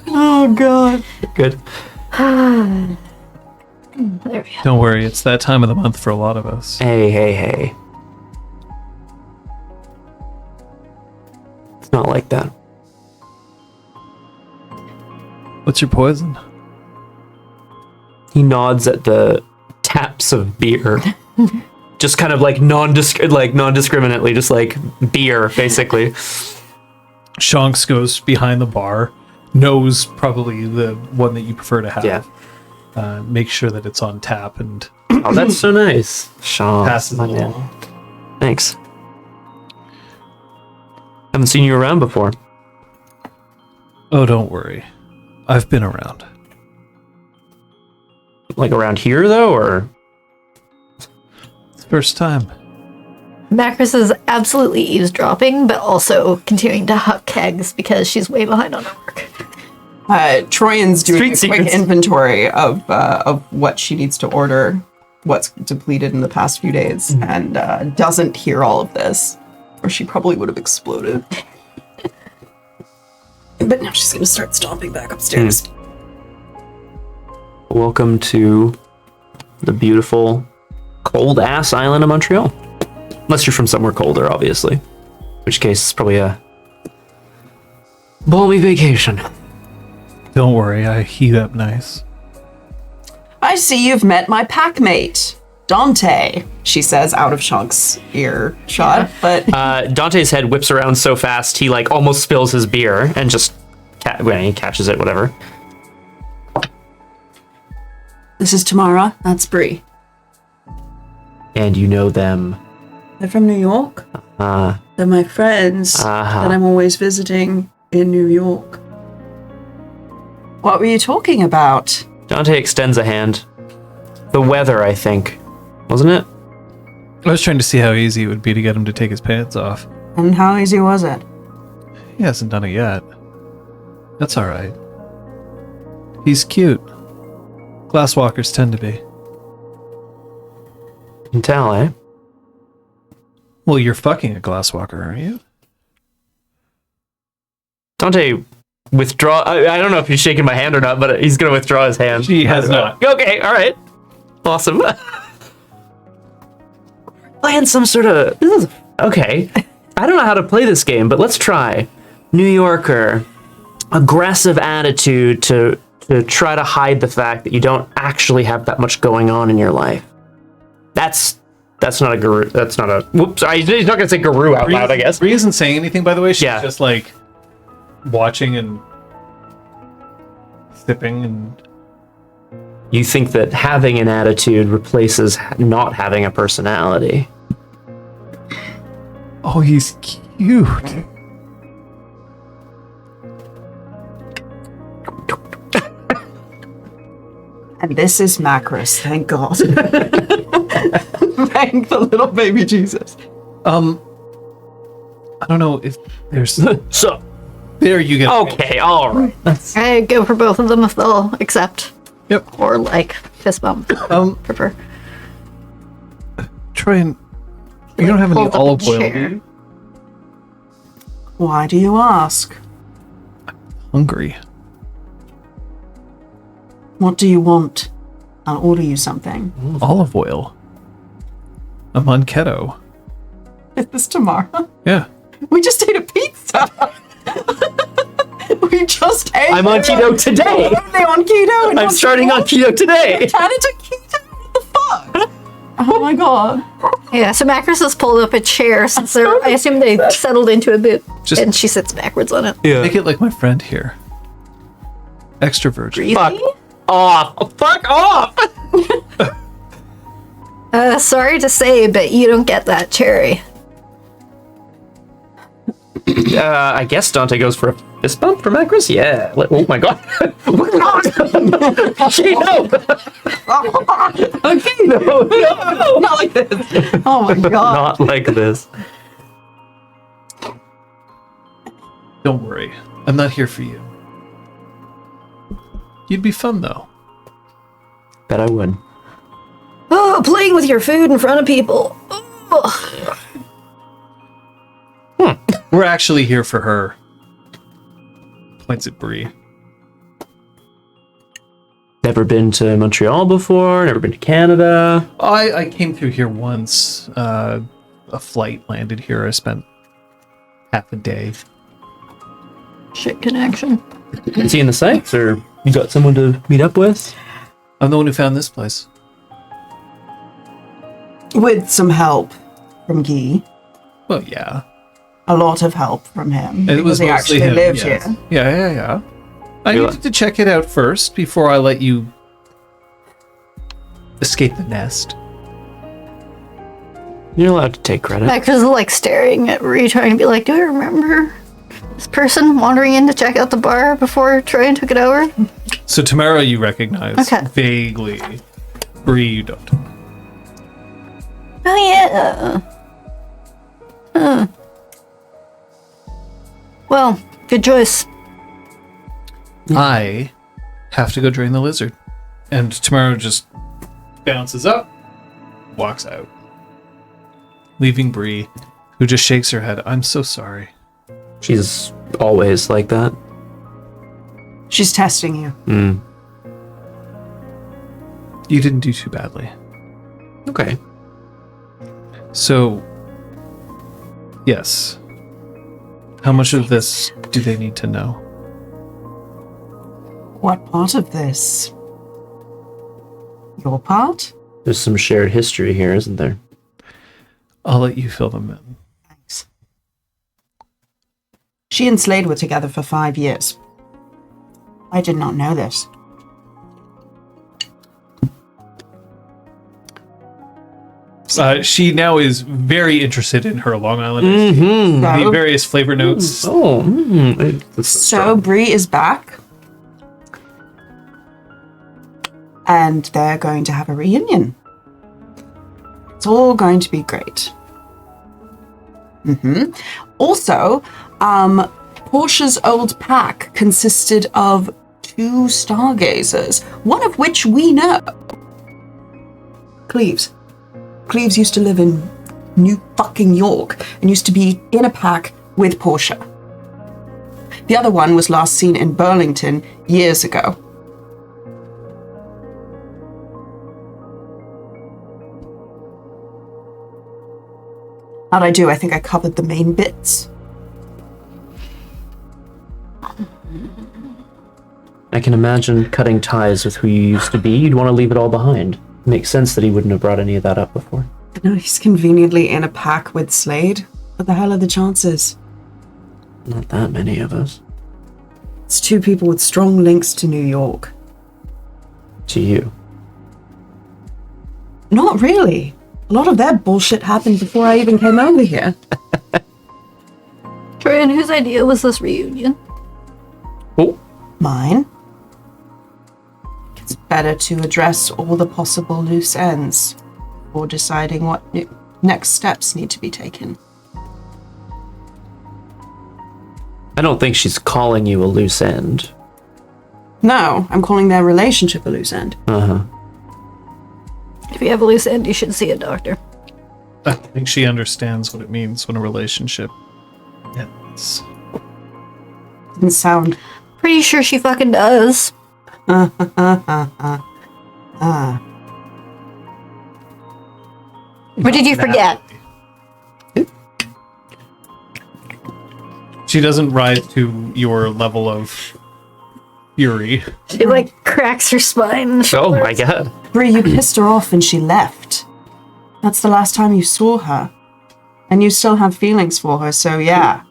[SPEAKER 2] Oh god.
[SPEAKER 1] Good.
[SPEAKER 3] There we go.
[SPEAKER 4] Don't worry, it's that time of the month for a lot of us.
[SPEAKER 1] Hey. It's not like that.
[SPEAKER 4] What's your poison?
[SPEAKER 1] He nods at the taps of beer. Just kind of like non-discriminately, just like beer, basically.
[SPEAKER 4] Shanks goes behind the bar, knows probably the one that you prefer to have.
[SPEAKER 1] Yeah.
[SPEAKER 4] Make sure that it's on tap and
[SPEAKER 1] Oh, that's so nice. Sean.
[SPEAKER 4] passes it
[SPEAKER 1] my man.
[SPEAKER 4] along.
[SPEAKER 1] Thanks. Haven't seen you around before.
[SPEAKER 4] Oh, don't worry. I've been around.
[SPEAKER 1] Like around here, though, or?
[SPEAKER 4] It's the first time.
[SPEAKER 3] Macros is absolutely eavesdropping, but also continuing to huck kegs because she's way behind on her work.
[SPEAKER 2] Troyan's doing
[SPEAKER 1] Street
[SPEAKER 2] a quick
[SPEAKER 1] secrets.
[SPEAKER 2] inventory of what she needs to order, what's depleted in the past few days, and doesn't hear all of this, or she probably would have exploded. But now she's gonna start stomping back upstairs.
[SPEAKER 1] Welcome to the beautiful, cold-ass island of Montreal. Unless you're from somewhere colder, obviously. In which case, it's probably a balmy vacation.
[SPEAKER 4] Don't worry, I heat up nice.
[SPEAKER 2] I see you've met my packmate, Dante, she says out of Chunk's earshot. But
[SPEAKER 1] Dante's head whips around so fast he like almost spills his beer and just when he catches it, whatever.
[SPEAKER 2] This is Tamara. That's Bree.
[SPEAKER 1] And you know them.
[SPEAKER 2] They're from New York. They're my friends that I'm always visiting in New York. What were you talking about?
[SPEAKER 1] Dante extends a hand. The weather, I think. Wasn't it?
[SPEAKER 4] I was trying to see how easy it would be to get him to take his pants off.
[SPEAKER 2] And how easy was it?
[SPEAKER 4] He hasn't done it yet. That's all right. He's cute. Glasswalkers tend to be.
[SPEAKER 1] You can tell, eh?
[SPEAKER 4] Well, you're fucking a glasswalker, aren't you?
[SPEAKER 1] Dante withdraw. I don't know if he's shaking my hand or not, but he's gonna withdraw his hand.
[SPEAKER 4] He has not.
[SPEAKER 1] Okay, all right. Awesome. Playing some sort of... Okay. I don't know how to play this game, but let's try. New Yorker. Aggressive attitude to try to hide the fact that you don't actually have that much going on in your life. That's not a guru. That's not a... Whoops. He's not going to say guru out loud, I guess.
[SPEAKER 4] Bree isn't saying anything, by the way. She's
[SPEAKER 1] Yeah.
[SPEAKER 4] just like watching and sipping and...
[SPEAKER 1] You think that having an attitude replaces not having a personality.
[SPEAKER 4] Oh, he's cute.
[SPEAKER 2] And this is Macros, thank God. Thank the little baby Jesus.
[SPEAKER 4] I don't know if there's...
[SPEAKER 1] So,
[SPEAKER 4] There you go.
[SPEAKER 1] okay, all right.
[SPEAKER 3] I go for both of them if they'll accept.
[SPEAKER 4] Yep.
[SPEAKER 3] Or like fist bump. Prefer.
[SPEAKER 4] Try and... You don't have any
[SPEAKER 3] Hold up a
[SPEAKER 4] olive oil, do
[SPEAKER 3] chair.
[SPEAKER 4] you?
[SPEAKER 2] Why do you ask?
[SPEAKER 4] Hungry.
[SPEAKER 2] What do you want? I'll order you something.
[SPEAKER 4] Olive oil. I'm on keto.
[SPEAKER 2] Is this tomorrow?
[SPEAKER 4] Yeah.
[SPEAKER 2] We just ate a pizza. We just ate.
[SPEAKER 1] I'm on keto today.
[SPEAKER 2] Are they on keto? And
[SPEAKER 1] I'm starting on keto today.
[SPEAKER 2] Turn into keto? What the fuck? Oh my god.
[SPEAKER 3] Yeah, so Macros has pulled up a chair since I assume they settled into a boot.
[SPEAKER 4] Just-
[SPEAKER 3] and she sits backwards on it.
[SPEAKER 1] Yeah.
[SPEAKER 4] Make it like my friend here. Extra virgin.
[SPEAKER 1] Fuck off. Fuck off.
[SPEAKER 3] Sorry to say, but you don't get that cherry.
[SPEAKER 1] I guess Dante goes for a fist bump for Macros? Yeah. Oh my god. Gee, no.
[SPEAKER 2] Okay, no. Not like this. Oh my god.
[SPEAKER 1] Not like this.
[SPEAKER 4] Don't worry. I'm not here for you. You'd be fun, though.
[SPEAKER 1] Bet I would.
[SPEAKER 3] Oh, playing with your food in front of people. Oh.
[SPEAKER 4] We're actually here for her. Points at Bree.
[SPEAKER 1] Never been to Montreal before, never been to Canada.
[SPEAKER 4] I came through here once. A flight landed here. I spent half a day.
[SPEAKER 3] Shit connection.
[SPEAKER 1] Seeing the sights, or you got someone to meet up with?
[SPEAKER 4] I'm the one who found this place.
[SPEAKER 2] With some help from Guy.
[SPEAKER 4] Well, yeah.
[SPEAKER 2] A lot of help from him.
[SPEAKER 4] It was
[SPEAKER 2] because he
[SPEAKER 4] mostly
[SPEAKER 2] actually
[SPEAKER 4] him.
[SPEAKER 2] lives
[SPEAKER 4] yes.
[SPEAKER 2] here.
[SPEAKER 4] Yeah. I
[SPEAKER 1] You
[SPEAKER 4] needed to check it out first before I let you escape the nest.
[SPEAKER 1] You're allowed to take credit.
[SPEAKER 3] Macros is like staring at Ree, trying to be like, do I remember this person wandering in to check out the bar before Troy took it over?
[SPEAKER 4] So Tamara, you recognize
[SPEAKER 3] Okay.
[SPEAKER 4] vaguely. Bree, you don't.
[SPEAKER 3] Oh, yeah. Huh. Well, good choice.
[SPEAKER 4] I have to go drain the lizard. And Tamara just bounces up, walks out, leaving Bree, who just shakes her head. I'm so sorry.
[SPEAKER 1] She's always like that.
[SPEAKER 2] She's testing you.
[SPEAKER 4] You didn't do too badly.
[SPEAKER 1] Okay.
[SPEAKER 4] So, yes. How much of this do they need to know?
[SPEAKER 2] What part of this? Your part?
[SPEAKER 1] There's some shared history here, isn't there?
[SPEAKER 4] I'll let you fill them in.
[SPEAKER 2] Thanks. She and Slade were together for 5 years. I did not know this.
[SPEAKER 4] She now is very interested in her Long Island iced tea. The various flavor notes.
[SPEAKER 2] So Bree is back. And they're going to have a reunion. It's all going to be great. Also, Portia's old pack consisted of 2 stargazers, one of which we know. Cleves. Cleves used to live in New fucking York and used to be in a pack with Portia. The other one was last seen in Burlington years ago. How'd I do? I think I covered the main bits.
[SPEAKER 1] I can imagine cutting ties with who you used to be. You'd want to leave it all behind. Makes sense that he wouldn't have brought any of that up before.
[SPEAKER 2] I know he's conveniently in a pack with Slade. What the hell are the chances?
[SPEAKER 1] Not that many of us.
[SPEAKER 2] It's 2 people with strong links to New York.
[SPEAKER 1] To you.
[SPEAKER 2] Not really. A lot of that bullshit happened before I even came over here.
[SPEAKER 3] Troy, and whose idea was this reunion?
[SPEAKER 1] Oh.
[SPEAKER 2] Mine. It's better to address all the possible loose ends before deciding what next steps need to be taken.
[SPEAKER 1] I don't think she's calling you a loose end.
[SPEAKER 2] No, I'm calling their relationship a loose end.
[SPEAKER 3] If you have a loose end, you should see a doctor.
[SPEAKER 4] I think she understands what it means when a relationship ends.
[SPEAKER 2] Didn't sound...
[SPEAKER 3] Pretty sure she fucking does.
[SPEAKER 2] Ah.
[SPEAKER 3] Or did you forget?
[SPEAKER 4] She doesn't rise to your level of fury.
[SPEAKER 3] She like cracks her spine.
[SPEAKER 1] Oh my god.
[SPEAKER 2] Bree, you pissed her off and she left. That's the last time you saw her. And you still have feelings for her, so yeah.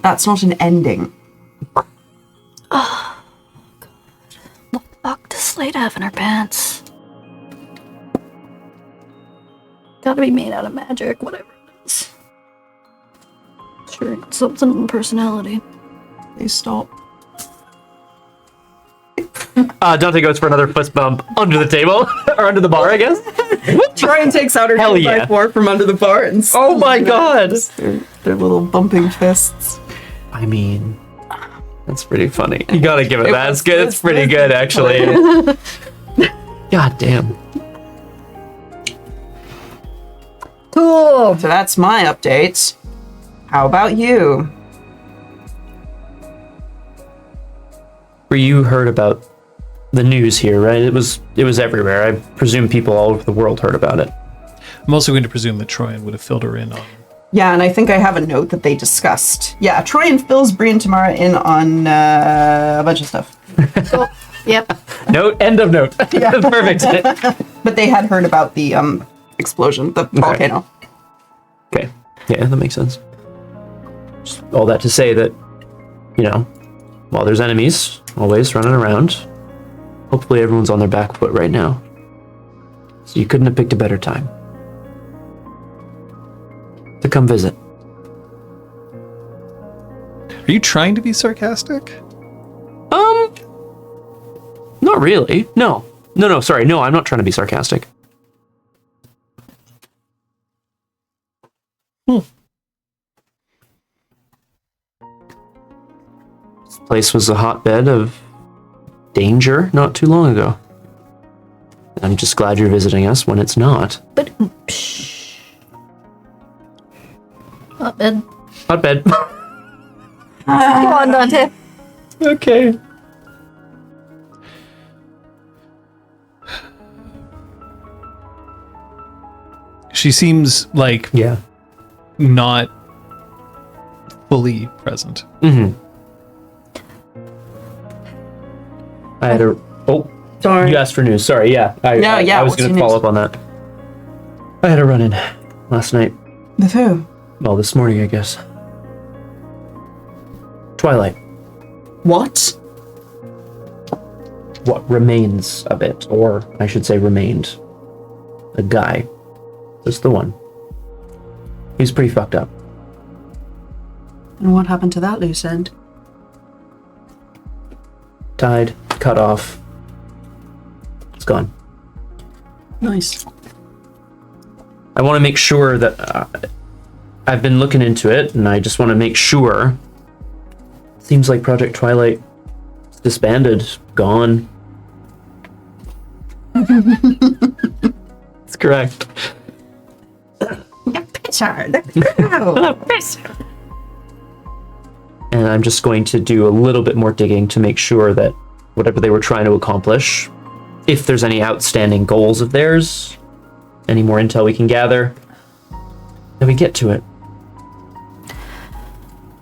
[SPEAKER 2] That's not an ending.
[SPEAKER 3] Oh, God. What the fuck does Slade have in her pants? Gotta be made out of magic, whatever it is. Sure, it's something in personality.
[SPEAKER 2] Please stop.
[SPEAKER 1] Dante goes for another fist bump under the table, or under the bar, I guess.
[SPEAKER 2] Ryan takes out her
[SPEAKER 1] Hell
[SPEAKER 2] 2x4 from under the bar and...
[SPEAKER 1] Oh my god!
[SPEAKER 2] Their little bumping fists.
[SPEAKER 1] I mean, that's pretty funny. You gotta give it that. It's good. It's
[SPEAKER 2] it's
[SPEAKER 1] pretty good, actually. God damn.
[SPEAKER 3] Cool.
[SPEAKER 2] So that's my update. How about you?
[SPEAKER 1] Where you heard about the news here, right? It was everywhere. I presume people all over the world heard about it.
[SPEAKER 4] I'm also going to presume that Troyan would have filled her in on.
[SPEAKER 2] Yeah, and I think I have a note that they discussed. Yeah, Troy and fills Bree and Tamara in on a bunch of stuff.
[SPEAKER 3] Cool. Yep.
[SPEAKER 1] Note, end of note. Perfect.
[SPEAKER 2] But they had heard about the explosion, the volcano.
[SPEAKER 1] Okay. Yeah, that makes sense. Just all that to say that, you know, while there's enemies always running around, hopefully everyone's on their back foot right now. So you couldn't have picked a better time to come visit.
[SPEAKER 4] Are you trying to be sarcastic?
[SPEAKER 1] Not really. No, sorry. No, I'm not trying to be sarcastic. This place was a hotbed of danger not too long ago. I'm just glad you're visiting us when it's not.
[SPEAKER 3] But psh. Hotbed.
[SPEAKER 1] Hotbed.
[SPEAKER 3] Come on, Dante.
[SPEAKER 1] Okay.
[SPEAKER 4] She seems like
[SPEAKER 1] Yeah.
[SPEAKER 4] not fully present.
[SPEAKER 1] Mm-hmm. I had a... Oh,
[SPEAKER 2] Sorry.
[SPEAKER 1] You asked for news. Sorry, yeah. I was
[SPEAKER 2] what's
[SPEAKER 1] going
[SPEAKER 2] your
[SPEAKER 1] to follow
[SPEAKER 2] news?
[SPEAKER 1] up on that. I had a run-in last night.
[SPEAKER 2] With who?
[SPEAKER 1] Well, this morning, I guess. Twilight.
[SPEAKER 2] What?
[SPEAKER 1] What remains of it, or I should say remained. A guy. Just the one. He's pretty fucked up.
[SPEAKER 2] And what happened to that loose end?
[SPEAKER 1] Died, cut off. It's gone.
[SPEAKER 2] Nice.
[SPEAKER 1] I want to make sure that I've been looking into it, and I just want to make sure. Seems like Project Twilight is disbanded, gone. That's correct. And I'm just going to do a little bit more digging to make sure that whatever they were trying to accomplish, if there's any outstanding goals of theirs, any more intel we can gather, then we get to it.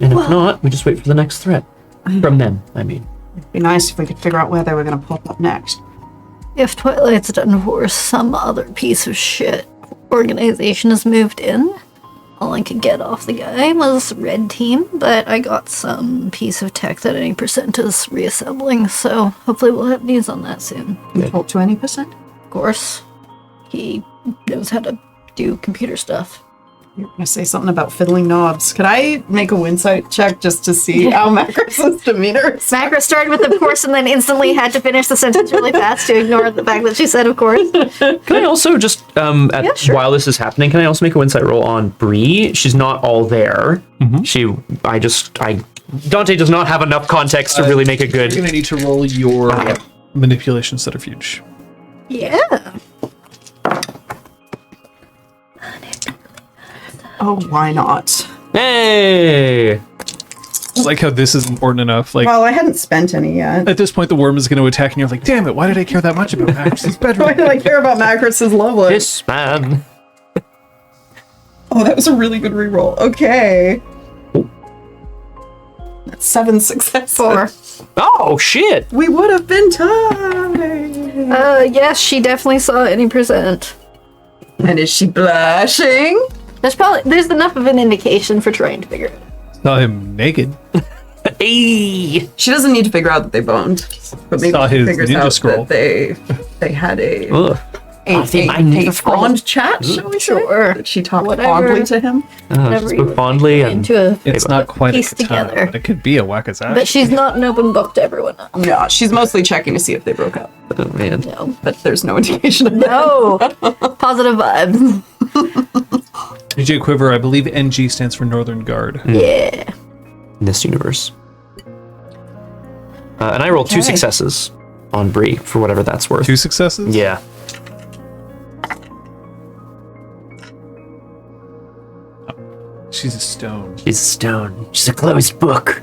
[SPEAKER 1] And if not, we just wait for the next threat. From them, I mean.
[SPEAKER 2] It'd be nice if we could figure out where they were going to pop up next.
[SPEAKER 3] If Twilight's done for some other piece of shit organization has moved in, all I could get off the guy was Red Team, but I got some piece of tech that any percent is reassembling, so hopefully we'll have news on that soon.
[SPEAKER 2] You talk to any percent?
[SPEAKER 3] Of course, he knows how to do computer stuff.
[SPEAKER 2] You're going to say something about fiddling knobs. Could I make a insight check just to see how Macros's demeanor is?
[SPEAKER 3] Macro started with of course and then instantly had to finish the sentence really fast to ignore the fact that she said of course.
[SPEAKER 1] Can I also just,
[SPEAKER 3] sure.
[SPEAKER 1] while this is happening, can I also make a insight roll on Bree? She's not all there. Dante does not have enough context to really make a good...
[SPEAKER 4] You're going to need to roll your manipulation centrifuge.
[SPEAKER 3] Yeah.
[SPEAKER 2] Oh, why not?
[SPEAKER 1] Hey!
[SPEAKER 4] I like how this is important enough. Like,
[SPEAKER 2] Well, I hadn't spent any yet.
[SPEAKER 4] at this point, the worm is going to attack, and you're like, damn it, why did I care that much about Max's bedroom?
[SPEAKER 2] Why did I care about Macros's love life?
[SPEAKER 1] This man.
[SPEAKER 2] Oh, that was a really good reroll. Okay. That's 7 successes.
[SPEAKER 3] 4.
[SPEAKER 1] Oh, shit!
[SPEAKER 2] We would have been tied.
[SPEAKER 3] Yes, she definitely saw any percent.
[SPEAKER 2] And is she blushing?
[SPEAKER 3] There's enough of an indication for trying to figure it out.
[SPEAKER 4] Saw him naked.
[SPEAKER 1] Hey!
[SPEAKER 2] She doesn't need to figure out that they boned, but maybe
[SPEAKER 4] Saw
[SPEAKER 2] she
[SPEAKER 4] his
[SPEAKER 2] figures
[SPEAKER 4] ninja
[SPEAKER 2] out
[SPEAKER 4] scroll.
[SPEAKER 2] that they had a
[SPEAKER 1] Ugh. I think I need
[SPEAKER 2] a
[SPEAKER 1] a scroll.
[SPEAKER 2] fond chat, shall we say?
[SPEAKER 3] Sure.
[SPEAKER 2] That she talked
[SPEAKER 3] Whatever.
[SPEAKER 2] fondly to him.
[SPEAKER 1] She
[SPEAKER 3] Whatever you
[SPEAKER 1] spoke fondly and...
[SPEAKER 3] into a
[SPEAKER 4] It's not quite a
[SPEAKER 3] piece
[SPEAKER 4] katana,
[SPEAKER 3] together.
[SPEAKER 4] but it could be a wakazashi.
[SPEAKER 3] But she's not an open book to everyone else.
[SPEAKER 2] Yeah, she's mostly checking to see if they broke up,
[SPEAKER 1] Oh, man.
[SPEAKER 3] No.
[SPEAKER 2] but there's no indication of that.
[SPEAKER 3] No. Positive vibes.
[SPEAKER 4] DJ Quiver, I believe NG stands for Northern Guard.
[SPEAKER 3] Yeah.
[SPEAKER 1] In this universe. And I rolled 2
[SPEAKER 2] Okay.
[SPEAKER 1] successes on Bree, for whatever that's worth.
[SPEAKER 4] 2 successes?
[SPEAKER 1] Yeah.
[SPEAKER 4] She's a stone.
[SPEAKER 1] She's a stone. She's a closed book.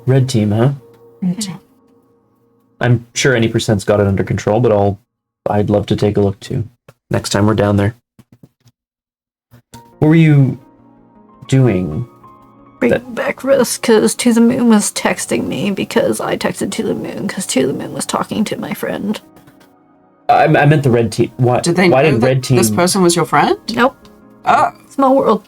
[SPEAKER 1] Red team, huh? I'm sure any percent's got it under control, but I'd love to take a look too. Next time we're down there. What were you doing?
[SPEAKER 3] Bring back risk because To the Moon was texting me because I texted To the Moon because To the Moon was talking to my friend.
[SPEAKER 1] I meant the red team. What?
[SPEAKER 2] Did they
[SPEAKER 1] Why
[SPEAKER 2] know
[SPEAKER 1] did
[SPEAKER 2] that
[SPEAKER 1] red team?
[SPEAKER 2] this person was your friend?
[SPEAKER 3] Nope.
[SPEAKER 2] Oh,
[SPEAKER 3] Small world.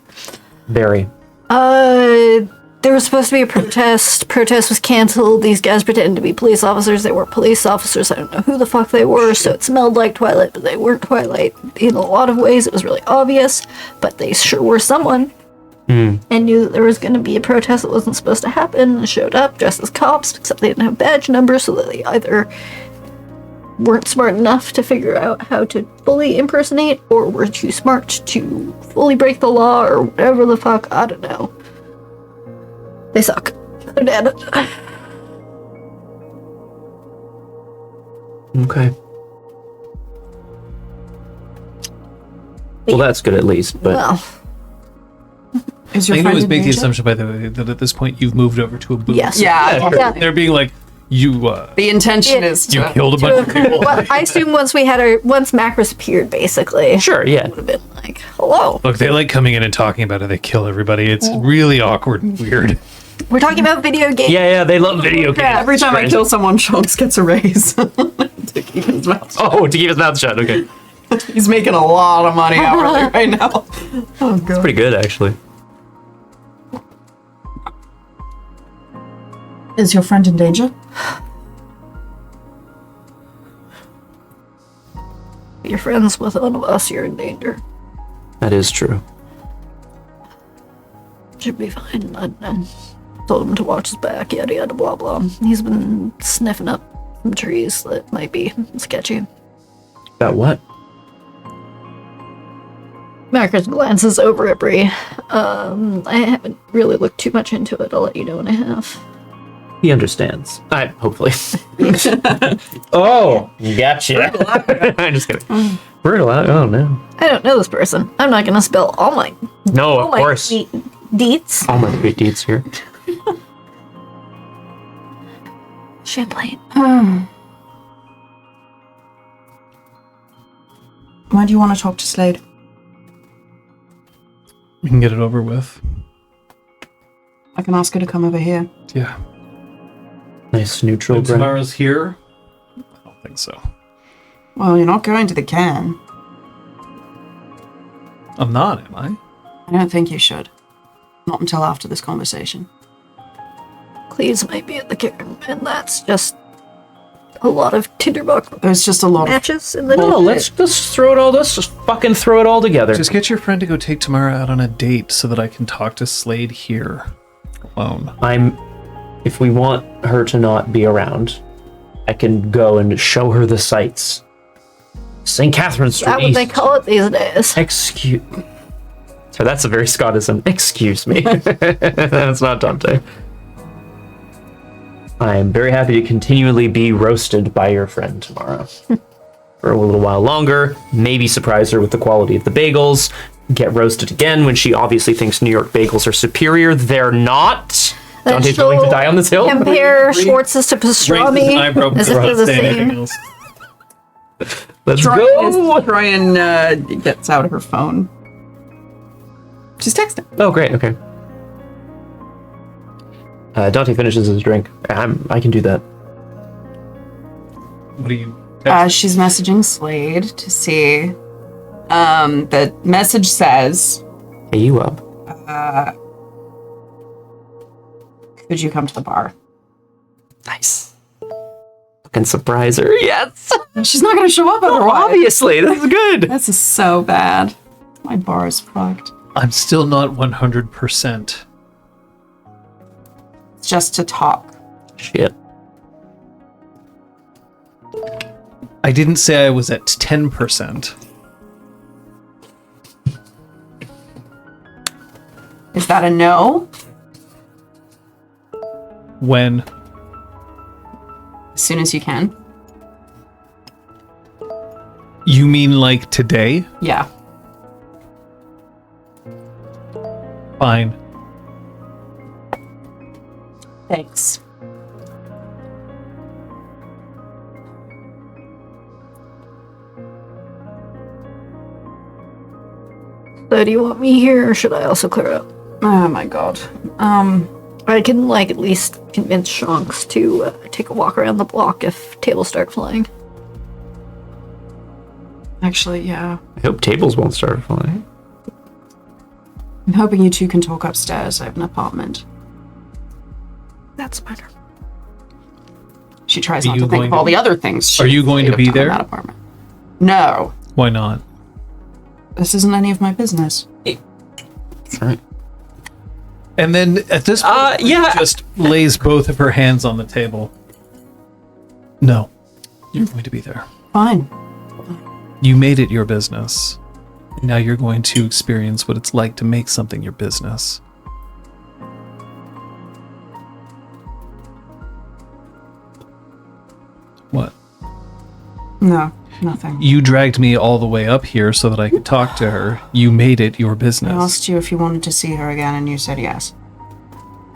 [SPEAKER 1] Very.
[SPEAKER 3] There was supposed to be a protest. Protest was canceled. These guys pretended to be police officers. They weren't police officers. I don't know who the fuck they were, so it smelled like Twilight, but they weren't Twilight. In a lot of ways, it was really obvious, but they sure were someone. And knew that there was going to be a protest that wasn't supposed to happen, and showed up dressed as cops, except they didn't have badge numbers, so that they either weren't smart enough to figure out how to fully impersonate, or were too smart to fully break the law, or whatever the fuck, I don't know. They suck. They're dead.
[SPEAKER 1] Okay. Well, that's good at least, but
[SPEAKER 3] Well,
[SPEAKER 2] is
[SPEAKER 4] I
[SPEAKER 2] your
[SPEAKER 4] think it
[SPEAKER 2] friend
[SPEAKER 4] was
[SPEAKER 2] in
[SPEAKER 4] make the
[SPEAKER 2] danger?
[SPEAKER 4] assumption, by the way, that at this point you've moved over to a booth.
[SPEAKER 3] yes.
[SPEAKER 2] Yeah,
[SPEAKER 3] Yeah.
[SPEAKER 4] They're being like, you
[SPEAKER 2] the intention
[SPEAKER 3] Yeah.
[SPEAKER 2] is
[SPEAKER 4] you
[SPEAKER 2] to...
[SPEAKER 4] killed a bunch of people.
[SPEAKER 3] Well, I assume once Macros appeared, basically,
[SPEAKER 1] sure, yeah.
[SPEAKER 3] would have been like, hello.
[SPEAKER 4] Look, they like coming in and talking about it. They kill everybody. It's really awkward and weird.
[SPEAKER 3] We're talking about video games.
[SPEAKER 1] Yeah, they love video games.
[SPEAKER 2] Every time I
[SPEAKER 1] Crazy.
[SPEAKER 2] kill someone, Shonks gets a raise to keep his mouth shut.
[SPEAKER 1] Oh, to keep his mouth shut. Okay,
[SPEAKER 2] He's making a lot of money hourly right now. Oh god.
[SPEAKER 1] pretty good actually.
[SPEAKER 2] Is your friend in danger?
[SPEAKER 3] You're friends with one of us, you're in danger.
[SPEAKER 1] That is true.
[SPEAKER 3] Should be fine. I told him to watch his back, yada yada blah blah. He's been sniffing up some trees that might be sketchy.
[SPEAKER 1] About what?
[SPEAKER 3] Marcus glances over at Bree. I haven't really looked too much into it. I'll let you know when I have.
[SPEAKER 1] He understands. Hopefully. Oh, gotcha. I'm just kidding. Brutal. Oh no.
[SPEAKER 3] I don't know this person. I'm not gonna spill all my
[SPEAKER 1] No, of course.
[SPEAKER 3] deets.
[SPEAKER 1] All my sweet deeds here.
[SPEAKER 3] Champlain.
[SPEAKER 2] Why do you want to talk to Slade?
[SPEAKER 4] We can get it over with.
[SPEAKER 2] I can ask her to come over here.
[SPEAKER 4] Yeah.
[SPEAKER 1] Nice neutral
[SPEAKER 4] If
[SPEAKER 1] ground.
[SPEAKER 4] Tamara's here? I don't think so.
[SPEAKER 2] Well, you're not going to the can.
[SPEAKER 4] I'm not, am I?
[SPEAKER 2] I don't think you should. Not until after this conversation.
[SPEAKER 3] Cleves might be at the cairn, and that's just a lot of tinderbox
[SPEAKER 2] There's just a lot of...
[SPEAKER 3] matches in the
[SPEAKER 1] No, let's just throw it all. Let's just fucking throw it all together.
[SPEAKER 4] Just get your friend to go take Tamara out on a date so that I can talk to Slade here alone.
[SPEAKER 1] If we want her to not be around, I can go and show her the sights. St. Catherine's Street.
[SPEAKER 3] Is that what they call it these days?
[SPEAKER 1] Excuse. Sorry, that's a very Scottism. Excuse me. That's not Dante. I am very happy to continually be roasted by your friend tomorrow. For a little while longer, maybe surprise her with the quality of the bagels, get roasted again when she obviously thinks New York bagels are superior. They're not. Dante's willing to die on this hill.
[SPEAKER 3] Compare Schwartz's to pastrami as if they're the same.
[SPEAKER 1] Let's go.
[SPEAKER 2] Brian gets out her phone. She's texting.
[SPEAKER 1] Oh, great. Okay. Dante finishes his drink. I can do that.
[SPEAKER 4] What do you...
[SPEAKER 2] She's messaging Slade to see. The message says,
[SPEAKER 1] Hey, you up?
[SPEAKER 2] could you come to the bar?
[SPEAKER 1] Nice. Fucking surprise her. Yes.
[SPEAKER 2] She's not going to show up otherwise.
[SPEAKER 1] Obviously, this is good.
[SPEAKER 2] This is so bad. My bar is fucked.
[SPEAKER 4] I'm still not 100%.
[SPEAKER 2] It's just to talk.
[SPEAKER 1] Shit.
[SPEAKER 4] I didn't say I was at 10%.
[SPEAKER 2] Is that a no?
[SPEAKER 4] When?
[SPEAKER 2] As soon as you can.
[SPEAKER 4] You mean like today?
[SPEAKER 2] Yeah.
[SPEAKER 4] Fine.
[SPEAKER 2] Thanks.
[SPEAKER 3] So do you want me here, or should I also clear up?
[SPEAKER 2] Oh my god.
[SPEAKER 3] I can, like, at least convince Shonks to take a walk around the block if tables start flying.
[SPEAKER 2] Actually, yeah.
[SPEAKER 1] I hope tables won't start flying.
[SPEAKER 2] I'm hoping you two can talk upstairs. I have an apartment.
[SPEAKER 3] That's better.
[SPEAKER 2] She tries
[SPEAKER 4] Are
[SPEAKER 2] not
[SPEAKER 4] you
[SPEAKER 2] to think
[SPEAKER 4] going
[SPEAKER 2] of all
[SPEAKER 4] to-
[SPEAKER 2] the other things.
[SPEAKER 4] Are you going to be
[SPEAKER 2] in
[SPEAKER 4] there?
[SPEAKER 2] that apartment. No.
[SPEAKER 4] Why not?
[SPEAKER 2] This isn't any of my business.
[SPEAKER 1] Sorry.
[SPEAKER 4] And then at this point,
[SPEAKER 1] yeah.
[SPEAKER 4] just lays both of her hands on the table. No, you're going to be there.
[SPEAKER 2] Fine.
[SPEAKER 4] You made it your business. Now you're going to experience what it's like to make something your business. What?
[SPEAKER 2] No, nothing.
[SPEAKER 4] You dragged me all the way up here so that I could talk to her. You made it your
[SPEAKER 2] I
[SPEAKER 4] business.
[SPEAKER 2] asked you if you wanted to see her again, and you said yes.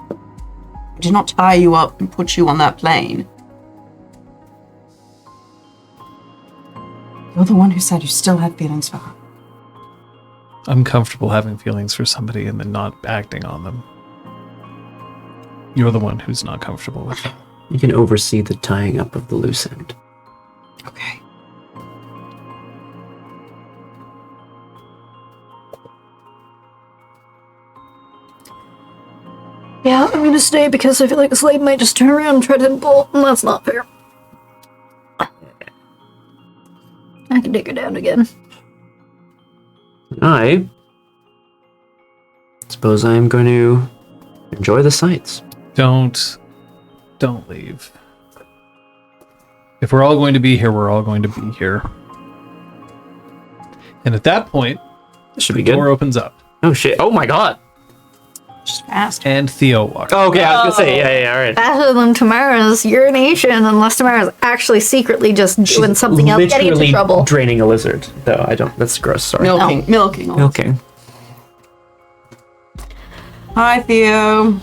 [SPEAKER 2] I did not tie you up and put you on that plane. You're the one who said you still had feelings for her.
[SPEAKER 4] I'm comfortable having feelings for somebody and then not acting on them. You're the one who's not comfortable with it.
[SPEAKER 1] You can oversee the tying up of the loose end.
[SPEAKER 2] Okay.
[SPEAKER 3] Yeah, I'm gonna stay because I feel like the slave might just turn around and try to bolt, and that's not fair. I can take her down again.
[SPEAKER 1] I suppose I am going to enjoy the sights.
[SPEAKER 4] Don't leave. If we're all going to be here, we're all going to be here. And at that point,
[SPEAKER 1] This should be
[SPEAKER 4] the
[SPEAKER 1] good.
[SPEAKER 4] door opens up,
[SPEAKER 1] Oh shit! Oh my god!
[SPEAKER 2] Just fast.
[SPEAKER 4] and Theo walks.
[SPEAKER 1] Oh, okay, I was gonna say yeah, all right.
[SPEAKER 3] Faster than Tamara's urination, unless Tamara's actually secretly just doing something else, getting into
[SPEAKER 1] Literally
[SPEAKER 3] trouble.
[SPEAKER 1] draining a lizard. Though I don't. That's gross. Sorry.
[SPEAKER 2] Milking.
[SPEAKER 1] Okay.
[SPEAKER 2] Hi, Theo.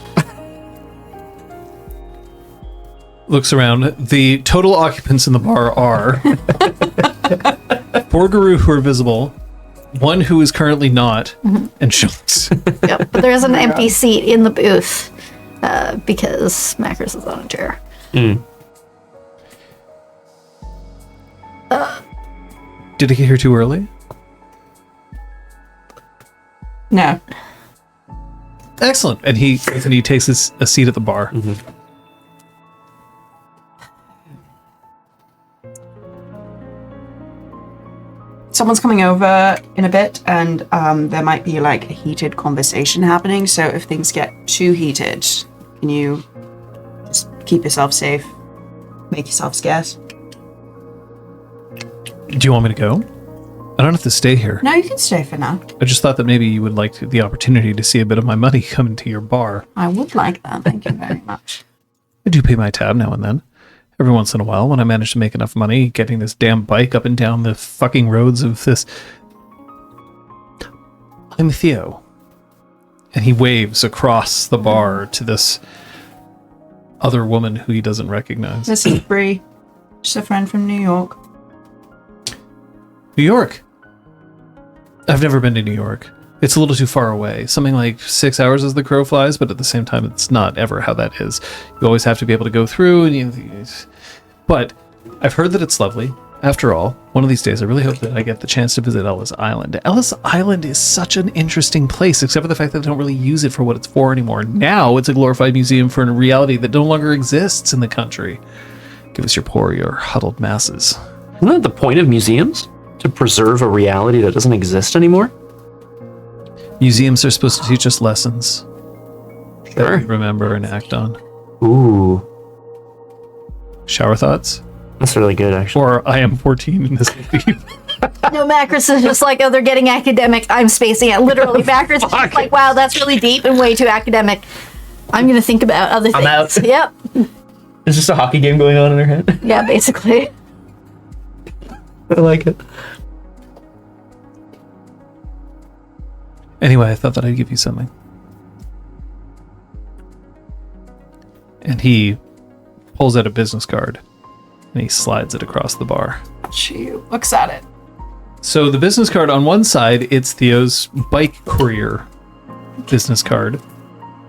[SPEAKER 4] Looks around. The total occupants in the bar are 4 Guru who are visible, 1 who is currently not, and Schultz.
[SPEAKER 3] Yep, but there is an empty seat in the booth because Macros is on a chair.
[SPEAKER 4] Did he get here too early?
[SPEAKER 2] No.
[SPEAKER 4] Excellent. And he takes a seat at the bar.
[SPEAKER 2] Someone's coming over in a bit, and there might be like a heated conversation happening. So if things get too heated, can you just keep yourself safe, make yourself scarce?
[SPEAKER 4] Do you want me to go? I don't have to stay here.
[SPEAKER 2] No, you can stay for now.
[SPEAKER 4] I just thought that maybe you would like the opportunity to see a bit of my money come into your bar.
[SPEAKER 2] I would like that. Thank you very much.
[SPEAKER 4] I do pay my tab now and then. Every once in a while, when I manage to make enough money getting this damn bike up and down the fucking roads of this. I'm Theo. And he waves across the bar to this other woman who he doesn't recognize.
[SPEAKER 2] This is Bree. She's a friend from New York.
[SPEAKER 4] New York. I've never been to New York. It's a little too far away. Something like 6 hours as the crow flies, but at the same time, it's not ever how that is. You always have to be able to go through. But I've heard that it's lovely. After all, one of these days, I really hope that I get the chance to visit Ellis Island. Ellis Island is such an interesting place, except for the fact that they don't really use it for what it's for anymore. Now it's a glorified museum for a reality that no longer exists in the country. Give us your poor, your huddled masses.
[SPEAKER 1] Isn't that the point of museums? To preserve a reality that doesn't exist anymore?
[SPEAKER 4] Museums are supposed to teach us lessons that
[SPEAKER 1] Sure.
[SPEAKER 4] we remember and act on.
[SPEAKER 1] Ooh,
[SPEAKER 4] Shower thoughts?
[SPEAKER 1] that's really good, actually.
[SPEAKER 4] Or I am 14 in this movie.
[SPEAKER 3] No, Macros is just like, oh, they're getting academic. I'm spacing it. Literally, Macros is just like, wow, that's really deep and way too academic. I'm going to think about other things.
[SPEAKER 1] I'm out.
[SPEAKER 3] Yep.
[SPEAKER 1] There's just a hockey game going on in her head.
[SPEAKER 3] Yeah, basically.
[SPEAKER 1] I like it.
[SPEAKER 4] Anyway, I thought that I'd give you something. And he pulls out a business card and he slides it across the bar.
[SPEAKER 2] She looks at it.
[SPEAKER 4] So the business card on one side, it's Theo's bike courier business card.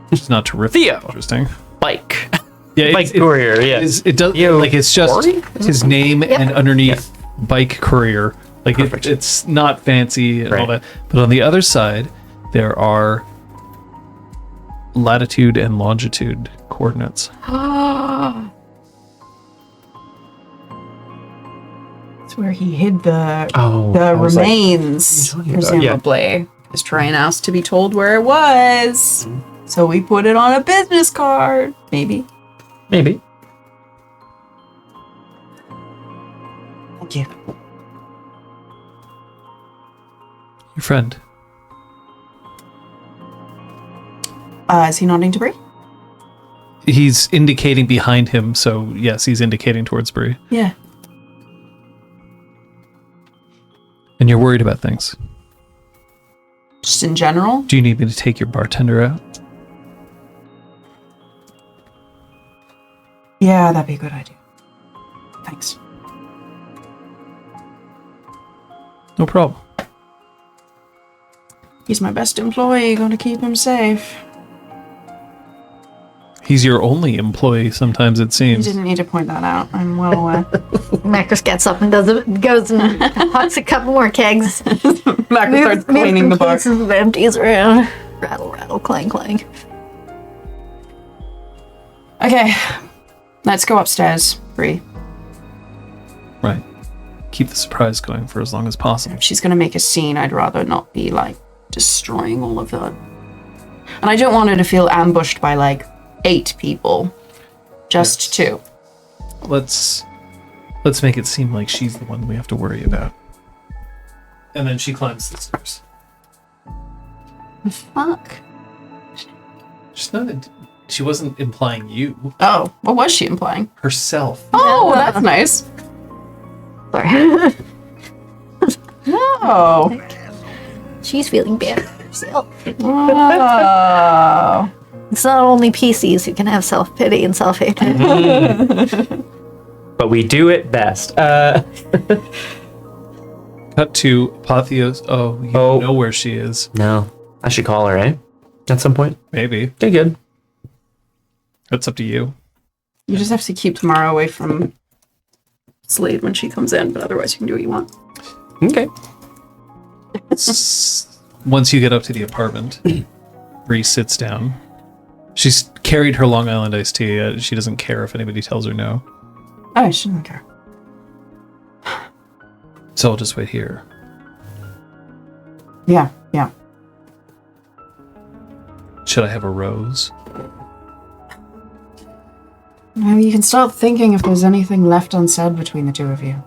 [SPEAKER 4] Which is not terrific.
[SPEAKER 1] Theo.
[SPEAKER 4] Interesting.
[SPEAKER 1] Bike.
[SPEAKER 4] Yeah,
[SPEAKER 1] Bike courier, yeah.
[SPEAKER 4] It does
[SPEAKER 1] Theo
[SPEAKER 4] like it's just
[SPEAKER 1] Cory?
[SPEAKER 4] his name and underneath bike courier. Like
[SPEAKER 1] Perfect.
[SPEAKER 4] it's not fancy and all
[SPEAKER 1] Right.
[SPEAKER 4] that. But on the other side, there are latitude and longitude coordinates.
[SPEAKER 2] It's where he hid the
[SPEAKER 1] I was like,
[SPEAKER 2] remains,
[SPEAKER 1] what are you talking about?
[SPEAKER 2] presumably. Because Trey asked to be told where it was. So we put it on a business card. Maybe.
[SPEAKER 1] maybe.
[SPEAKER 2] Thank you.
[SPEAKER 4] Your friend.
[SPEAKER 2] Is he nodding to Bree?
[SPEAKER 4] He's indicating behind him, so yes, he's indicating towards Bree.
[SPEAKER 2] Yeah.
[SPEAKER 4] And you're worried about things.
[SPEAKER 2] Just in general?
[SPEAKER 4] Do you need me to take your bartender out?
[SPEAKER 2] Yeah, that'd be a good idea. Thanks.
[SPEAKER 4] No problem.
[SPEAKER 2] He's my best employee. Gotta keep him safe.
[SPEAKER 4] He's your only employee sometimes, it
[SPEAKER 2] You
[SPEAKER 4] seems.
[SPEAKER 2] didn't need to point that out. I'm well aware.
[SPEAKER 3] Macros gets up and goes and hucks a couple more kegs.
[SPEAKER 2] Macros starts cleaning the bar.
[SPEAKER 3] Cases of empties around. Rattle, rattle, clang, clang.
[SPEAKER 2] Okay, let's go upstairs, Bree.
[SPEAKER 4] Right. Keep the surprise going for as long as possible.
[SPEAKER 2] If she's going to make a scene, I'd rather not be, like, destroying all of that. And I don't want her to feel ambushed by, like, 8 people. Just 2.
[SPEAKER 4] Let's make it seem like she's the one we have to worry about. And then she climbs the stairs.
[SPEAKER 2] Fuck.
[SPEAKER 4] She wasn't implying you.
[SPEAKER 2] Oh, what was she implying?
[SPEAKER 4] Herself.
[SPEAKER 2] Oh, that's nice.
[SPEAKER 3] Sorry.
[SPEAKER 2] No.
[SPEAKER 3] She's feeling bad for herself.
[SPEAKER 2] Oh.
[SPEAKER 3] It's not only PCs who can have self-pity and self-hatred.
[SPEAKER 1] But we do it best.
[SPEAKER 4] Cut to Apotheos. Oh, you don't know where she is.
[SPEAKER 1] No. I should call her, eh? At some point.
[SPEAKER 4] Maybe.
[SPEAKER 1] Okay, good.
[SPEAKER 4] That's up to you.
[SPEAKER 2] You just have to keep Tamara away from Slade when she comes in, but otherwise you can do what you want.
[SPEAKER 1] Okay.
[SPEAKER 4] Once you get up to the apartment, Bree sits down. She's carried her Long Island iced tea. She doesn't care if anybody tells her no.
[SPEAKER 2] Oh, she doesn't care.
[SPEAKER 4] So I'll just wait here.
[SPEAKER 2] Yeah.
[SPEAKER 4] Should I have a rose?
[SPEAKER 2] Now you can start thinking if there's anything left unsaid between the two of you.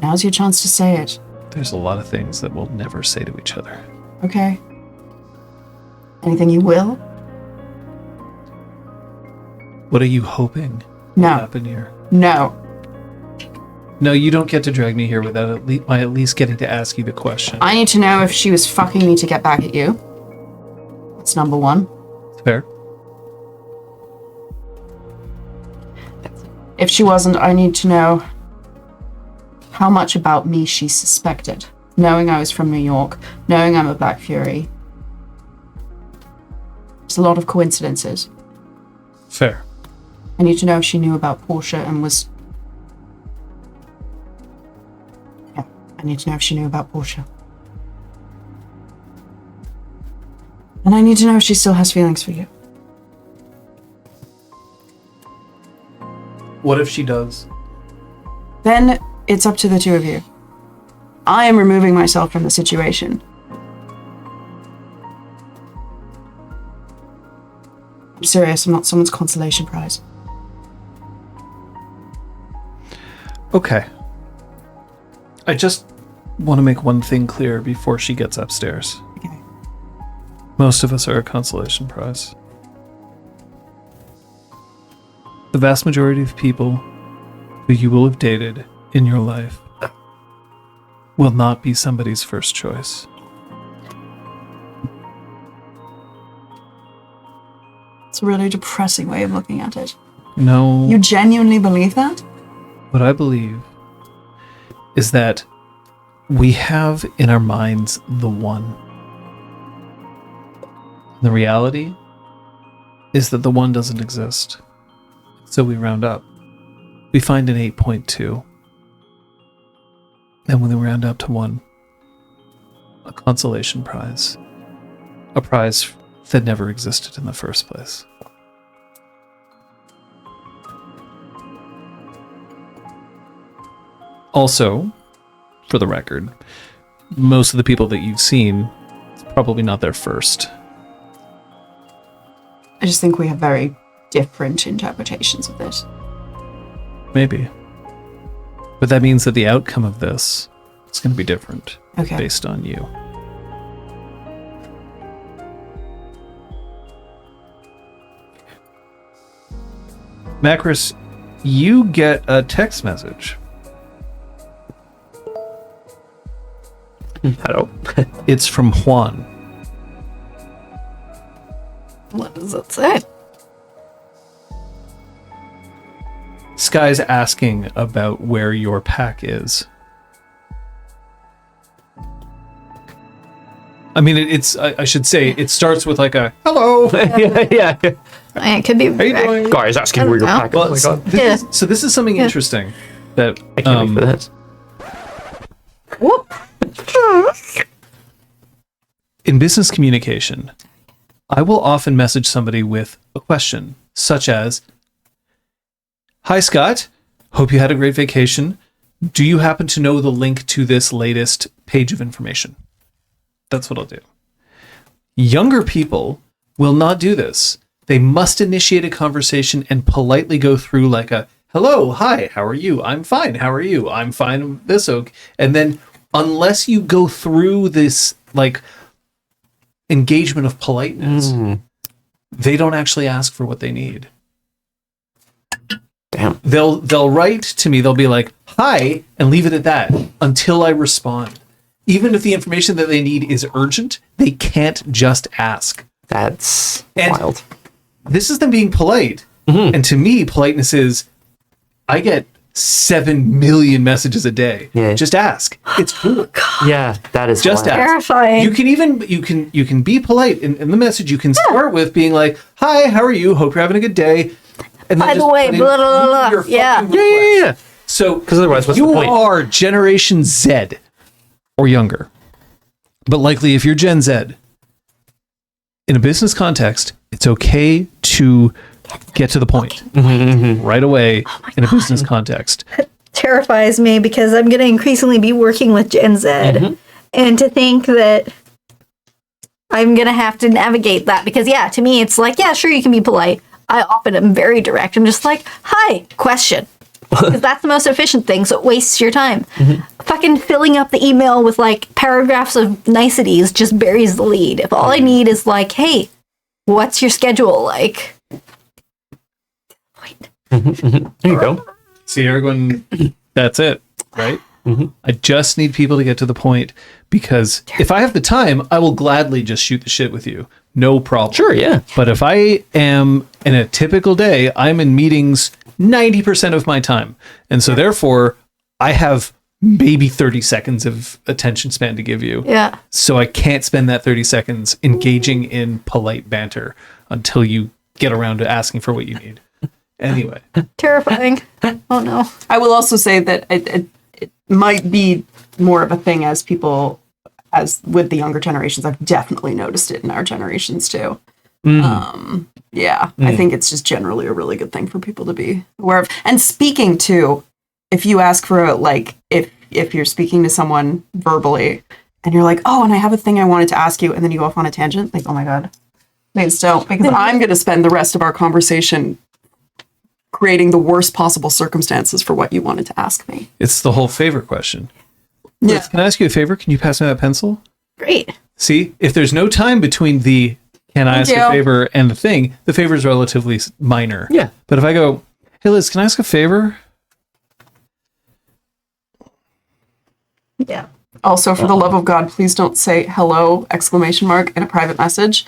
[SPEAKER 2] Now's your chance to say it.
[SPEAKER 4] There's a lot of things that we'll never say to each other.
[SPEAKER 2] Okay? Anything you will?
[SPEAKER 4] What are you hoping will
[SPEAKER 2] No.
[SPEAKER 4] happen here?
[SPEAKER 2] No.
[SPEAKER 4] No, you don't get to drag me here without at least getting to ask you the question.
[SPEAKER 2] I need to know if she was fucking me to get back at you. That's number 1.
[SPEAKER 4] Fair.
[SPEAKER 2] If she wasn't, I need to know how much about me she suspected. Knowing I was from New York, knowing I'm a Black Fury. There's a lot of coincidences.
[SPEAKER 4] Fair.
[SPEAKER 2] I need to know if she knew about Portia and was... Yeah, I need to know if she knew about Portia. And I need to know if she still has feelings for you.
[SPEAKER 4] What if she does?
[SPEAKER 2] Then it's up to the two of you. I am removing myself from the situation. I'm serious, I'm not someone's consolation prize.
[SPEAKER 4] Okay. I just want to make one thing clear before she gets upstairs.
[SPEAKER 2] Okay.
[SPEAKER 4] Most of us are a consolation prize. The vast majority of people who you will have dated in your life will not be somebody's first choice.
[SPEAKER 2] It's a really depressing way of looking at it.
[SPEAKER 4] No.
[SPEAKER 2] You genuinely believe that?
[SPEAKER 4] What I believe is that we have in our minds the one. The reality is that the one doesn't exist. So we round up. We find an 8.2. And when we round up to 1, a consolation prize. A prize that never existed in the first place. Also, for the record, most of the people that you've seen, it's probably not their first.
[SPEAKER 2] I just think we have very different interpretations of this.
[SPEAKER 4] Maybe. But that means that the outcome of this is going to be different.
[SPEAKER 2] Okay.
[SPEAKER 4] Based on you. Macros, you get a text message.
[SPEAKER 1] Hello.
[SPEAKER 4] It's from Juan.
[SPEAKER 3] What does it say?
[SPEAKER 4] Sky's asking about where your pack is. I mean, I should say, it starts with like a hello.
[SPEAKER 1] yeah.
[SPEAKER 3] It could be.
[SPEAKER 4] How you doing?
[SPEAKER 1] Guys, asking where your pack.
[SPEAKER 4] Well,
[SPEAKER 1] Oh my god.
[SPEAKER 4] this is something interesting that
[SPEAKER 1] I can't wait for this.
[SPEAKER 3] Whoop.
[SPEAKER 4] in business communication, I will often message somebody with a question, such as, "Hi, Scott. Hope you had a great vacation. Do you happen to know the link to this latest page of information?" That's what I'll do. Younger people will not do this. They must initiate a conversation and politely go through like a, "Hello, hi, how are you? I'm fine. How are you? I'm fine. This okay." And then unless you go through this like engagement of politeness, they don't actually ask for what they need.
[SPEAKER 1] Damn.
[SPEAKER 4] They'll write to me, they'll be like, "Hi," and leave it at that until I respond. Even if the information that they need is urgent, they can't just ask.
[SPEAKER 1] That's
[SPEAKER 4] And
[SPEAKER 1] wild.
[SPEAKER 4] This is them being polite. And to me, politeness is, I get 7 million messages a day.
[SPEAKER 1] Yeah.
[SPEAKER 4] Just ask. It's cool.
[SPEAKER 1] Yeah, that is
[SPEAKER 4] Just
[SPEAKER 1] wild.
[SPEAKER 4] ask.
[SPEAKER 3] Terrifying.
[SPEAKER 4] You can be polite in the message. You can start with being like, "Hi, how are you? Hope you're having a good day." And then
[SPEAKER 3] By the
[SPEAKER 4] just
[SPEAKER 3] way,
[SPEAKER 4] put in
[SPEAKER 3] blah, blah, blah,
[SPEAKER 4] your
[SPEAKER 3] blah. Yeah.
[SPEAKER 4] fucking request.
[SPEAKER 1] Yeah.
[SPEAKER 4] So,
[SPEAKER 1] Because otherwise, what's the
[SPEAKER 4] you
[SPEAKER 1] point?
[SPEAKER 4] are Generation Z or younger, but likely if you're Gen Z, in a business context, it's okay to get to the point right away in a business context.
[SPEAKER 3] Terrifies me because I'm going to increasingly be working with Gen Z, and to think that I'm going to have to navigate that because, yeah, to me, it's like, yeah, sure, you can be polite. I often am very direct. I'm just like, "Hi, question." Because that's the most efficient thing, so it wastes your time. Fucking filling up the email with like paragraphs of niceties just buries the lead. If all I need is like, "Hey, what's your schedule like?"
[SPEAKER 1] There you go.
[SPEAKER 4] See, everyone, that's it, right? I just need people to get to the point because if I have the time, I will gladly just shoot the shit with you. No problem.
[SPEAKER 1] Sure, yeah.
[SPEAKER 4] But if I am in a typical day, I'm in meetings 90% of my time. And so therefore, I have maybe 30 seconds of attention span to give you.
[SPEAKER 3] Yeah.
[SPEAKER 4] So I can't spend that 30 seconds engaging in polite banter until you get around to asking for what you need. Anyway.
[SPEAKER 3] Terrifying. Oh no.
[SPEAKER 2] I will also say that it might be more of a thing as people, as with the younger generations. I've definitely noticed it in our generations too. I think it's just generally a really good thing for people to be aware of. And speaking to, if you ask for like, if you're speaking to someone verbally and you're like, "Oh, and I have a thing I wanted to ask you," and then you go off on a tangent, like, "Oh my God, please don't," because I'm going to spend the rest of our conversation creating the worst possible circumstances for what you wanted to ask me.
[SPEAKER 4] It's the whole favor question.
[SPEAKER 2] Yeah.
[SPEAKER 4] Liz, can I ask you a favor? Can you pass me that pencil?
[SPEAKER 3] Great.
[SPEAKER 4] See, if there's no time between the "can I ask a favor" and the favor is relatively minor.
[SPEAKER 1] Yeah.
[SPEAKER 4] But if I go, "Hey Liz, can I ask a favor?"
[SPEAKER 3] Yeah.
[SPEAKER 2] Also, for the love of God, please don't say "hello!" exclamation mark in a private message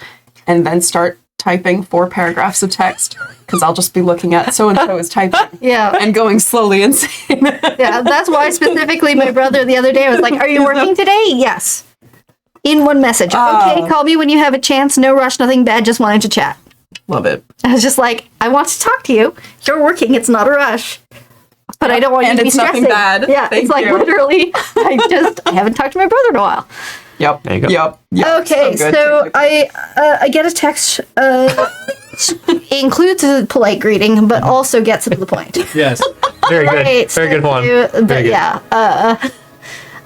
[SPEAKER 2] and then start typing 4 paragraphs of text, because I'll just be looking at so-and-so is typing
[SPEAKER 3] Yeah.
[SPEAKER 2] and going slowly insane.
[SPEAKER 3] Yeah. That's why specifically my brother the other day was like, "Are you working today?" "Yes." In one message. "Okay, call me when you have a chance. No rush, nothing bad. Just wanted to chat."
[SPEAKER 2] Love it.
[SPEAKER 3] I was just like, "I want to talk to you. You're working. It's not a rush. But I don't want you
[SPEAKER 2] And
[SPEAKER 3] to be
[SPEAKER 2] it's nothing
[SPEAKER 3] stressing."
[SPEAKER 2] bad.
[SPEAKER 3] Yeah.
[SPEAKER 2] Thank
[SPEAKER 3] it's like
[SPEAKER 2] you.
[SPEAKER 3] literally, I haven't talked to my brother in a while.
[SPEAKER 2] Yep.
[SPEAKER 1] There you go.
[SPEAKER 2] Yep.
[SPEAKER 3] Okay,
[SPEAKER 2] good.
[SPEAKER 3] so I get a text. Includes a polite greeting, but also gets to the point.
[SPEAKER 4] Yes.
[SPEAKER 1] Very good.
[SPEAKER 3] Right,
[SPEAKER 1] Very good one.
[SPEAKER 3] But
[SPEAKER 1] Very good.
[SPEAKER 3] yeah,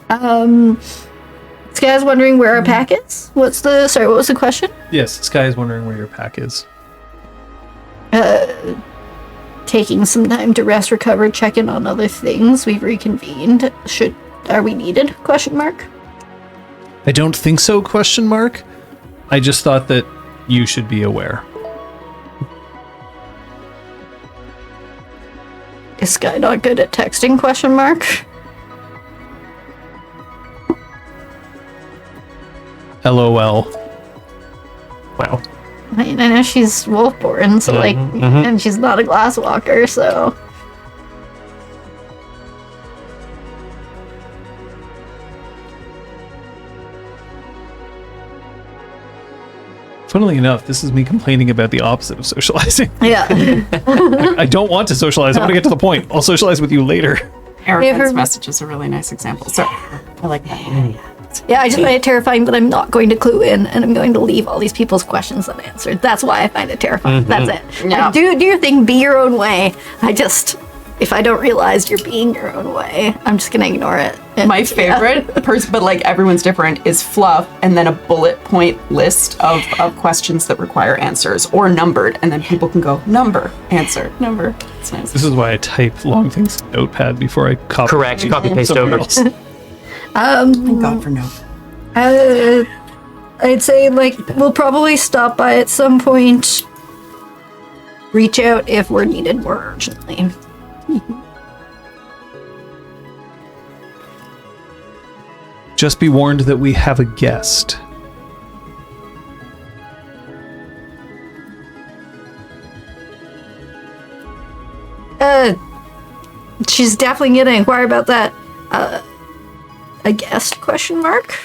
[SPEAKER 3] this guy's wondering where our pack is. What was the question?
[SPEAKER 4] Yes. Sky is wondering where your pack is.
[SPEAKER 3] Taking some time to rest, recover, check in on other things. We've reconvened. Are we needed? Question mark.
[SPEAKER 4] I don't think so, question mark. I just thought that you should be aware.
[SPEAKER 3] Is Sky not good at texting? Question mark.
[SPEAKER 4] LOL.
[SPEAKER 1] Wow.
[SPEAKER 3] I mean, I know she's wolf-born, so like, and she's not a glass walker, so.
[SPEAKER 4] Funnily enough, this is me complaining about the opposite of socializing.
[SPEAKER 3] Yeah.
[SPEAKER 4] I don't want to socialize. I want to get to the point. I'll socialize with you later.
[SPEAKER 2] Erica's message is a really nice example. So I like that.
[SPEAKER 3] Yeah, I just find it terrifying that I'm not going to clue in and I'm going to leave all these people's questions unanswered. That's why I find it terrifying. That's it.
[SPEAKER 2] Yeah.
[SPEAKER 3] Like, do your thing, be your own way. If I don't realize you're being your own way, I'm just gonna ignore it.
[SPEAKER 2] My favorite person, but like everyone's different, is fluff and then a bullet point list of questions that require answers or numbered, and then people can go number, answer, number. It's nice.
[SPEAKER 4] This is why I type long things in Notepad before I copy.
[SPEAKER 1] Correct. Copy paste over.
[SPEAKER 2] Thank God for no.
[SPEAKER 3] I'd say like we'll probably stop by at some point. Reach out if we're needed more urgently.
[SPEAKER 4] Just be warned that we have a guest.
[SPEAKER 3] She's definitely gonna inquire about that. A guest? Question mark.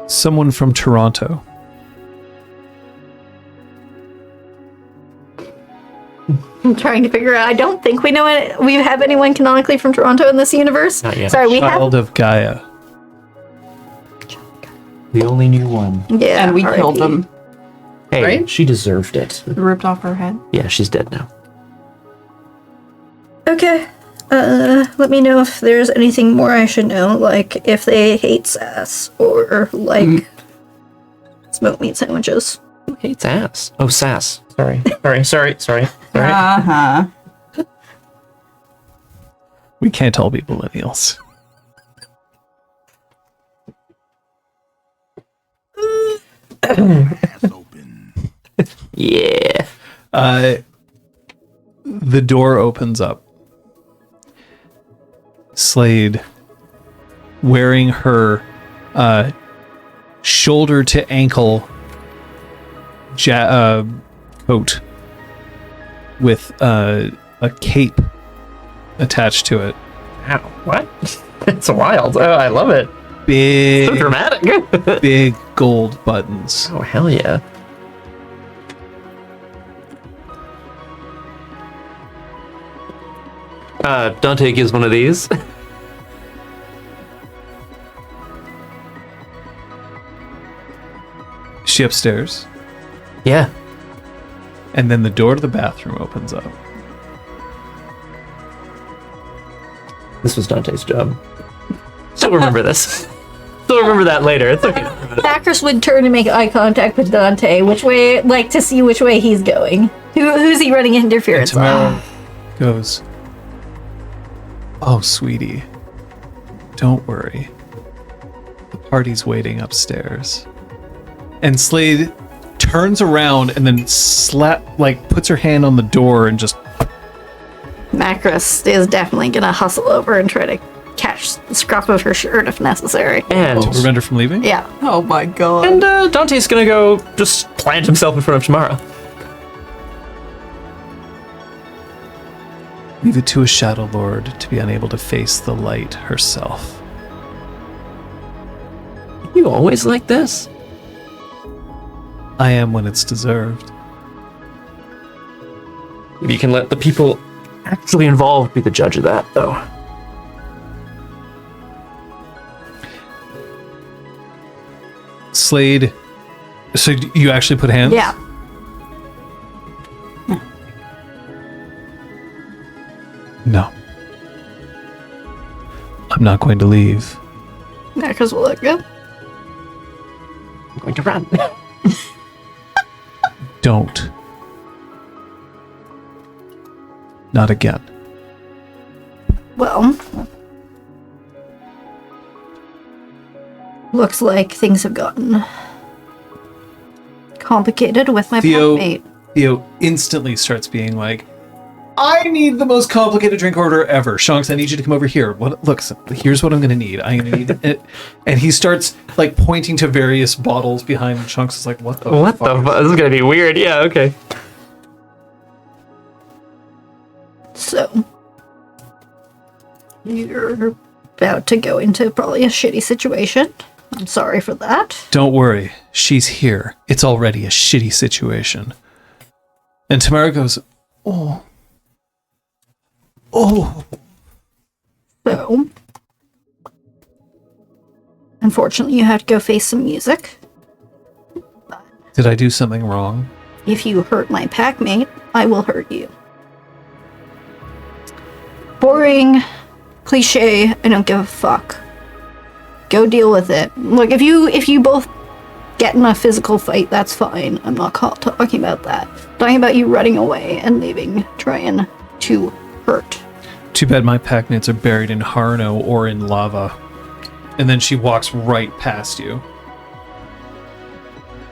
[SPEAKER 4] Someone from Toronto.
[SPEAKER 3] I'm trying to figure out. I don't think we have anyone canonically from Toronto in this universe.
[SPEAKER 1] Not yet.
[SPEAKER 3] Sorry, we have.
[SPEAKER 4] Child of Gaia.
[SPEAKER 1] We only knew one.
[SPEAKER 3] Yeah,
[SPEAKER 2] And we
[SPEAKER 3] RIP.
[SPEAKER 2] killed them.
[SPEAKER 1] Hey,
[SPEAKER 2] Right?
[SPEAKER 1] she deserved it.
[SPEAKER 2] We ripped off her head.
[SPEAKER 1] Yeah, she's dead now.
[SPEAKER 3] Okay. Let me know if there's anything more I should know, like if they hate sass or like smoked meat sandwiches.
[SPEAKER 1] Who hates ass? Oh, sass. Sorry. Sorry.
[SPEAKER 2] Uh-huh.
[SPEAKER 4] We can't all be millennials.
[SPEAKER 1] Yeah.
[SPEAKER 4] The door opens up. Slade, wearing her shoulder to ankle coat with a cape attached to it.
[SPEAKER 1] Ow. What? It's wild. Oh, I love it.
[SPEAKER 4] Big,
[SPEAKER 1] So dramatic.
[SPEAKER 4] big gold buttons.
[SPEAKER 1] Oh, hell yeah. Dante gives one of these.
[SPEAKER 4] Is she upstairs?
[SPEAKER 1] Yeah.
[SPEAKER 4] And then the door to the bathroom opens up.
[SPEAKER 1] This was Dante's job. Still remember this. Still remember that later. It's okay.
[SPEAKER 3] Macros would turn and make eye contact with Dante, to see which way he's going. Who's he running interference on?
[SPEAKER 4] Tamara goes, "Oh, sweetie, don't worry. The party's waiting upstairs." And Slade turns around and then puts her hand on the door and just...
[SPEAKER 3] Macros is definitely gonna hustle over and try to catch the scruff of her shirt if necessary.
[SPEAKER 1] And
[SPEAKER 4] to prevent her from leaving?
[SPEAKER 3] Yeah.
[SPEAKER 2] Oh my God.
[SPEAKER 1] And Dante's gonna go just plant himself in front of Tamara.
[SPEAKER 4] Leave it to a Shadow Lord to be unable to face the light herself.
[SPEAKER 1] You always like this?
[SPEAKER 4] I am when it's deserved.
[SPEAKER 1] Maybe you can let the people actually involved be the judge of that, though.
[SPEAKER 4] Slade, so you actually put hands?
[SPEAKER 3] Yeah.
[SPEAKER 4] No. I'm not going to leave.
[SPEAKER 3] Macros will let go.
[SPEAKER 1] I'm going to run.
[SPEAKER 4] Don't. Not again.
[SPEAKER 3] Well, looks like things have gotten complicated with my mate.
[SPEAKER 4] Theo instantly starts being like, I need the most complicated drink order ever. Shanks, I need you to come over here. Look, here's what I'm going to need. I'm going to need it. And he starts like pointing to various bottles behind him. Shanks is like, what the fuck?
[SPEAKER 1] This is going to be weird. Yeah, okay.
[SPEAKER 3] So, you're about to go into probably a shitty situation. I'm sorry for that.
[SPEAKER 4] Don't worry. She's here. It's already a shitty situation. And Tamara goes, oh.
[SPEAKER 3] So, unfortunately, you have to go face some music.
[SPEAKER 4] Did I do something wrong?
[SPEAKER 3] If you hurt my packmate, I will hurt you. Boring, cliche, I don't give a fuck. Go deal with it. Look, if you both get in a physical fight, that's fine. I'm not talking about that. I'm talking about you running away and leaving, trying to hurt.
[SPEAKER 4] Too bad my packmates are buried in Harno or in lava. And then she walks right past you.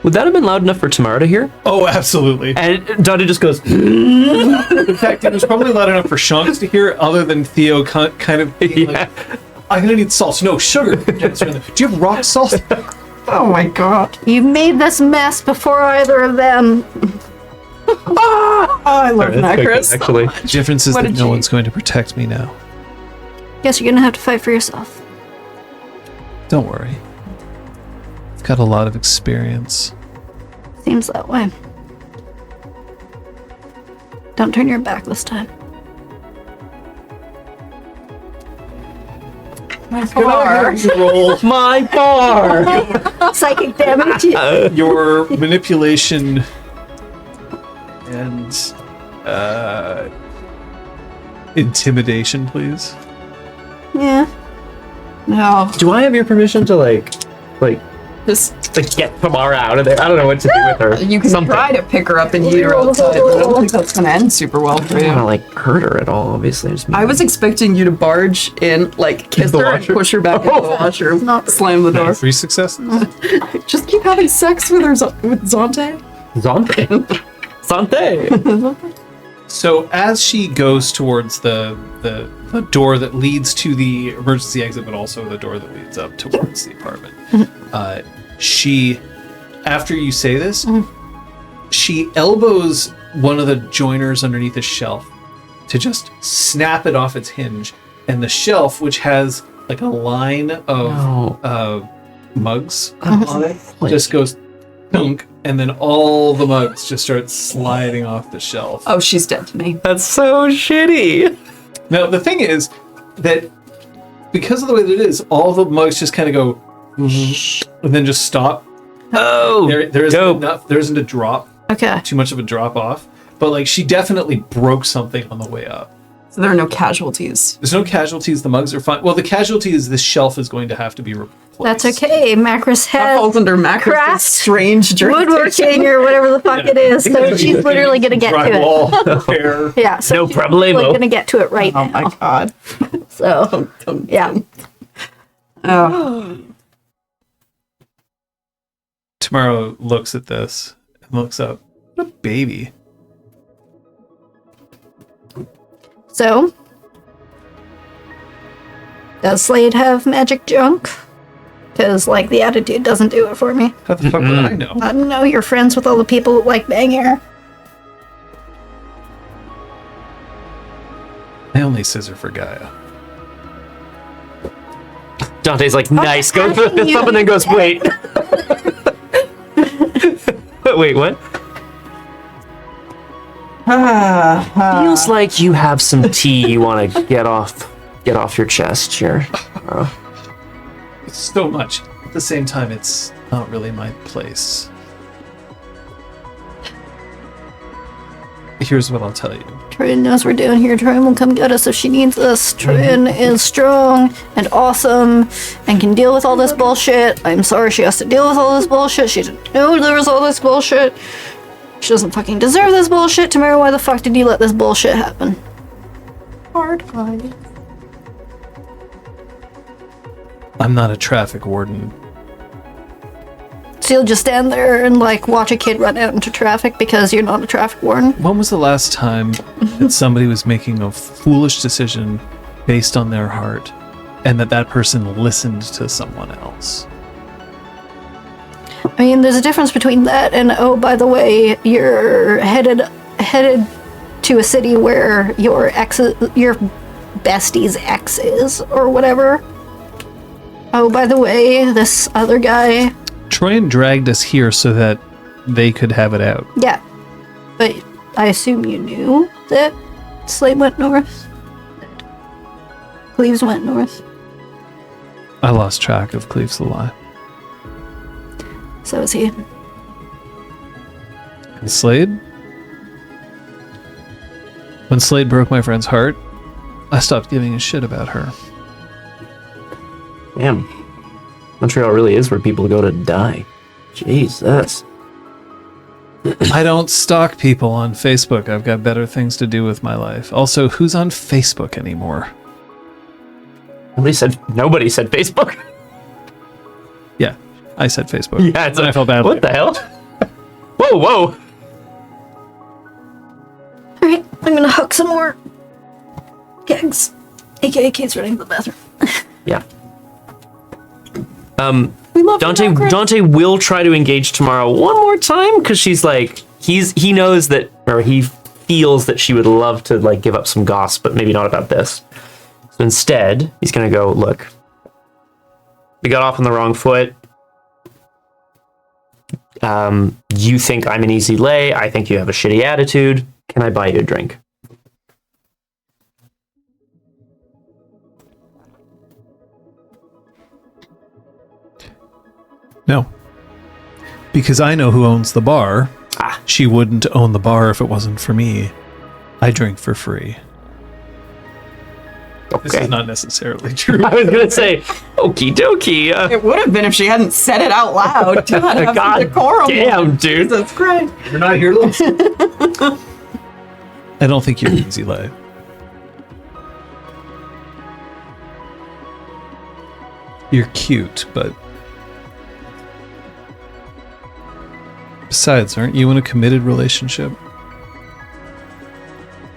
[SPEAKER 1] Would that have been loud enough for Tamara to hear?
[SPEAKER 4] Oh, absolutely.
[SPEAKER 1] And Dante just goes,
[SPEAKER 4] In fact, it was probably loud enough for Shanks to hear, other than Theo kind of being like, I'm gonna need salt. No, sugar. Do you have rock salt?
[SPEAKER 2] Oh my god.
[SPEAKER 3] You made this mess before either of them.
[SPEAKER 2] I love Macros.
[SPEAKER 1] actually.
[SPEAKER 4] The difference is
[SPEAKER 2] What
[SPEAKER 4] that
[SPEAKER 2] did
[SPEAKER 4] no
[SPEAKER 2] you-
[SPEAKER 4] one's going to protect me now.
[SPEAKER 3] Guess you're gonna have to fight for yourself.
[SPEAKER 4] Don't worry. I've got a lot of experience.
[SPEAKER 3] Seems that way. Don't turn your back this time.
[SPEAKER 4] Roll
[SPEAKER 1] My bar!
[SPEAKER 3] Psychic damage.
[SPEAKER 4] your manipulation and intimidation, please.
[SPEAKER 3] Yeah.
[SPEAKER 2] No.
[SPEAKER 1] Do I have your permission to like
[SPEAKER 2] Just
[SPEAKER 1] get Tamara out of there? I don't know what to do with her.
[SPEAKER 2] you can
[SPEAKER 1] Something.
[SPEAKER 2] try to pick her up and eat her outside, but I don't think that's gonna end super well for
[SPEAKER 1] I don't
[SPEAKER 2] you.
[SPEAKER 1] want to like hurt her at all, obviously.
[SPEAKER 2] I was expecting you to barge in, like kiss
[SPEAKER 1] The
[SPEAKER 2] her and
[SPEAKER 1] washer?
[SPEAKER 2] push her back into the washer,
[SPEAKER 3] Not-
[SPEAKER 2] slam the door.
[SPEAKER 4] 3 successes.
[SPEAKER 2] Just keep having sex with her, with Zante.
[SPEAKER 1] Zante. Zante.
[SPEAKER 4] So as she goes towards the door that leads to the emergency exit, but also the door that leads up towards the apartment, she, after you say this, she elbows one of the joiners underneath a shelf to just snap it off its hinge, and the shelf, which has like a line of mugs on it, just goes dunk, and then all the mugs just start sliding off the shelf.
[SPEAKER 2] Oh, she's dead to me.
[SPEAKER 1] That's so shitty.
[SPEAKER 4] Now, the thing is that because of the way that it is, all the mugs just kind of go and then just stop.
[SPEAKER 1] Oh,
[SPEAKER 4] There isn't a drop,
[SPEAKER 3] Okay.
[SPEAKER 4] too much of a drop off. But like she definitely broke something on the way up.
[SPEAKER 2] So there are no casualties.
[SPEAKER 4] There's no casualties. The mugs are fine. Well, the casualty is this shelf is going to have to be replaced.
[SPEAKER 3] That's okay. Macros
[SPEAKER 2] That falls
[SPEAKER 3] has
[SPEAKER 2] under Macros'
[SPEAKER 3] craft,
[SPEAKER 2] strange
[SPEAKER 3] woodworking or whatever the fuck it is, so she's literally gonna get to it.
[SPEAKER 4] Drywall repair.
[SPEAKER 3] Yeah, so
[SPEAKER 1] No
[SPEAKER 3] she's
[SPEAKER 1] problemo.
[SPEAKER 3] literally gonna get to it right
[SPEAKER 2] Oh
[SPEAKER 3] now.
[SPEAKER 2] my god.
[SPEAKER 3] So yeah.
[SPEAKER 2] Oh.
[SPEAKER 4] Tomorrow looks at this and looks up. What a baby.
[SPEAKER 3] So does Slade have magic junk? Because like the attitude doesn't do it for me.
[SPEAKER 4] How the fuck would I know?
[SPEAKER 3] I don't know. You're friends with all the people that like bang air.
[SPEAKER 4] I only scissor for Gaia.
[SPEAKER 1] Dante's like, nice, go for
[SPEAKER 3] asking
[SPEAKER 1] this
[SPEAKER 3] you
[SPEAKER 1] up, and then goes, wait. Wait, what? Feels like you have some tea you want to get off your chest here.
[SPEAKER 4] So much. At the same time, it's not really my place. Here's what I'll tell you.
[SPEAKER 3] Trin knows we're down here. Trin will come get us if she needs us. Trin is strong and awesome and can deal with all this bullshit. I'm sorry she has to deal with all this bullshit. She didn't know there was all this bullshit. She doesn't fucking deserve this bullshit. Tamara, why the fuck did you let this bullshit happen?
[SPEAKER 2] Hard guy.
[SPEAKER 4] I'm not a traffic warden.
[SPEAKER 3] So you'll just stand there and like watch a kid run out into traffic because you're not a traffic warden?
[SPEAKER 4] When was the last time that somebody was making a foolish decision based on their heart and that person listened to someone else?
[SPEAKER 3] I mean, there's a difference between that and, oh, by the way, you're headed to a city where your bestie's ex is, or whatever. Oh, by the way, this other guy.
[SPEAKER 4] Troyan dragged us here so that they could have it out.
[SPEAKER 3] Yeah. But I assume you knew that Slade went north? Cleves went north?
[SPEAKER 4] I lost track of Cleves the Lie.
[SPEAKER 3] So is he.
[SPEAKER 4] And Slade? When Slade broke my friend's heart, I stopped giving a shit about her.
[SPEAKER 1] Damn. Montreal really is where people go to die. Jesus.
[SPEAKER 4] I don't stalk people on Facebook. I've got better things to do with my life. Also, who's on Facebook anymore?
[SPEAKER 1] Nobody said Facebook.
[SPEAKER 4] Yeah, I said Facebook.
[SPEAKER 1] Yeah,
[SPEAKER 4] and I felt badly.
[SPEAKER 1] What the hell? Whoa.
[SPEAKER 3] Alright, I'm gonna hook some more kegs. AKA Kate's running to the bathroom.
[SPEAKER 1] Yeah.
[SPEAKER 3] We love
[SPEAKER 1] Dante will try to engage tomorrow one more time because she's like he knows that, or he feels that she would love to like give up some goss, but maybe not about this. So instead, he's gonna go, look, we got off on the wrong foot. You think I'm an easy lay. I think you have a shitty attitude. Can I buy you a drink?
[SPEAKER 4] No. Because I know who owns the bar. She wouldn't own the bar if it wasn't for me. I drink for free.
[SPEAKER 1] Okay.
[SPEAKER 4] This is not necessarily true.
[SPEAKER 1] I was gonna say, okie dokie.
[SPEAKER 2] It would have been if she hadn't said it out loud. God, have some
[SPEAKER 1] God
[SPEAKER 2] decorum.
[SPEAKER 1] damn, dude.
[SPEAKER 2] Jesus Christ.
[SPEAKER 4] You're not here, I don't think you're an easy lay. You're cute, but besides, aren't you in a committed relationship?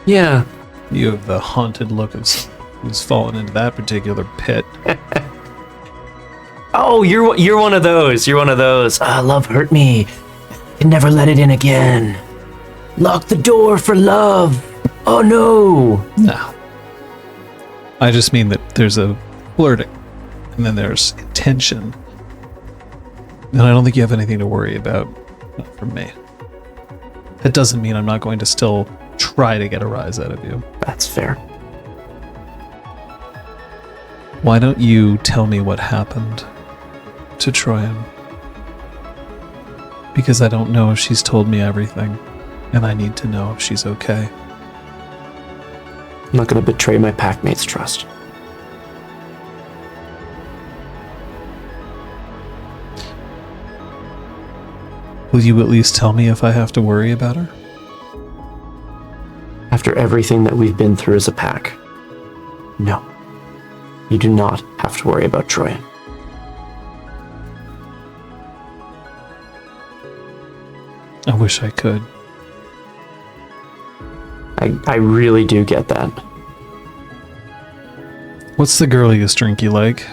[SPEAKER 1] Yeah.
[SPEAKER 4] You have the haunted look of someone who's fallen into that particular pit.
[SPEAKER 1] Oh, you're one of those. You're one of those. Love hurt me. Can never let it in again. Lock the door for love. Oh no.
[SPEAKER 4] No. I just mean that there's a flirting, and then there's intention. And I don't think you have anything to worry about from me. That doesn't mean I'm not going to still try to get a rise out of you.
[SPEAKER 1] That's fair.
[SPEAKER 4] Why don't you tell me what happened to Troyan? Because I don't know if she's told me everything, and I need to know if she's okay.
[SPEAKER 1] I'm not going to betray my packmate's trust.
[SPEAKER 4] Will you at least tell me if I have to worry about her?
[SPEAKER 1] After everything that we've been through as a pack, no. You do not have to worry about Troyan.
[SPEAKER 4] I wish I could.
[SPEAKER 1] I really do get that.
[SPEAKER 4] What's the girliest drink you like?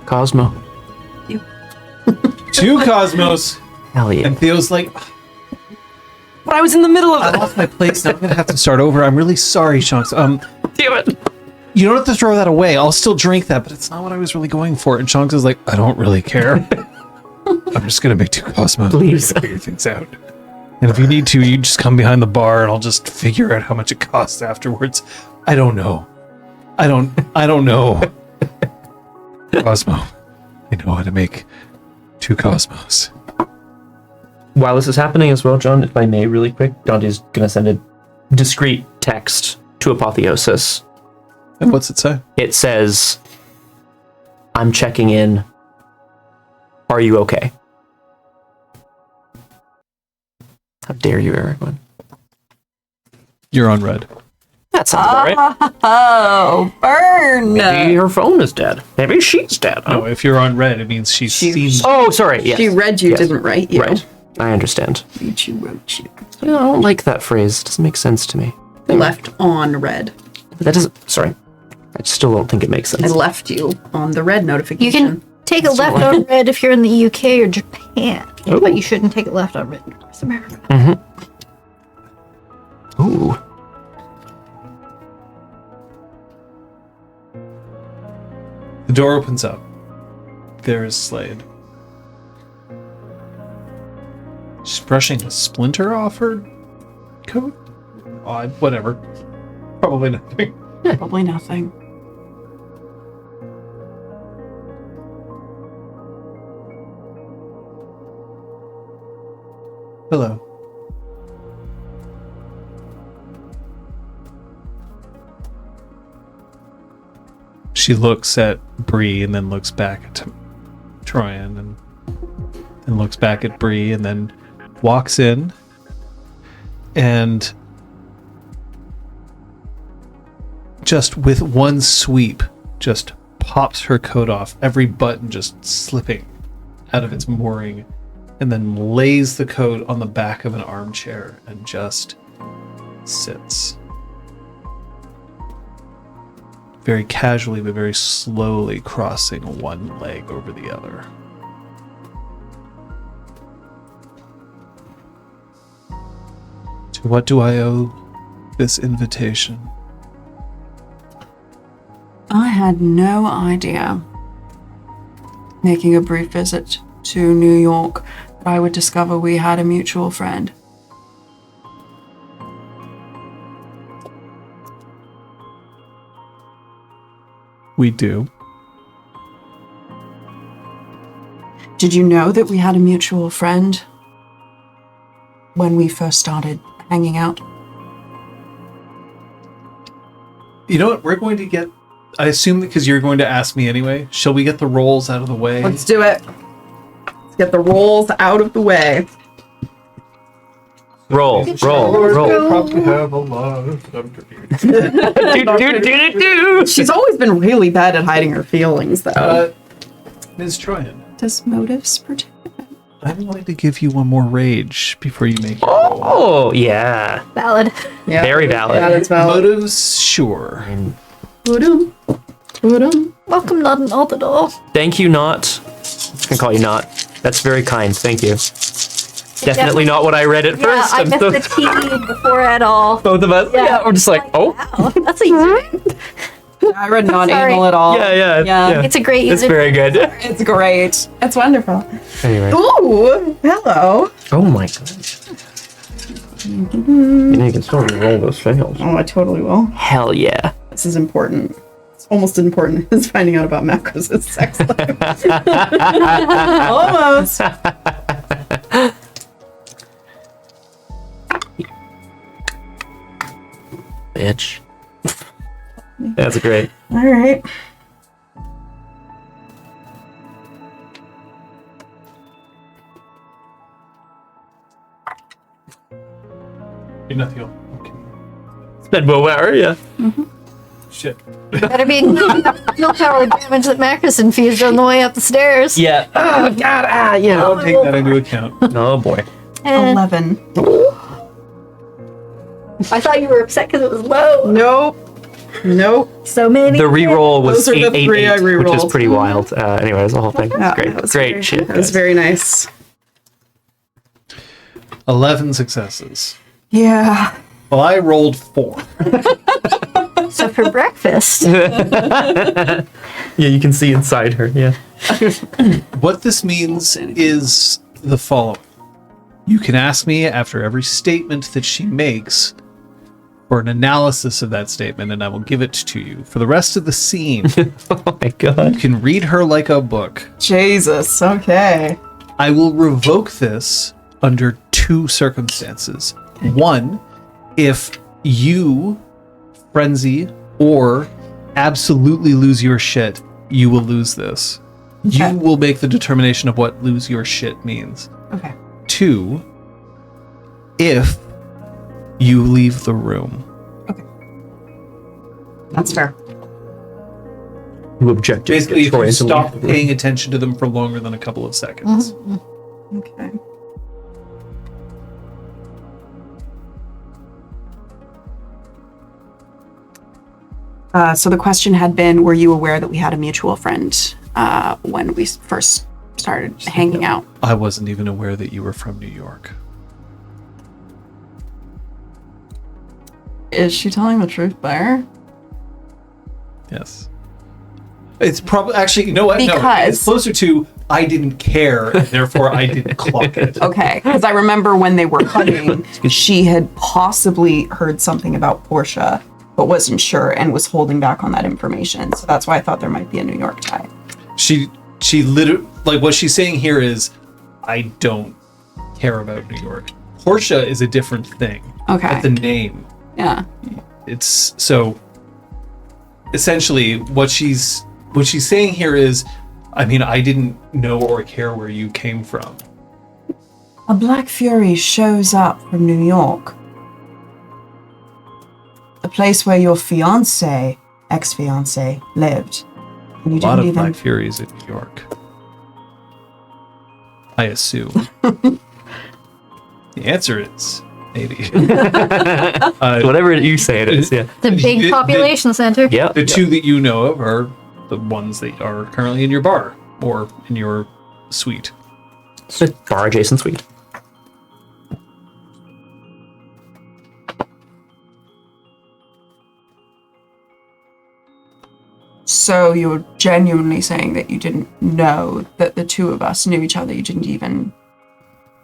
[SPEAKER 1] Cosmo.
[SPEAKER 4] Two Cosmos!
[SPEAKER 1] Hell yeah.
[SPEAKER 4] And Theo's like,
[SPEAKER 2] But I was in the middle of
[SPEAKER 4] I
[SPEAKER 2] it.
[SPEAKER 4] lost my place. Now I'm gonna have to start over. I'm really sorry, Chunks.
[SPEAKER 1] Damn it.
[SPEAKER 4] You don't have to throw that away. I'll still drink that, but it's not what I was really going for. And Chunks is like, I don't really care. I'm just gonna make two Cosmos.
[SPEAKER 1] Please.
[SPEAKER 4] To figure things out. And if you need to, you just come behind the bar and I'll just figure out how much it costs afterwards. I don't know. I don't know. Cosmo. I know how to make two Cosmos.
[SPEAKER 1] While this is happening as well, John, if I may, really quick, Dante's gonna send a discreet text to Apotheosis.
[SPEAKER 4] And what's it say?
[SPEAKER 1] It says, I'm checking in. Are you okay? How dare you, everyone?
[SPEAKER 4] You're on red.
[SPEAKER 1] That sounds about right.
[SPEAKER 2] Oh, burn.
[SPEAKER 1] Maybe her phone is dead. Maybe she's dead.
[SPEAKER 4] No, if you're on red, it means she's seen.
[SPEAKER 1] Oh, sorry. Yes.
[SPEAKER 2] She read you,
[SPEAKER 1] Yes.
[SPEAKER 2] didn't write you.
[SPEAKER 1] Right. I understand.
[SPEAKER 2] Read you, wrote you.
[SPEAKER 1] I don't like that phrase. It doesn't make sense to me.
[SPEAKER 2] Left on red.
[SPEAKER 1] That doesn't. Sorry. I still don't think it makes
[SPEAKER 2] I
[SPEAKER 1] sense.
[SPEAKER 2] left you on the red
[SPEAKER 3] You
[SPEAKER 2] notification.
[SPEAKER 3] can take a left on red if you're in the UK or Japan,
[SPEAKER 1] Oh.
[SPEAKER 3] but you shouldn't take a left on red in North America.
[SPEAKER 1] Ooh.
[SPEAKER 4] door opens up. There is Slade. She's brushing a splinter off her coat? Odd, whatever. Probably nothing.
[SPEAKER 2] Probably nothing.
[SPEAKER 4] Hello. She looks at Bree and then looks back at Troyan and then looks back at Bree and then walks in and just with one sweep just pops her coat off, every button just slipping out of its mooring, and then lays the coat on the back of an armchair and just sits. Very casually, but very slowly crossing one leg over the other. To what do I owe this invitation?
[SPEAKER 2] I had no idea, making a brief visit to New York, that I would discover we had a mutual friend.
[SPEAKER 4] We do.
[SPEAKER 2] Did you know that we had a mutual friend when we first started hanging out?
[SPEAKER 4] You know what? We're going to get... I assume that because you're going to ask me anyway. Shall we get the rolls out of the way?
[SPEAKER 2] Let's do it. Let's get the rolls out of the way.
[SPEAKER 1] Roll.
[SPEAKER 4] Probably have a lot of stuff to do.
[SPEAKER 2] She's always been really bad at hiding her feelings, though.
[SPEAKER 4] Ms. Troyan,
[SPEAKER 2] Does motives pertain?
[SPEAKER 4] I'm going to give you one more rage before you make your roll.
[SPEAKER 1] Oh, yeah.
[SPEAKER 3] Valid.
[SPEAKER 2] Yeah,
[SPEAKER 1] Very valid.
[SPEAKER 2] Yeah, that's valid.
[SPEAKER 4] Motives, sure.
[SPEAKER 2] Boodum. Boodum.
[SPEAKER 3] Welcome, not an altador.
[SPEAKER 1] Thank you, Not. I'm just gonna call you Not. That's very kind. Thank you. Definitely not what I read at
[SPEAKER 3] Yeah,
[SPEAKER 1] first.
[SPEAKER 3] I
[SPEAKER 1] I'm
[SPEAKER 3] missed
[SPEAKER 1] so-
[SPEAKER 3] the T before at all.
[SPEAKER 1] Both of us. Yeah, we're just like, oh.
[SPEAKER 3] Wow, that's a username.
[SPEAKER 2] I read not
[SPEAKER 3] Sorry.
[SPEAKER 2] anal at all.
[SPEAKER 1] Yeah.
[SPEAKER 3] It's a great
[SPEAKER 1] It's
[SPEAKER 3] username.
[SPEAKER 1] very good.
[SPEAKER 2] It's great. It's wonderful.
[SPEAKER 1] Anyway.
[SPEAKER 2] Ooh, hello.
[SPEAKER 1] Oh my god. You can still roll those fails.
[SPEAKER 2] Oh, I totally will.
[SPEAKER 1] Hell yeah.
[SPEAKER 2] This is important. It's almost as important as finding out about Macros' sex life. Almost.
[SPEAKER 1] Bitch. That's great.
[SPEAKER 2] All right.
[SPEAKER 4] You're not the only okay.
[SPEAKER 1] Spend one hour, yeah.
[SPEAKER 4] Shit.
[SPEAKER 3] Better be no power damage that Macros infused on the way up the stairs.
[SPEAKER 1] Yeah. Oh god, yeah.
[SPEAKER 4] I'll take that into account.
[SPEAKER 1] Oh boy.
[SPEAKER 3] Eh,
[SPEAKER 2] 11.
[SPEAKER 3] I thought you were upset because it was low.
[SPEAKER 2] Nope.
[SPEAKER 3] So many.
[SPEAKER 1] The reroll was
[SPEAKER 2] Those are the
[SPEAKER 1] 8,
[SPEAKER 2] three I
[SPEAKER 1] 8, 8, which is
[SPEAKER 2] rerolled.
[SPEAKER 1] pretty wild. Anyways, the whole thing.
[SPEAKER 2] Yeah,
[SPEAKER 1] Great.
[SPEAKER 2] that was
[SPEAKER 1] Great
[SPEAKER 2] very-
[SPEAKER 1] shit.
[SPEAKER 2] That was
[SPEAKER 1] guys.
[SPEAKER 2] very nice.
[SPEAKER 4] 11 successes.
[SPEAKER 2] Yeah.
[SPEAKER 4] Well, I rolled 4.
[SPEAKER 3] So for breakfast.
[SPEAKER 1] Yeah, you can see inside her. Yeah.
[SPEAKER 4] What this means is the following. You can ask me after every statement that she makes for an analysis of that statement, and I will give it to you. For the rest of the scene,
[SPEAKER 1] Oh my god.
[SPEAKER 4] you can read her like a book.
[SPEAKER 2] Jesus. Okay.
[SPEAKER 4] I will revoke this under 2 circumstances. One, if you frenzy or absolutely lose your shit, you will lose this.
[SPEAKER 2] Okay.
[SPEAKER 4] You will make the determination of what lose your shit means.
[SPEAKER 2] Okay.
[SPEAKER 4] 2, if you leave the room.
[SPEAKER 2] That's fair.
[SPEAKER 1] You object.
[SPEAKER 4] Basically, if you stop paying attention to them for longer than a couple of seconds.
[SPEAKER 2] Okay. So the question had been, were you aware that we had a mutual friend when we first started hanging out?
[SPEAKER 4] I wasn't even aware that you were from New York.
[SPEAKER 2] Is she telling the truth there?
[SPEAKER 4] Yes. It's probably actually, you know what? No, it's closer to I didn't care, and therefore I didn't clock it.
[SPEAKER 2] Okay, because I remember when they were hugging, she had possibly heard something about Portia, but wasn't sure and was holding back on that information. So that's why I thought there might be a New York tie.
[SPEAKER 4] She literally, like, what she's saying here is, I don't care about New York. Portia is a different thing.
[SPEAKER 2] Okay.
[SPEAKER 4] But the name.
[SPEAKER 2] Yeah.
[SPEAKER 4] It's so essentially what she's saying here is, I mean, I didn't know or care where you came from.
[SPEAKER 2] A Black Fury shows up from New York. The place where your fiancé, ex-fiancé, lived. And you
[SPEAKER 4] a lot
[SPEAKER 2] didn't
[SPEAKER 4] of Black Furies in New York. I assume. The answer is maybe.
[SPEAKER 1] Whatever you say it is, yeah.
[SPEAKER 3] The big population center.
[SPEAKER 1] Yeah.
[SPEAKER 4] The two that you know of are the ones that are currently in your bar or in your suite.
[SPEAKER 1] The bar adjacent suite.
[SPEAKER 2] So you're genuinely saying that you didn't know that the two of us knew each other? You didn't even...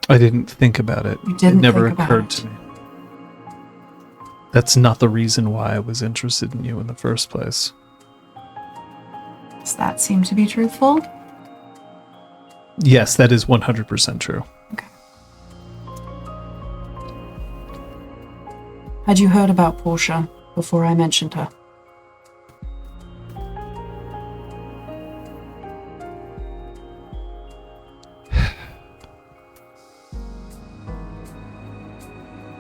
[SPEAKER 4] I didn't think about it.
[SPEAKER 2] You didn't
[SPEAKER 4] It never
[SPEAKER 2] think about
[SPEAKER 4] occurred
[SPEAKER 2] it.
[SPEAKER 4] to me. That's not the reason why I was interested in you in the first place.
[SPEAKER 2] Does that seem to be truthful?
[SPEAKER 4] Yes, that is 100% true.
[SPEAKER 2] Okay. Had you heard about Portia before I mentioned her?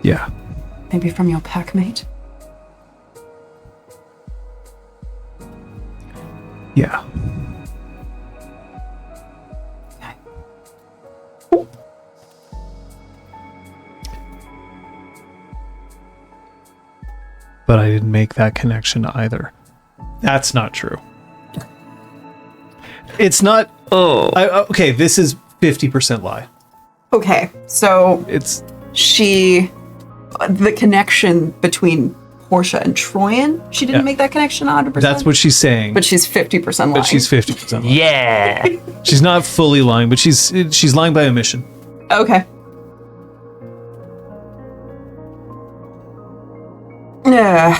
[SPEAKER 4] Yeah.
[SPEAKER 2] Maybe from your packmate?
[SPEAKER 4] Yeah. But I didn't make that connection either. That's not true. It's not.
[SPEAKER 1] Oh.
[SPEAKER 4] Okay, this is 50% lie.
[SPEAKER 2] Okay, so
[SPEAKER 4] It's.
[SPEAKER 2] the connection between Portia and Troyan, she didn't
[SPEAKER 4] Yeah.
[SPEAKER 2] make that connection 100%?
[SPEAKER 4] That's what she's saying.
[SPEAKER 2] But she's 50% lying.
[SPEAKER 4] But she's 50% lying.
[SPEAKER 1] Yeah.
[SPEAKER 4] She's not fully lying, but she's lying by omission.
[SPEAKER 2] Okay. Yeah.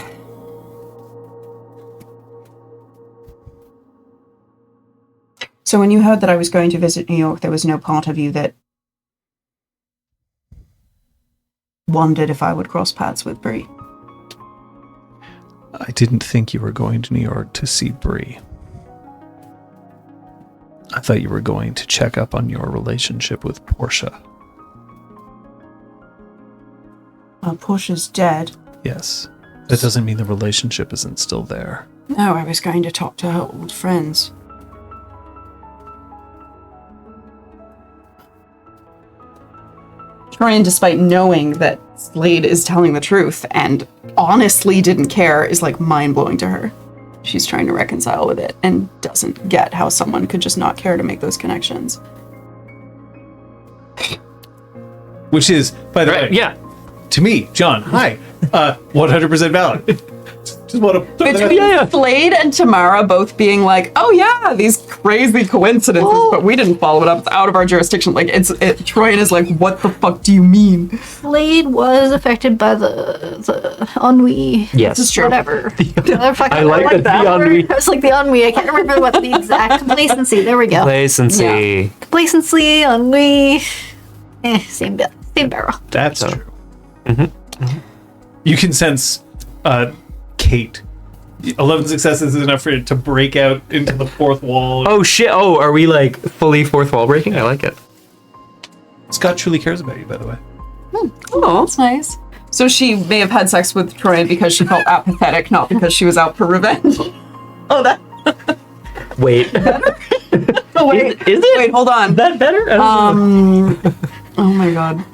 [SPEAKER 2] So when you heard that I was going to visit New York, there was no part of you that wondered if I would cross paths with Bree?
[SPEAKER 4] I didn't think you were going to New York to see Bree. I thought you were going to check up on your relationship with Portia.
[SPEAKER 2] Portia's dead.
[SPEAKER 4] Yes. That doesn't mean the relationship isn't still there.
[SPEAKER 2] No, I was going to talk to her old friends. Troyan, despite knowing that Slade is telling the truth and honestly didn't care, is like mind-blowing to her. She's trying to reconcile with it and doesn't get how someone could just not care to make those connections.
[SPEAKER 4] Which is, by the way,
[SPEAKER 1] Yeah.
[SPEAKER 4] to me, John, hi, 100% valid. Just want to put that out there.
[SPEAKER 2] Between Slade and Tamara both being like, oh yeah, these crazy coincidences, but we didn't follow it up. It's out of our jurisdiction. Like, Troyan is like, what the fuck do you mean?
[SPEAKER 3] Slade was affected by the ennui.
[SPEAKER 1] Yes.
[SPEAKER 2] This is true.
[SPEAKER 3] Whatever.
[SPEAKER 1] I like that. The ennui.
[SPEAKER 3] I was like the ennui. I can't remember what the exact complacency. There we go.
[SPEAKER 1] Complacency.
[SPEAKER 3] Complacency, ennui. Same barrel.
[SPEAKER 4] That's
[SPEAKER 1] So-
[SPEAKER 4] true. You can sense Kate. 11 successes is enough for it to break out into the fourth wall.
[SPEAKER 1] Oh shit. Oh, are we like fully fourth wall breaking? I like it.
[SPEAKER 4] Scott truly cares about you, by the way.
[SPEAKER 2] Oh, that's nice. So she may have had sex with Troyan because she felt apathetic, not because she was out for revenge. Oh, that.
[SPEAKER 1] Wait.
[SPEAKER 2] Oh, wait.
[SPEAKER 1] Is it?
[SPEAKER 2] Wait, hold on.
[SPEAKER 1] Is that better? I don't know.
[SPEAKER 2] Oh my god.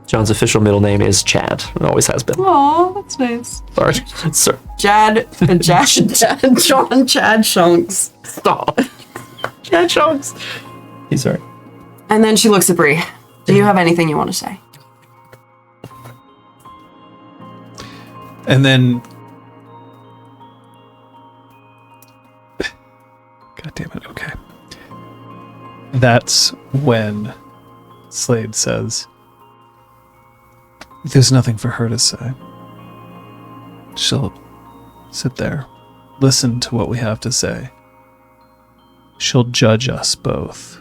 [SPEAKER 1] John's official middle name is Chad. It always has been.
[SPEAKER 2] Oh, that's nice.
[SPEAKER 1] Sorry. Sir.
[SPEAKER 2] John Chad Shunks.
[SPEAKER 1] Stop. Chad Shanks. He's sorry.
[SPEAKER 2] And then she looks at Bree. Do you have anything you want to say?
[SPEAKER 4] And then That's when Slade says, there's nothing for her to say. She'll sit there, listen to what we have to say. She'll judge us both.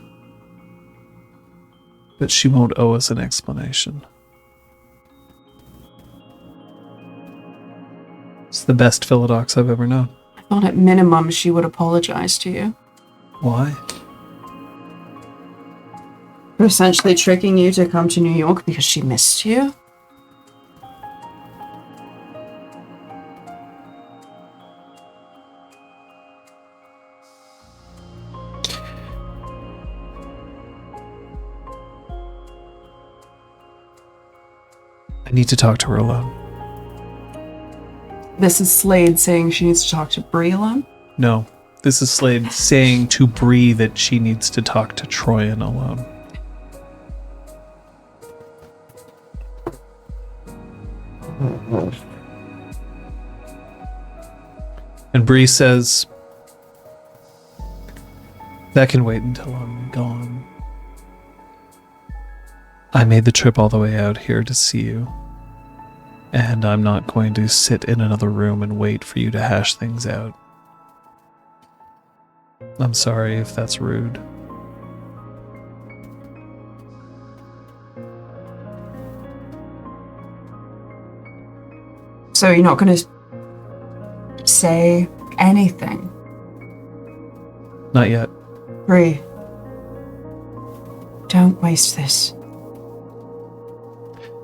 [SPEAKER 4] But she won't owe us an explanation. It's the best Philodox I've ever known.
[SPEAKER 2] I thought at minimum she would apologize to you.
[SPEAKER 4] Why?
[SPEAKER 2] For essentially tricking you to come to New York because she missed you?
[SPEAKER 4] I need to talk to her alone.
[SPEAKER 2] This is Slade saying she needs to talk to Bree alone?
[SPEAKER 4] No, this is Slade saying to Bree that she needs to talk to Troyan alone. And Bree says, that can wait until I'm gone. I made the trip all the way out here to see you. And I'm not going to sit in another room and wait for you to hash things out. I'm sorry if that's rude.
[SPEAKER 2] So you're not going to say anything?
[SPEAKER 4] Not yet.
[SPEAKER 2] Bree, don't waste this.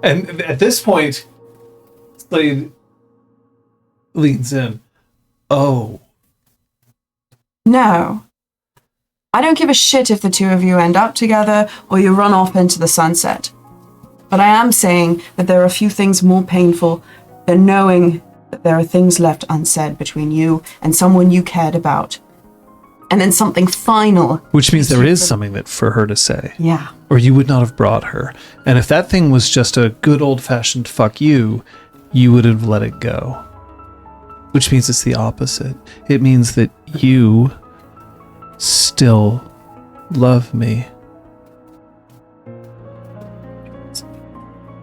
[SPEAKER 4] And at this point, Slade leans in. Oh.
[SPEAKER 2] No. I don't give a shit if the two of you end up together or you run off into the sunset. But I am saying that there are a few things more painful than knowing that there are things left unsaid between you and someone you cared about. And then something final.
[SPEAKER 4] Which means there is something that for her to say.
[SPEAKER 2] Yeah.
[SPEAKER 4] Or you would not have brought her. And if that thing was just a good old-fashioned fuck you, you would have let it go. Which means it's the opposite. It means that you still love me.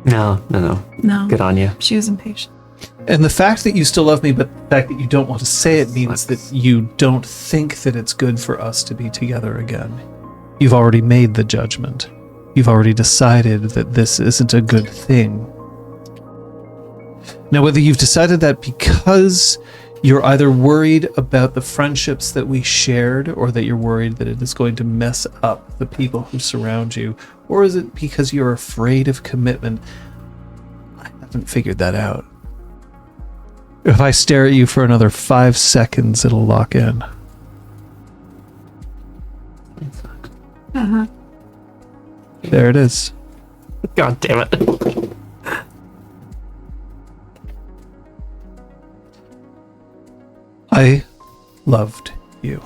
[SPEAKER 1] No.
[SPEAKER 2] No.
[SPEAKER 1] Good on you.
[SPEAKER 2] She was impatient.
[SPEAKER 4] And the fact that you still love me, but the fact that you don't want to say it means that you don't think that it's good for us to be together again. You've already made the judgment. You've already decided that this isn't a good thing. Now, whether you've decided that because you're either worried about the friendships that we shared, or that you're worried that it is going to mess up the people who surround you, or is it because you're afraid of commitment, I haven't figured that out. If I stare at you for another 5 seconds, it'll lock in.
[SPEAKER 2] Uh-huh.
[SPEAKER 4] There it is.
[SPEAKER 1] God damn it.
[SPEAKER 4] I loved you.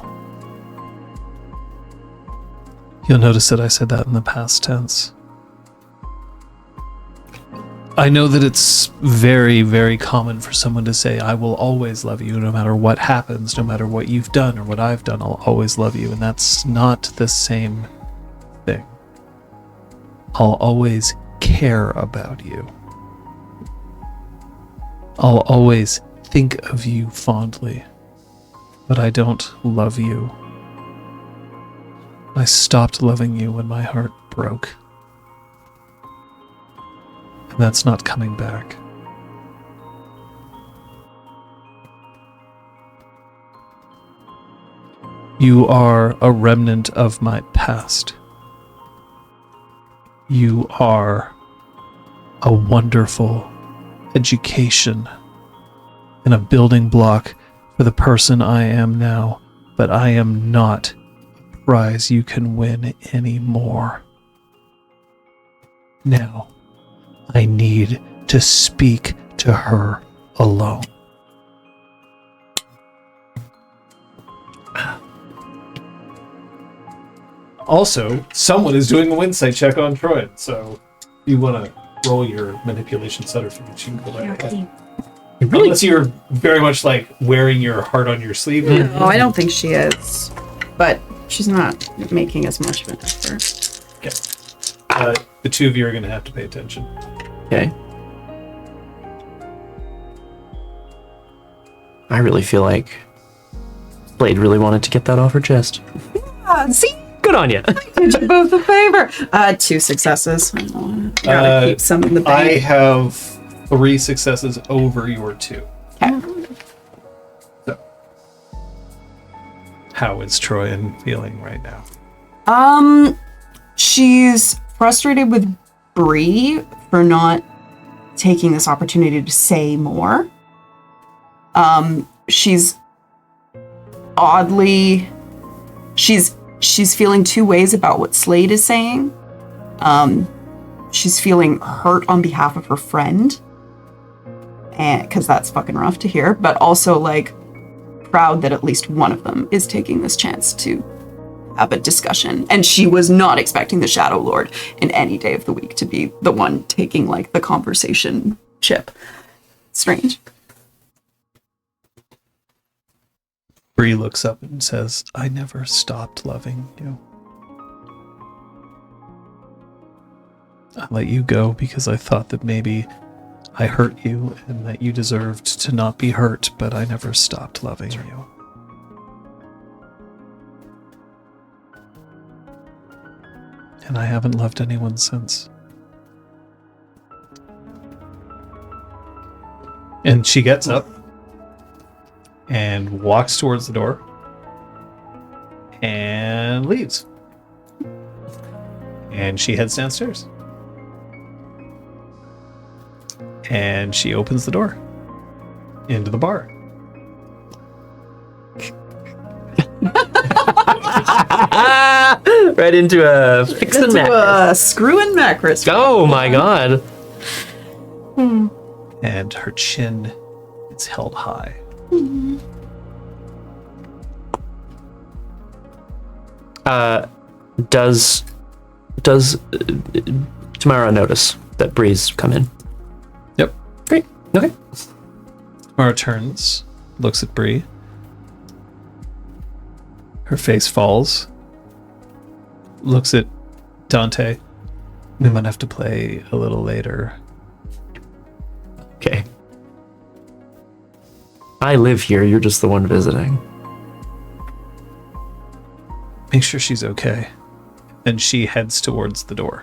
[SPEAKER 4] You'll notice that I said that in the past tense. I know that it's very, very common for someone to say, I will always love you no matter what happens, no matter what you've done or what I've done, I'll always love you. And that's not the same thing. I'll always care about you. I'll always think of you fondly. But I don't love you. I stopped loving you when my heart broke. And that's not coming back. You are a remnant of my past. You are a wonderful education and a building block for the person I am now, but I am not a prize you can win anymore. Now, I need to speak to her alone. Also, someone is doing a insight check on Troy, so if you want to roll your manipulation setter for me, you can go right ahead. Unless you're very much like wearing your heart on your sleeve.
[SPEAKER 2] No, I don't think she is. But She's not making as much of an effort.
[SPEAKER 4] Okay. The two of you are going to have to pay attention.
[SPEAKER 1] Okay. I really feel like Blade really wanted to get that off her chest.
[SPEAKER 2] See?
[SPEAKER 1] Good on you.
[SPEAKER 2] Did you both a favor? 2 successes. Gotta keep some in the
[SPEAKER 4] I
[SPEAKER 2] bank.
[SPEAKER 4] have 3 successes over your 2. So, how is Troyan feeling right now?
[SPEAKER 2] She's frustrated with Bree for not taking this opportunity to say more. She's oddly, she's feeling 2 ways about what Slade is saying. She's feeling hurt on behalf of her friend, and because that's fucking rough to hear, but also like proud that at least one of them is taking this chance to have a discussion. And she was not expecting the Shadow Lord in any day of the week to be the one taking like the conversation chip. Strange.
[SPEAKER 4] Bree looks up and says, I never stopped loving you. I let you go because I thought that maybe I hurt you and that you deserved to not be hurt, but I never stopped loving you. And I haven't loved anyone since. And she gets up and walks towards the door and leaves. And she heads downstairs. And she opens the door into the bar.
[SPEAKER 1] Right into a fix and macros.
[SPEAKER 2] Screw and macros.
[SPEAKER 1] Oh my god.
[SPEAKER 4] And her chin is held high.
[SPEAKER 1] Does Tamara notice that Bree's come in?
[SPEAKER 4] Yep.
[SPEAKER 1] Great. Okay.
[SPEAKER 4] Tamara turns, looks at Bree. Her face falls. Looks at Dante. We might have to play a little later.
[SPEAKER 1] Okay. I live here, you're just the one visiting.
[SPEAKER 4] Make sure she's okay. And she heads towards the door.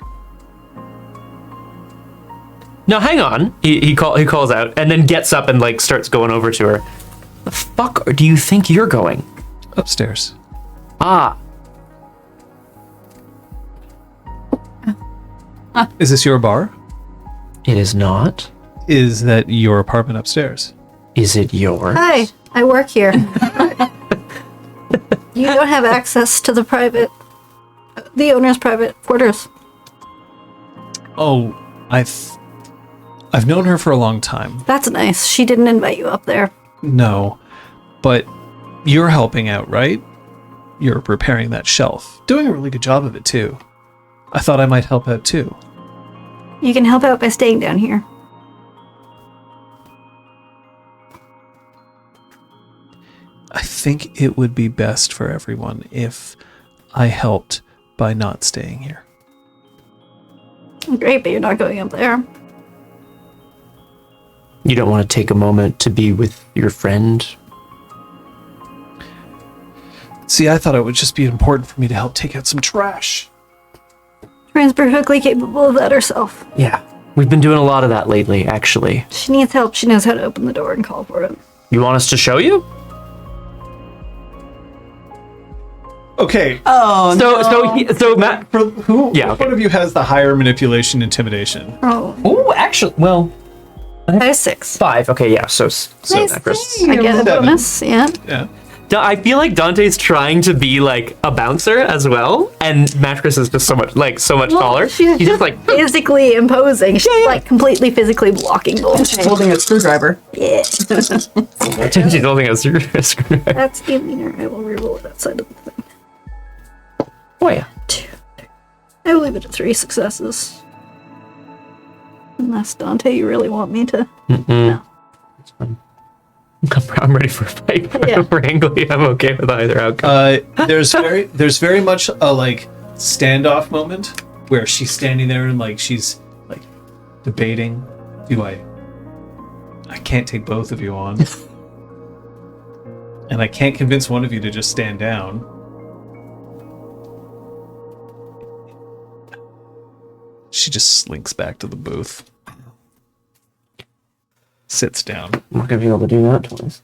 [SPEAKER 1] Now hang on. He calls out and then gets up and like starts going over to her. The fuck do you think you're going?
[SPEAKER 4] Upstairs.
[SPEAKER 1] Ah.
[SPEAKER 4] Is this your bar?
[SPEAKER 1] It is not.
[SPEAKER 4] Is that your apartment upstairs?
[SPEAKER 1] Is it yours?
[SPEAKER 3] Hi, I work here. You don't have access to the owner's private quarters.
[SPEAKER 4] Oh, I've known her for a long time.
[SPEAKER 3] That's nice. She didn't invite you up there.
[SPEAKER 4] No, but you're helping out, right? You're repairing that shelf. Doing a really good job of it, too. I thought I might help out, too.
[SPEAKER 3] You can help out by staying down here.
[SPEAKER 4] I think it would be best for everyone if I helped by not staying here.
[SPEAKER 3] Great, but you're not going up there.
[SPEAKER 1] You don't want to take a moment to be with your friend?
[SPEAKER 4] See, I thought it would just be important for me to help take out some trash.
[SPEAKER 3] Ryan's perfectly capable of that herself.
[SPEAKER 1] Yeah. We've been doing a lot of that lately, actually.
[SPEAKER 3] She needs help. She knows how to open the door and call for it.
[SPEAKER 1] You want us to show you?
[SPEAKER 4] Okay.
[SPEAKER 2] Oh,
[SPEAKER 1] So Matt,
[SPEAKER 4] For who?
[SPEAKER 1] Yeah,
[SPEAKER 4] Which
[SPEAKER 1] okay.
[SPEAKER 4] one of you has the higher manipulation intimidation?
[SPEAKER 3] Oh,
[SPEAKER 1] actually, well,
[SPEAKER 3] I have 6.
[SPEAKER 1] 5. Okay, yeah. So Macris.
[SPEAKER 3] I get a
[SPEAKER 4] 7.
[SPEAKER 3] bonus, yeah.
[SPEAKER 4] Yeah.
[SPEAKER 1] I feel like Dante's trying to be like a bouncer as well, and Macris is just so much taller.
[SPEAKER 3] She's
[SPEAKER 1] He's just like
[SPEAKER 3] physically imposing. She's like completely physically blocking bullshit.
[SPEAKER 2] she's holding a screwdriver.
[SPEAKER 3] Yeah.
[SPEAKER 1] she's holding a screwdriver.
[SPEAKER 3] That's a meaner. I will reroll it outside of the thing.
[SPEAKER 1] Oh yeah.
[SPEAKER 3] 2. I will leave it at 3 successes. Unless, Dante, you really want me to.
[SPEAKER 1] Mm-mm.
[SPEAKER 3] No.
[SPEAKER 1] It's fine. I'm ready for a fight.
[SPEAKER 3] Yeah.
[SPEAKER 1] Frankly, I'm okay with either outcome.
[SPEAKER 4] There's very much a like standoff moment where she's standing there and like she's like debating, I can't take both of you on. And I can't convince one of you to just stand down. She just slinks back to the booth. Sits down.
[SPEAKER 1] I'm not gonna be able to do that twice.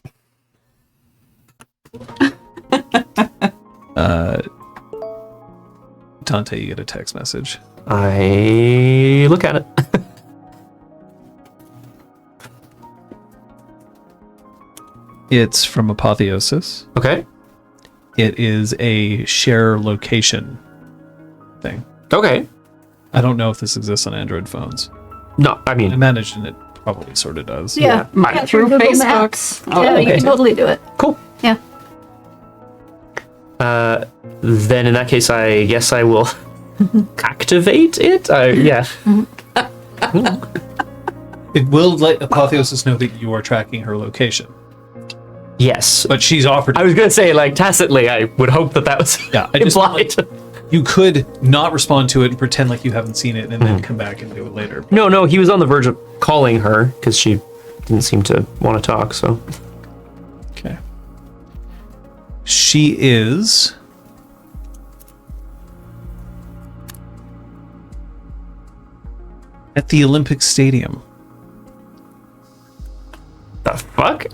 [SPEAKER 4] Dante, you get a text message.
[SPEAKER 1] I look at it.
[SPEAKER 4] It's from Apotheosis.
[SPEAKER 1] Okay.
[SPEAKER 4] It is a share location thing.
[SPEAKER 1] Okay.
[SPEAKER 4] I don't know if this exists on Android phones.
[SPEAKER 1] No, I
[SPEAKER 4] I
[SPEAKER 1] mean,
[SPEAKER 4] imagine it probably sort of does.
[SPEAKER 3] Yeah.
[SPEAKER 2] Mine
[SPEAKER 3] through
[SPEAKER 2] through
[SPEAKER 3] Google
[SPEAKER 2] Facebook.
[SPEAKER 3] Maps.
[SPEAKER 2] Oh,
[SPEAKER 3] yeah, you
[SPEAKER 1] okay.
[SPEAKER 3] can totally do it.
[SPEAKER 1] cool.
[SPEAKER 3] Yeah.
[SPEAKER 1] Then in that case, I guess I will activate it. Yeah.
[SPEAKER 4] It will let Apotheosis know that you are tracking her location.
[SPEAKER 1] Yes.
[SPEAKER 4] But she's offered.
[SPEAKER 1] I was gonna say, like, tacitly, I would hope that was
[SPEAKER 4] Yeah, I just-
[SPEAKER 1] implied.
[SPEAKER 4] You could not respond to it and pretend like you haven't seen it and then come back and do it later.
[SPEAKER 1] No, he was on the verge of calling her because she didn't seem to want to talk. So
[SPEAKER 4] Okay. She is at the Olympic Stadium.
[SPEAKER 1] the fuck?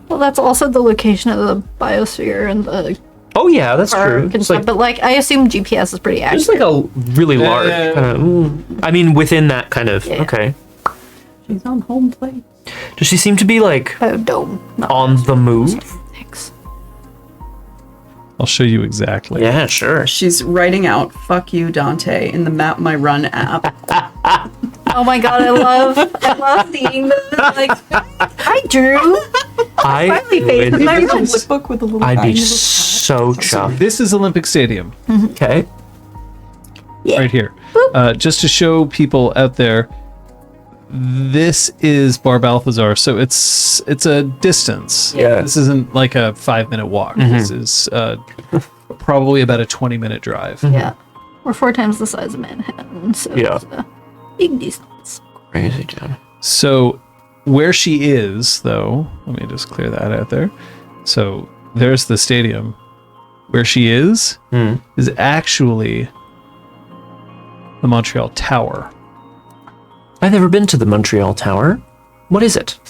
[SPEAKER 3] Well, that's also the location of the biosphere and the
[SPEAKER 1] Oh yeah, that's
[SPEAKER 3] park
[SPEAKER 1] true.
[SPEAKER 3] and
[SPEAKER 1] It's
[SPEAKER 3] stuff.
[SPEAKER 1] like
[SPEAKER 3] But like, I assume GPS is pretty accurate.
[SPEAKER 1] just like a really large
[SPEAKER 4] Yeah.
[SPEAKER 1] kind of. I mean, within that kind of.
[SPEAKER 3] Yeah.
[SPEAKER 1] Okay.
[SPEAKER 2] She's on home plate.
[SPEAKER 1] Does she seem to be like
[SPEAKER 3] Biodome. Not
[SPEAKER 1] on the move?
[SPEAKER 3] thanks.
[SPEAKER 4] I'll show you exactly.
[SPEAKER 1] Yeah, sure.
[SPEAKER 2] She's writing out "fuck you, Dante" in the Map My Run app.
[SPEAKER 3] Oh my god, I love seeing this. Like, hi, Drew.
[SPEAKER 1] I
[SPEAKER 3] Smiley face
[SPEAKER 1] would,
[SPEAKER 3] with my
[SPEAKER 2] There's a
[SPEAKER 3] wrist.
[SPEAKER 2] flip book with a little.
[SPEAKER 1] I'd
[SPEAKER 2] tiny
[SPEAKER 1] be
[SPEAKER 2] little
[SPEAKER 1] so chuffed.
[SPEAKER 4] This is Olympic Stadium
[SPEAKER 1] Okay.
[SPEAKER 3] Yeah.
[SPEAKER 4] right here. Just to show people out there, this is Bar Balthazar, so it's a distance.
[SPEAKER 1] Yeah.
[SPEAKER 4] This isn't like a 5-minute walk. This is probably about a 20-minute drive.
[SPEAKER 3] Yeah. We're 4 times the size of Manhattan, so
[SPEAKER 1] Yeah.
[SPEAKER 3] it's a big distance.
[SPEAKER 1] Crazy, John.
[SPEAKER 4] So where she is, though, let me just clear that out there. So there's the stadium. Where she is actually the Montreal Tower.
[SPEAKER 1] I've never been to the Montreal Tower. What is it?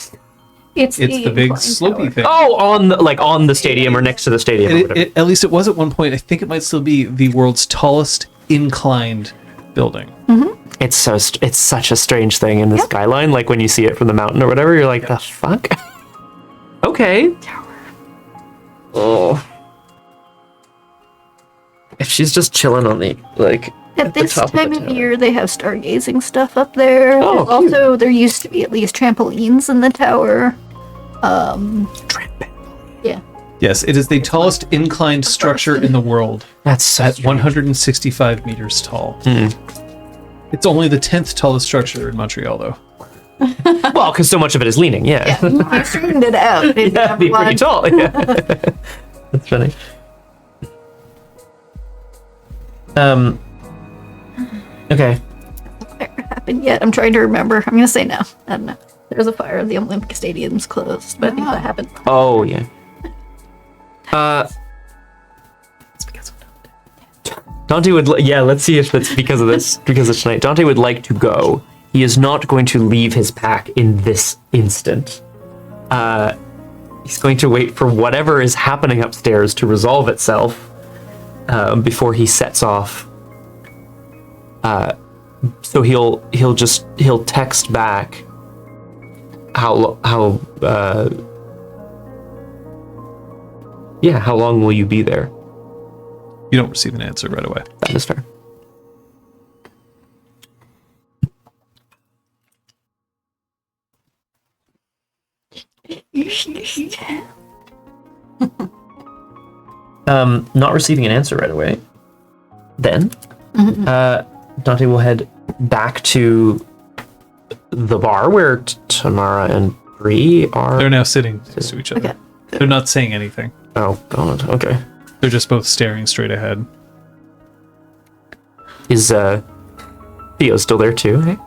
[SPEAKER 3] It's
[SPEAKER 4] the big
[SPEAKER 3] incline
[SPEAKER 4] slopey
[SPEAKER 3] tower.
[SPEAKER 4] thing.
[SPEAKER 1] Oh, on the stadium or next to the stadium. or whatever.
[SPEAKER 4] At least it was at one point. I think it might still be the world's tallest inclined building.
[SPEAKER 1] It's such a strange thing in the skyline. Like when you see it from the mountain or whatever, you're like, the fuck? Okay. Oh. If she's just chilling on the
[SPEAKER 3] At
[SPEAKER 1] the
[SPEAKER 3] this
[SPEAKER 1] top of the
[SPEAKER 3] time of
[SPEAKER 1] tower.
[SPEAKER 3] year, they have stargazing stuff up there.
[SPEAKER 1] Oh,
[SPEAKER 3] There's also, there used to be at least trampolines in the tower. Yeah.
[SPEAKER 4] Yes, it is the tallest inclined structure in the world
[SPEAKER 1] That's so
[SPEAKER 4] at
[SPEAKER 1] strange.
[SPEAKER 4] 165 meters tall. It's only the 10th tallest structure in Montreal, though.
[SPEAKER 1] Well, because so much of it is leaning. Yeah.
[SPEAKER 3] Yeah, you straightened it out. If you
[SPEAKER 1] Yeah,
[SPEAKER 3] have
[SPEAKER 1] be pretty
[SPEAKER 3] one.
[SPEAKER 1] tall. Yeah. That's funny. Okay.
[SPEAKER 3] Fire happened yet? I'm trying to remember. I'm gonna say no. I don't know. There's a fire. The Olympic Stadium's closed, but I think that happened.
[SPEAKER 1] Oh yeah.
[SPEAKER 3] It's because of
[SPEAKER 1] Dante would. Let's see if that's because of this. Because of tonight, Dante would like to go. He is not going to leave his pack in this instant. He's going to wait for whatever is happening upstairs to resolve itself before he sets off. So he'll text back how long will you be there?
[SPEAKER 4] You don't receive an answer right away.
[SPEAKER 1] That is fair. Not receiving an answer right away. Then, Dante will head back to the bar where Tamara and Bree are...
[SPEAKER 4] They're now sitting next to each other.
[SPEAKER 3] Okay.
[SPEAKER 4] They're not saying anything.
[SPEAKER 1] Oh, God. Okay.
[SPEAKER 4] They're just both staring straight ahead.
[SPEAKER 1] Is Theo still there too? Hey?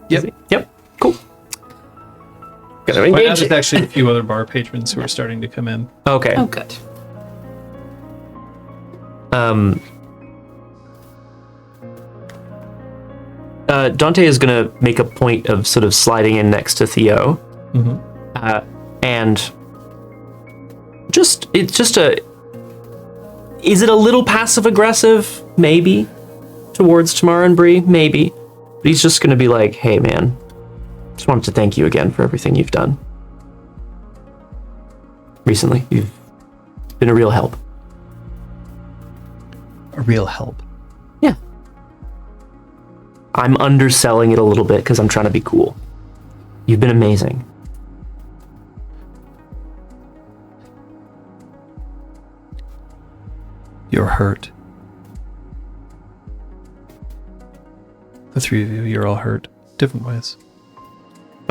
[SPEAKER 4] Yep.
[SPEAKER 1] Yep. Cool. Gonna
[SPEAKER 4] Right now,
[SPEAKER 1] engage.
[SPEAKER 4] there's actually a few other bar patrons who are starting to come in.
[SPEAKER 1] Okay.
[SPEAKER 2] Oh, good.
[SPEAKER 1] Dante is gonna make a point of sort of sliding in next to Theo, and is it a little passive aggressive? Maybe towards Tamara and Bree, maybe, but he's just gonna be like, "Hey, man, just wanted to thank you again for everything you've done recently. You've been a real help."
[SPEAKER 4] A real help.
[SPEAKER 1] Yeah. I'm underselling it a little bit because I'm trying to be cool. You've been amazing.
[SPEAKER 4] You're hurt. The three of you, you're all hurt. Different ways.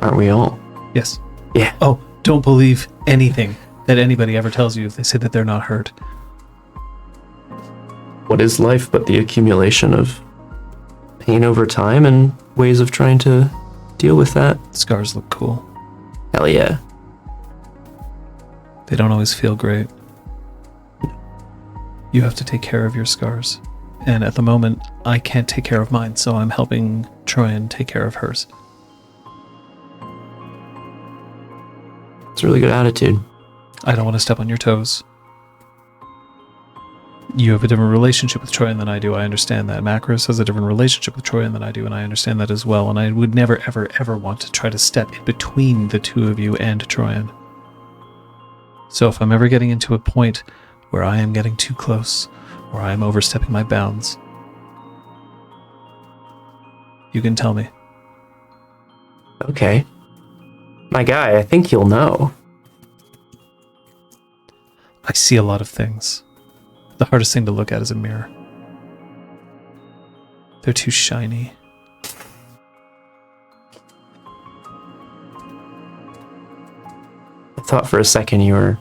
[SPEAKER 1] Aren't we all?
[SPEAKER 4] Yes.
[SPEAKER 1] Yeah.
[SPEAKER 4] Oh, don't believe anything that anybody ever tells you if they say that they're not hurt.
[SPEAKER 1] What is life but the accumulation of pain over time and ways of trying to deal with that?
[SPEAKER 4] Scars look cool.
[SPEAKER 1] Hell yeah.
[SPEAKER 4] They don't always feel great. You have to take care of your scars. And at the moment, I can't take care of mine, so I'm helping Troyan take care of hers.
[SPEAKER 1] It's a really good attitude.
[SPEAKER 4] I don't want to step on your toes. You have a different relationship with Troyan than I do. I understand that. Macros has a different relationship with Troyan than I do, and I understand that as well. And I would never, ever, ever want to try to step in between the two of you and Troyan. So if I'm ever getting into a point where I am getting too close, or I am overstepping my bounds, you can tell me.
[SPEAKER 1] Okay. My guy, I think you'll know.
[SPEAKER 4] I see a lot of things. The hardest thing to look at is a mirror. They're too shiny.
[SPEAKER 1] I thought for a second you were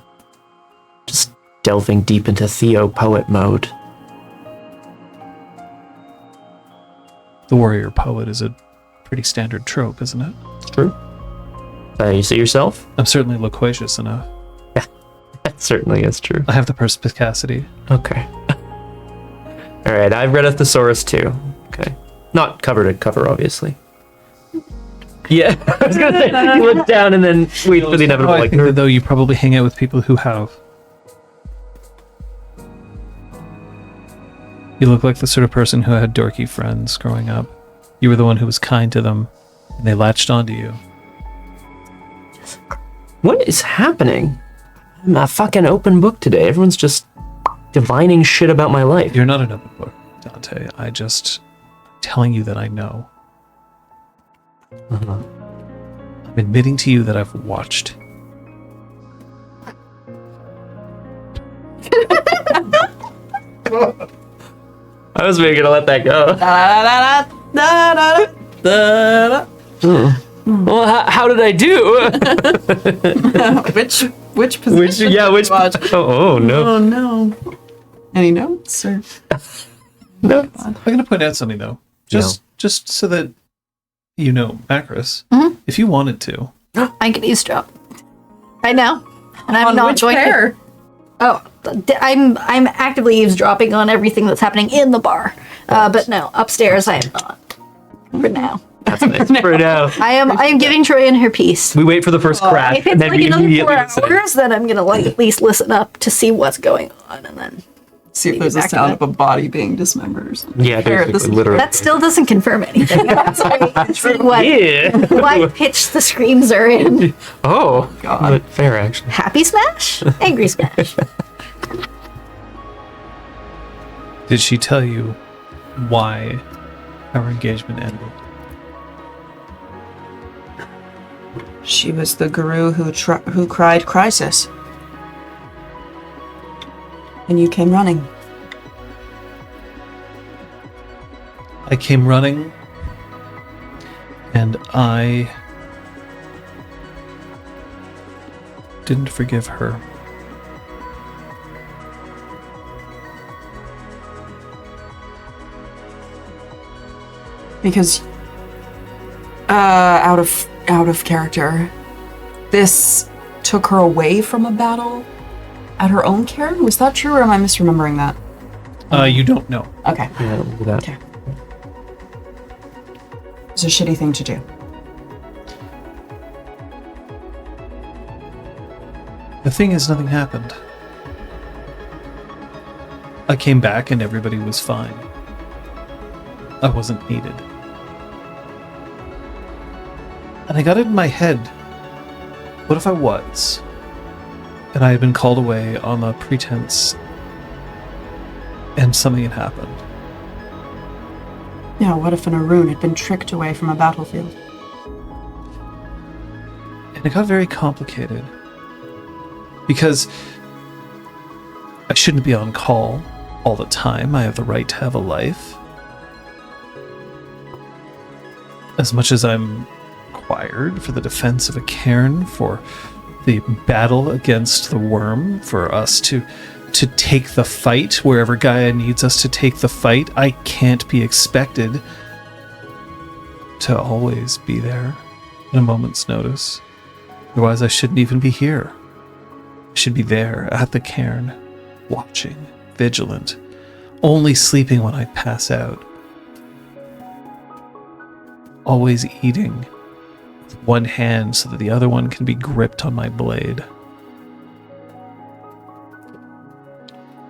[SPEAKER 1] just delving deep into Theo poet mode.
[SPEAKER 4] The warrior poet is a pretty standard trope, isn't it?
[SPEAKER 1] It's true. You see yourself?
[SPEAKER 4] I'm certainly loquacious enough.
[SPEAKER 1] That certainly is true.
[SPEAKER 4] I have the perspicacity.
[SPEAKER 1] Okay. Alright, I've read a thesaurus too. Okay. Not cover to cover, obviously. Yeah, I was gonna say, you look down and then wait for the inevitable,
[SPEAKER 4] I
[SPEAKER 1] like,
[SPEAKER 4] think that though you probably hang out with people who have. You look like the sort of person who had dorky friends growing up. You were the one who was kind to them, and they latched onto you.
[SPEAKER 1] what is happening? I'm a fucking open book today. Everyone's just divining shit about my life.
[SPEAKER 4] You're not an open book, Dante. I just telling you that I know. I'm admitting to you that I've watched.
[SPEAKER 1] I was maybe gonna let that go. Well, how did I do?
[SPEAKER 2] Which position?
[SPEAKER 1] Which? Oh no.
[SPEAKER 2] Oh no. Any notes or?
[SPEAKER 1] No.
[SPEAKER 4] I'm going to point out something though, just so that you know, Macros, if you wanted to,
[SPEAKER 3] I can eavesdrop right now, and I'm
[SPEAKER 2] On
[SPEAKER 3] not
[SPEAKER 2] which
[SPEAKER 3] going
[SPEAKER 2] pair?
[SPEAKER 3] to. Oh, I'm actively eavesdropping on everything that's happening in the bar, but no, upstairs I am not. For now,
[SPEAKER 1] That's nice. For now,
[SPEAKER 3] I am giving Troyan her piece.
[SPEAKER 1] we wait for the first crash,
[SPEAKER 3] If
[SPEAKER 1] and
[SPEAKER 3] it's
[SPEAKER 1] then
[SPEAKER 3] like
[SPEAKER 1] we
[SPEAKER 3] another 4
[SPEAKER 1] immediately listen.
[SPEAKER 3] hours, then I'm gonna like at least listen up to see what's going on, and then
[SPEAKER 2] See if there's a
[SPEAKER 3] back to
[SPEAKER 2] sound
[SPEAKER 3] that.
[SPEAKER 2] of a body being dismembered or something.
[SPEAKER 1] Yeah,
[SPEAKER 2] Parrot,
[SPEAKER 1] basically,
[SPEAKER 2] this-
[SPEAKER 1] literally.
[SPEAKER 3] that still doesn't confirm anything. That's what
[SPEAKER 1] Yeah.
[SPEAKER 3] what pitch the screams are in.
[SPEAKER 1] Oh,
[SPEAKER 2] God.
[SPEAKER 1] but fair actually.
[SPEAKER 3] Happy smash, angry smash.
[SPEAKER 4] did she tell you why our engagement ended?
[SPEAKER 2] She was the guru who cried crisis. And you came running.
[SPEAKER 4] I came running, and I didn't forgive her.
[SPEAKER 2] Because, out of character, this took her away from a battle at her own cairn? Was that true, or am I misremembering that?
[SPEAKER 4] You don't know.
[SPEAKER 2] Okay.
[SPEAKER 1] Yeah, I don't remember that.
[SPEAKER 2] Okay. It's a shitty thing to do.
[SPEAKER 4] The thing is, nothing happened. I came back and everybody was fine. I wasn't needed. And I got it in my head, what if I was? And I had been called away on the pretense and something had happened.
[SPEAKER 2] Yeah, what if an Arun had been tricked away from a battlefield?
[SPEAKER 4] And it got very complicated. Because I shouldn't be on call all the time. I have the right to have a life. As much as I'm required for the defense of a cairn, for the battle against the worm, for us to take the fight wherever Gaia needs us to take the fight, I can't be expected to always be there at a moment's notice. Otherwise, I shouldn't even be here. I should be there at the cairn, watching, vigilant, only sleeping when I pass out. Always eating with one hand so that the other one can be gripped on my blade.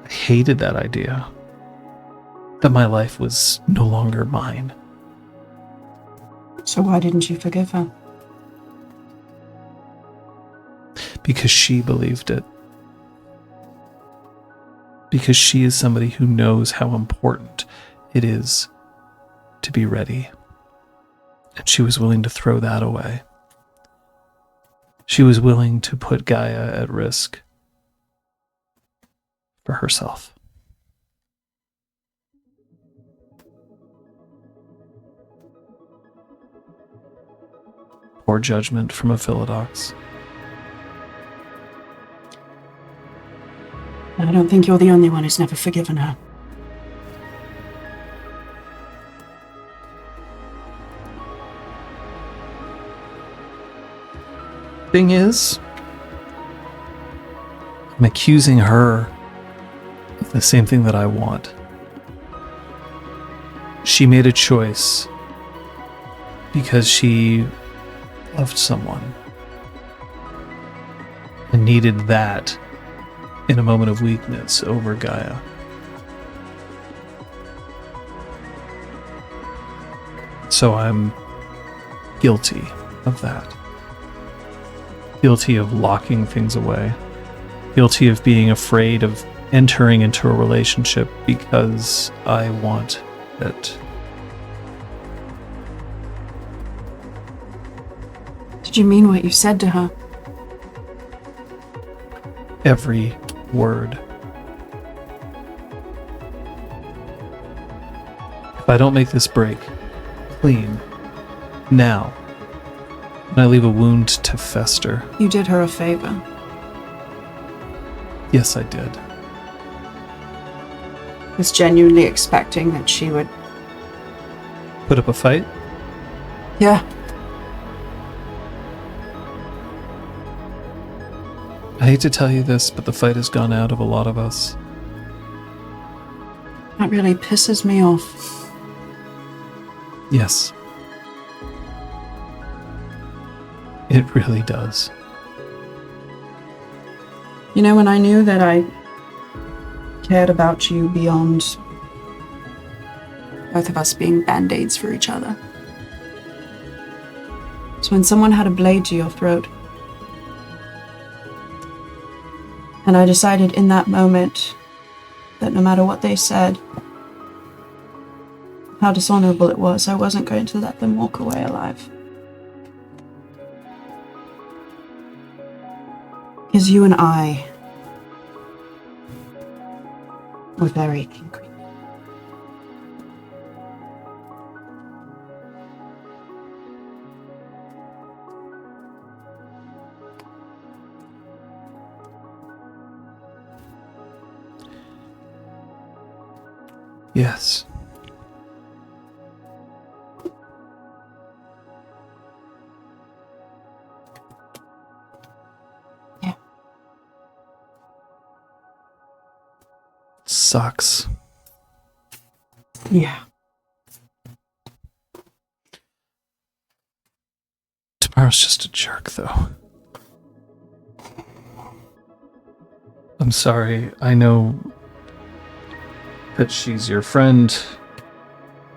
[SPEAKER 4] I hated that idea. That my life was no longer mine.
[SPEAKER 2] So why didn't you forgive her?
[SPEAKER 4] Because she believed it. Because she is somebody who knows how important it is to be ready. And she was willing to throw that away. She was willing to put Gaia at risk for herself. Poor judgment from a Philodox.
[SPEAKER 2] I don't think you're the only one who's never forgiven her.
[SPEAKER 4] Thing is, I'm accusing her of the same thing that I want. She made a choice because she loved someone and needed that in a moment of weakness over Gaia. So I'm guilty of that. Guilty of locking things away. Guilty of being afraid of entering into a relationship because I want it.
[SPEAKER 2] Did you mean what you said to her?
[SPEAKER 4] Every word. If I don't make this break clean now, and I leave a wound to fester.
[SPEAKER 2] You did her a favor.
[SPEAKER 4] Yes, I did.
[SPEAKER 2] I was genuinely expecting that she would...
[SPEAKER 4] Put up a fight?
[SPEAKER 2] Yeah.
[SPEAKER 4] I hate to tell you this, but the fight has gone out of a lot of us.
[SPEAKER 2] That really pisses me off.
[SPEAKER 4] Yes. It really does.
[SPEAKER 2] You know, when I knew that I cared about you beyond both of us being band-aids for each other. It's when someone had a blade to your throat. And I decided in that moment that no matter what they said, how dishonorable it was, I wasn't going to let them walk away alive. Because you and I were very angry.
[SPEAKER 4] Yes.
[SPEAKER 2] Yeah.
[SPEAKER 4] Sucks.
[SPEAKER 2] Yeah.
[SPEAKER 4] Tomorrow's just a jerk, though. I'm sorry. I know that she's your friend.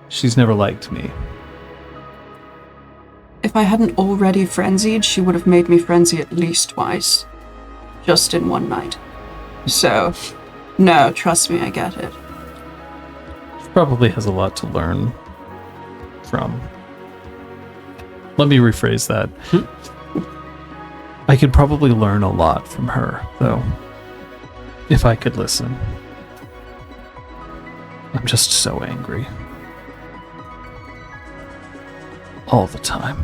[SPEAKER 4] She's never liked me.
[SPEAKER 2] If I hadn't already frenzied, she would have made me frenzy at least twice. Just in one night. So, no, trust me, I get it.
[SPEAKER 4] She probably has a lot to learn from. Let me rephrase that. I could probably learn a lot from her, though. If I could listen. I'm just so angry. All the time.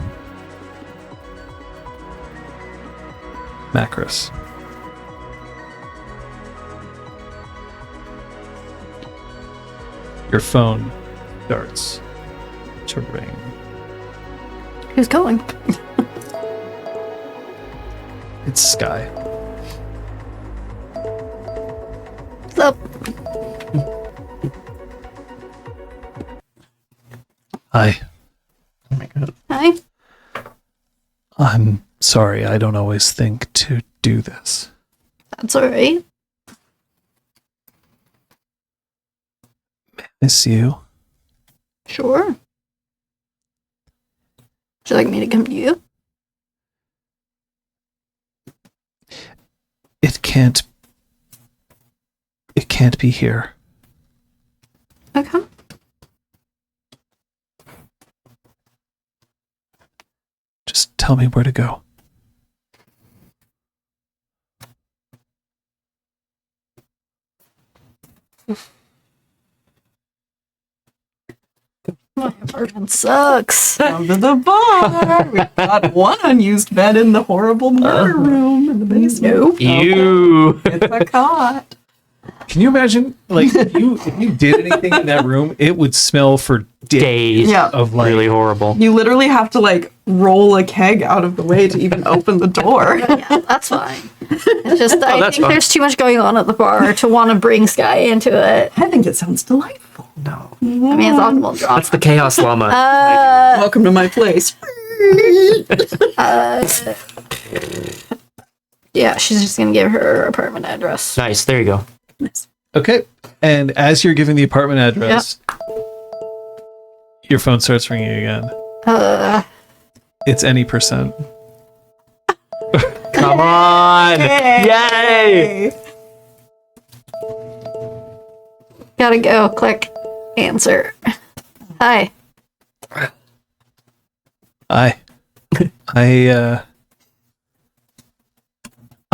[SPEAKER 4] Macros. Your phone starts to ring.
[SPEAKER 3] Who's calling?
[SPEAKER 4] It's Sky.
[SPEAKER 3] What's up?
[SPEAKER 4] Hi.
[SPEAKER 1] Oh my god.
[SPEAKER 3] Hi.
[SPEAKER 4] I'm sorry, I don't always think to do this.
[SPEAKER 3] That's alright.
[SPEAKER 4] Miss you.
[SPEAKER 3] Sure. Would you like me to come to you?
[SPEAKER 4] It can't be here.
[SPEAKER 3] Okay.
[SPEAKER 4] Just tell me where to go.
[SPEAKER 3] My apartment sucks.
[SPEAKER 2] Come to the bar. We've got one unused bed in the horrible murder room in the basement.
[SPEAKER 1] Ew.
[SPEAKER 2] It's a cot.
[SPEAKER 4] Can you imagine, like, if you did anything in that room, it would smell for days
[SPEAKER 2] Yeah.
[SPEAKER 4] of like
[SPEAKER 1] Really horrible.
[SPEAKER 2] You literally have to like roll a keg out of the way to even open the door.
[SPEAKER 3] Yeah, that's fine. It's just I
[SPEAKER 1] that's
[SPEAKER 3] think
[SPEAKER 1] fine.
[SPEAKER 3] there's too much going on at the bar to want to bring Sky into it.
[SPEAKER 2] I think it sounds delightful.
[SPEAKER 1] No.
[SPEAKER 3] I mean, it's optimal drama.
[SPEAKER 1] That's the chaos llama.
[SPEAKER 2] Welcome to my place.
[SPEAKER 3] Yeah, she's just gonna give her apartment address.
[SPEAKER 1] Nice. There you go.
[SPEAKER 4] Okay. And as you're giving the apartment address, your phone starts ringing again. It's any percent.
[SPEAKER 1] Come on. Yay.
[SPEAKER 3] Gotta go. Click. Answer. Hi.
[SPEAKER 4] I'm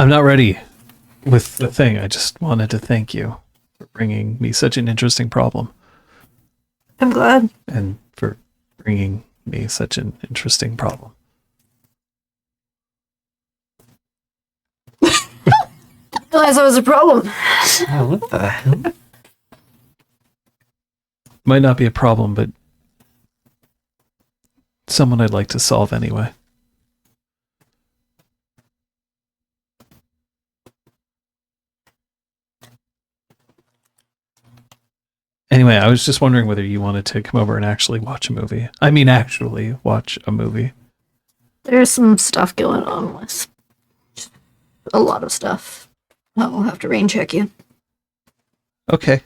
[SPEAKER 4] not ready with the thing. I just wanted to thank you for bringing me such an interesting problem
[SPEAKER 3] I'm glad.
[SPEAKER 4] and for bringing me such an interesting problem.
[SPEAKER 3] Realized that was a problem.
[SPEAKER 1] Oh, what the hell?
[SPEAKER 4] Might not be a problem, but someone I'd like to solve anyway. Anyway, I was just wondering whether you wanted to come over and actually watch a movie. I mean, actually watch a movie.
[SPEAKER 3] There's some stuff going on with a lot of stuff. I'll have to rain check you.
[SPEAKER 4] Okay.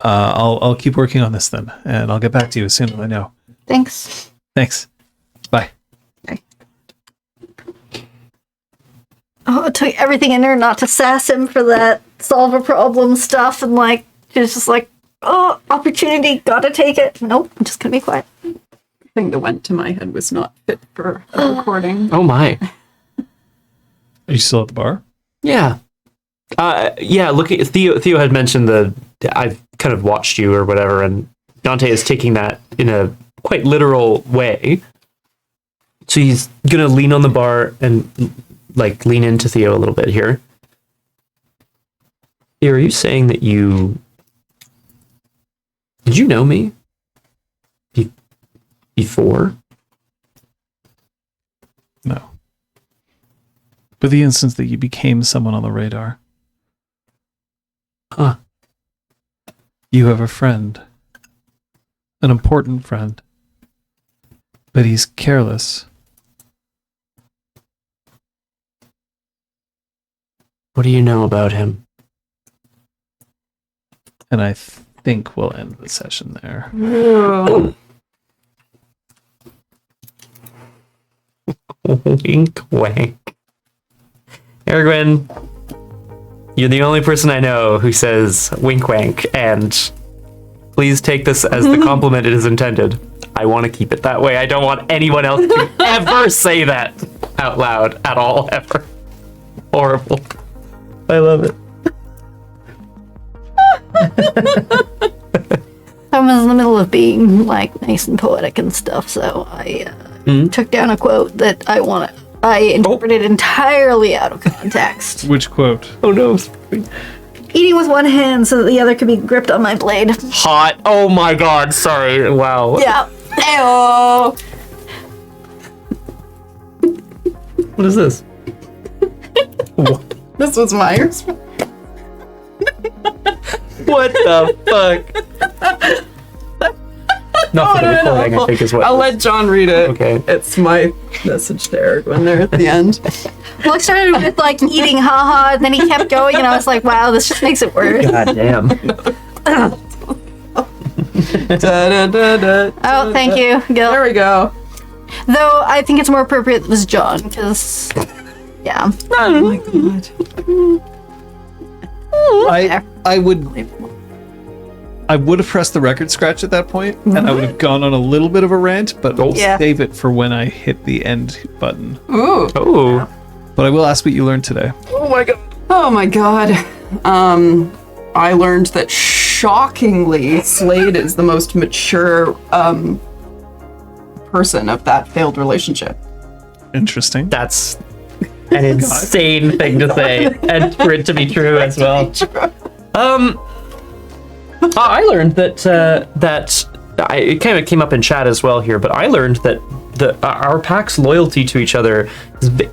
[SPEAKER 4] I'll keep working on this then, and I'll get back to you as soon as I know.
[SPEAKER 3] Thanks.
[SPEAKER 4] Thanks. Bye.
[SPEAKER 3] Oh, it took everything in her not to sass him for that solve a problem stuff, and like she was just like, oh, opportunity, gotta take it. Nope, I'm just gonna be quiet.
[SPEAKER 2] The thing that went to my head was not fit for a recording.
[SPEAKER 1] Oh my.
[SPEAKER 4] Are you still at the bar?
[SPEAKER 1] Yeah. Yeah, looking Theo had mentioned I've kind of watched you or whatever, and Dante is taking that in a quite literal way. So he's gonna lean on the bar and like lean into Theo a little bit here. Theo, are you saying that you Did you know me? Before?
[SPEAKER 4] No. But the instance that you became someone on the radar.
[SPEAKER 1] Huh.
[SPEAKER 4] You have a friend. An important friend. But he's careless.
[SPEAKER 1] What do you know about him?
[SPEAKER 4] And I think we'll end the session there.
[SPEAKER 1] Wink, wank. Aragorn, you're the only person I know who says wink, wank, and please take this as the compliment it is intended. I want to keep it that way. I don't want anyone else to ever say that out loud at all, ever. Horrible. I love it.
[SPEAKER 3] I was in the middle of being like nice and poetic and stuff, so I took down a quote that I interpreted entirely out of context.
[SPEAKER 4] Which quote?
[SPEAKER 1] Oh no.
[SPEAKER 3] Eating with one hand so that the other could be gripped on my blade.
[SPEAKER 1] Hot. Oh my god, sorry. Wow.
[SPEAKER 3] Yeah.
[SPEAKER 2] Ayo.
[SPEAKER 1] What is this?
[SPEAKER 2] This was my response.
[SPEAKER 1] What the fuck? Not for the recording, I think is what.
[SPEAKER 2] I'll let John read it.
[SPEAKER 1] Okay.
[SPEAKER 2] It's my message to Aragorn there at the end.
[SPEAKER 3] Well, it started with like eating haha, and then he kept going, and I was like, wow, this just makes it worse.
[SPEAKER 1] God damn.
[SPEAKER 3] Oh, thank you, Gil.
[SPEAKER 2] There we go.
[SPEAKER 3] Though I think it's more appropriate that it was John, because, yeah.
[SPEAKER 2] Oh my god.
[SPEAKER 4] I would have pressed the record scratch at that point, and I would have gone on a little bit of a rant, but I'll
[SPEAKER 3] Yeah.
[SPEAKER 4] save it for when I hit the end button.
[SPEAKER 2] Ooh.
[SPEAKER 1] Oh.
[SPEAKER 4] But I will ask what you learned today.
[SPEAKER 2] Oh my god. Oh my god. I learned that shockingly, Slade is the most mature person of that failed relationship.
[SPEAKER 4] Interesting.
[SPEAKER 1] That's an insane thing to say, and for it to be true as well. I learned that it kind of came up in chat as well here, but I learned that our pack's loyalty to each other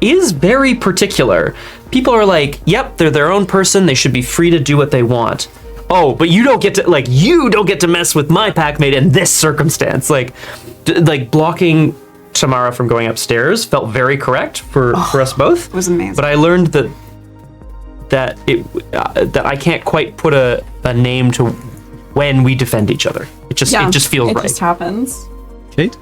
[SPEAKER 1] is very particular. People are like, yep, they're their own person, they should be free to do what they want. Oh, but you don't get to mess with my packmate in this circumstance. Like blocking Tamara from going upstairs felt very correct for us both.
[SPEAKER 2] It was amazing.
[SPEAKER 1] But I learned that I can't quite put a name to when we defend each other. It just feels right.
[SPEAKER 2] It just happens.
[SPEAKER 4] Kate?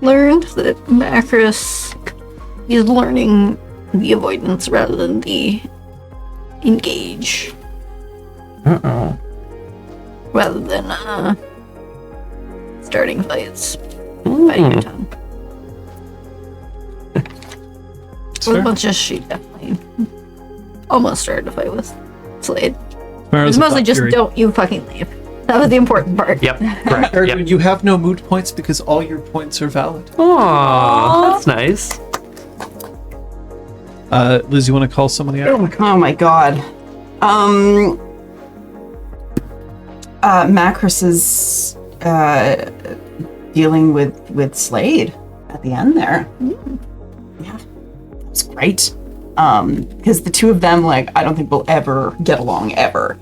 [SPEAKER 3] Learned that Macros is learning the avoidance rather than the engage.
[SPEAKER 1] Uh-oh.
[SPEAKER 3] Rather than starting fights. Biting your tongue. Well, just she definitely almost started to fight with Slade. It's mostly just don't you fucking leave. That was the important part.
[SPEAKER 1] Yep, correct.
[SPEAKER 4] Aragorn,
[SPEAKER 1] Yep.
[SPEAKER 4] you have no moot points because all your points are valid.
[SPEAKER 1] Aww, that's nice.
[SPEAKER 4] Liz, you want to call somebody out?
[SPEAKER 2] Oh my god. Macros is dealing with Slade at the end there. Yeah, that was great. Because the two of them, like, I don't think will ever get along ever.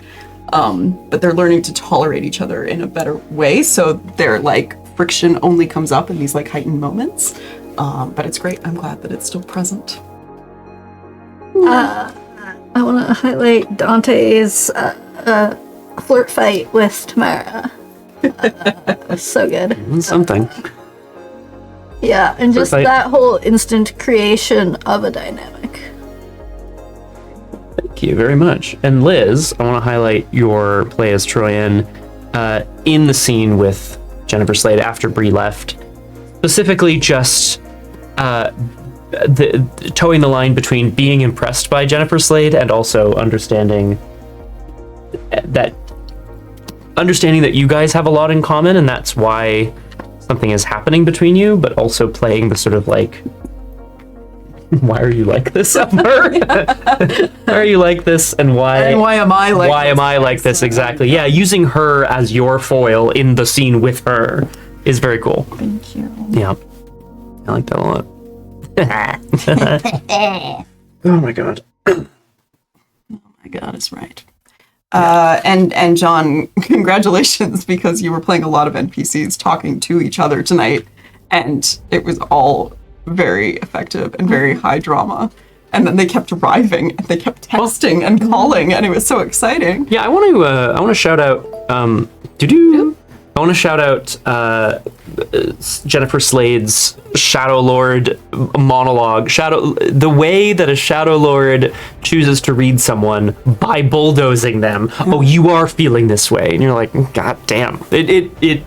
[SPEAKER 2] But they're learning to tolerate each other in a better way. So their like friction only comes up in these like heightened moments. But it's great. I'm glad that it's still present.
[SPEAKER 3] I want to highlight Dante's flirt fight with Tamara. So good.
[SPEAKER 1] Something.
[SPEAKER 3] Yeah, and just
[SPEAKER 1] fight.
[SPEAKER 3] that whole instant creation of a dynamic.
[SPEAKER 1] Thank you very much. And Liz, I want to highlight your play as Troyan in the scene with Jennifer Slade after Bree left. Specifically, just towing the line between being impressed by Jennifer Slade and also understanding that you guys have a lot in common, and that's why something is happening between you, but also playing the sort of like Why are you like this, Summer? Why are you like this, and why?
[SPEAKER 2] And why am I like?
[SPEAKER 1] Why am I like this exactly? Yeah, using her as your foil in the scene with her is very cool.
[SPEAKER 3] Thank you.
[SPEAKER 1] Yeah, I like that a lot. Oh my god.
[SPEAKER 2] My God is right. And John, congratulations, because you were playing a lot of NPCs talking to each other tonight, and it was all very effective and very high drama. And then they kept arriving, and they kept texting and calling, and it was so exciting.
[SPEAKER 1] Yeah, I want to shout out. I want to shout out Jennifer Slade's Shadow Lord monologue. The way that a Shadow Lord chooses to read someone by bulldozing them. Oh, you are feeling this way, and you're like, God damn. It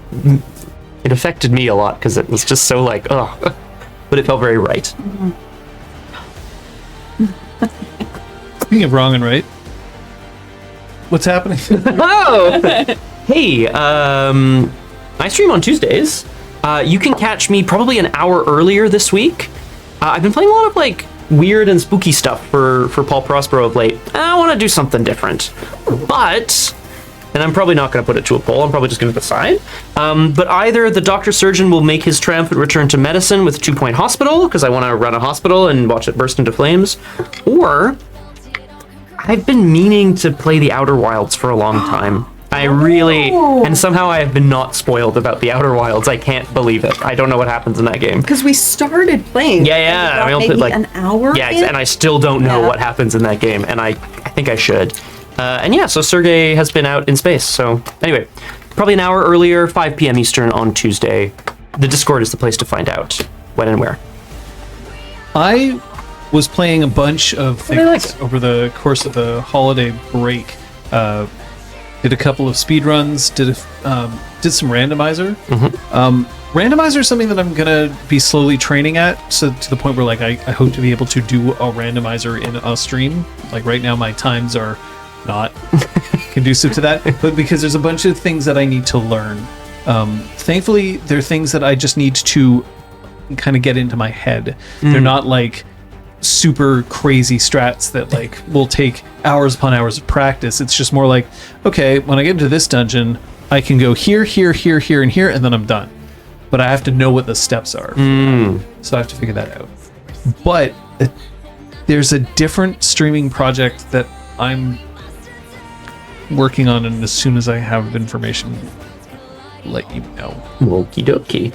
[SPEAKER 1] affected me a lot because it was just so like, ugh, but it felt very right.
[SPEAKER 4] Speaking of wrong and right, what's happening?
[SPEAKER 1] Oh. Hey, I stream on Tuesdays. You can catch me probably an hour earlier this week. I've been playing a lot of like weird and spooky stuff for Paul Prospero of late. I want to do something different, and I'm probably not going to put it to a poll. I'm probably just going to decide. But either the Doctor Surgeon will make his triumphant return to medicine with 2 Point Hospital, because I want to run a hospital and watch it burst into flames, or I've been meaning to play the Outer Wilds for a long time. And somehow I have been not spoiled about the Outer Wilds. I can't believe it. I don't know what happens in that game.
[SPEAKER 2] Because we started playing.
[SPEAKER 1] Yeah.
[SPEAKER 2] I only played like an hour.
[SPEAKER 1] Yeah, and I still don't know what happens in that game, and I think I should. So Sergey has been out in space. So anyway, probably an hour earlier, 5 p.m. Eastern on Tuesday. The Discord is the place to find out when and where.
[SPEAKER 4] I was playing a bunch of things over the course of the holiday break. Did a couple of speed runs. Did some randomizer. Randomizer is something that I'm gonna be slowly training at, so to the point where like I hope to be able to do a randomizer in a stream. Like right now, my times are not conducive to that, but because there's a bunch of things that I need to learn. Thankfully, they're things that I just need to kind of get into my head. They're not like super crazy strats that like will take hours upon hours of practice. It's just more like, okay, when I get into this dungeon, I can go here, here, here, here, and here, and then I'm done. But I have to know what the steps are. So I have to figure that out. But there's a different streaming project that I'm working on, and as soon as I have information, let you know.
[SPEAKER 1] Okie dokie.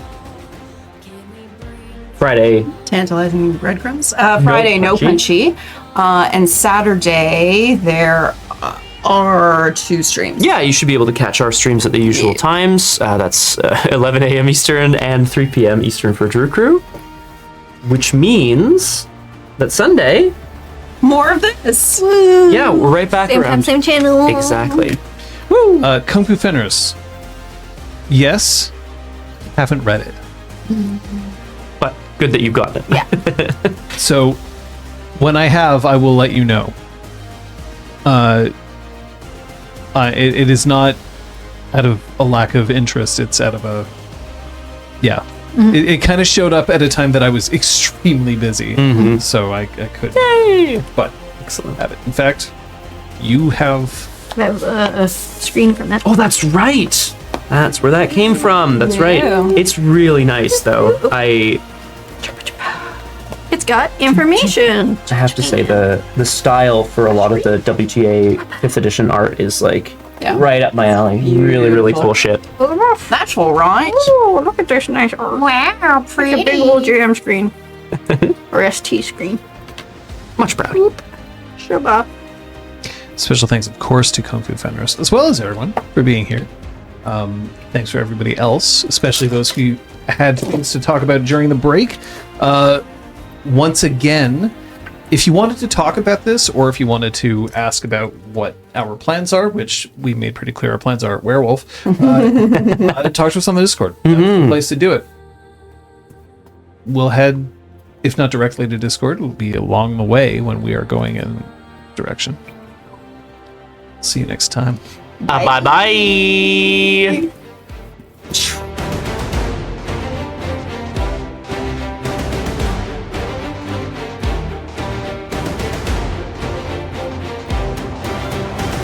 [SPEAKER 1] Friday.
[SPEAKER 2] Tantalizing breadcrumbs. Friday, no punchy. And Saturday, there are 2 streams.
[SPEAKER 1] Yeah, you should be able to catch our streams at the usual times. That's 11 a.m. Eastern and 3 p.m. Eastern for Drew Crew. Which means that Sunday...
[SPEAKER 2] More of this.
[SPEAKER 3] Woo.
[SPEAKER 1] Yeah, we're right back
[SPEAKER 3] Same
[SPEAKER 1] around.
[SPEAKER 3] time, same channel.
[SPEAKER 1] Exactly.
[SPEAKER 4] Woo! Kung Fu Fenris. Yes, haven't read it.
[SPEAKER 1] But good that you've gotten it.
[SPEAKER 3] Yeah.
[SPEAKER 4] So when I have, I will let you know. It is not out of a lack of interest. It's out of a... Yeah. It kind of showed up at a time that I was extremely busy. So I couldn't.
[SPEAKER 1] Yay!
[SPEAKER 4] But excellent have it. In fact, you have...
[SPEAKER 3] That was a screen from that.
[SPEAKER 1] Oh, that's right. That's where that came from. That's right. It's really nice, though.
[SPEAKER 3] It's got information.
[SPEAKER 1] I have to say the style for a lot of the WTA 5th edition art is like right up my alley. Really, really cool shit.
[SPEAKER 2] That's all right.
[SPEAKER 3] Oh, look at this nice. Wow, pretty big old jam screen. Or ST screen.
[SPEAKER 1] Much proud.
[SPEAKER 3] Sure.
[SPEAKER 4] Special thanks, of course, to Kung Fu Fenris, as well as everyone, for being here. Thanks for everybody else, especially those who had things to talk about during the break. Once again, if you wanted to talk about this, or if you wanted to ask about what our plans are, which we made pretty clear our plans are at Werewolf, talk to us on the Discord. That's the place to do it. We'll head, if not directly to Discord, we'll be along the way when we are going in direction. See you next time.
[SPEAKER 1] Bye-bye.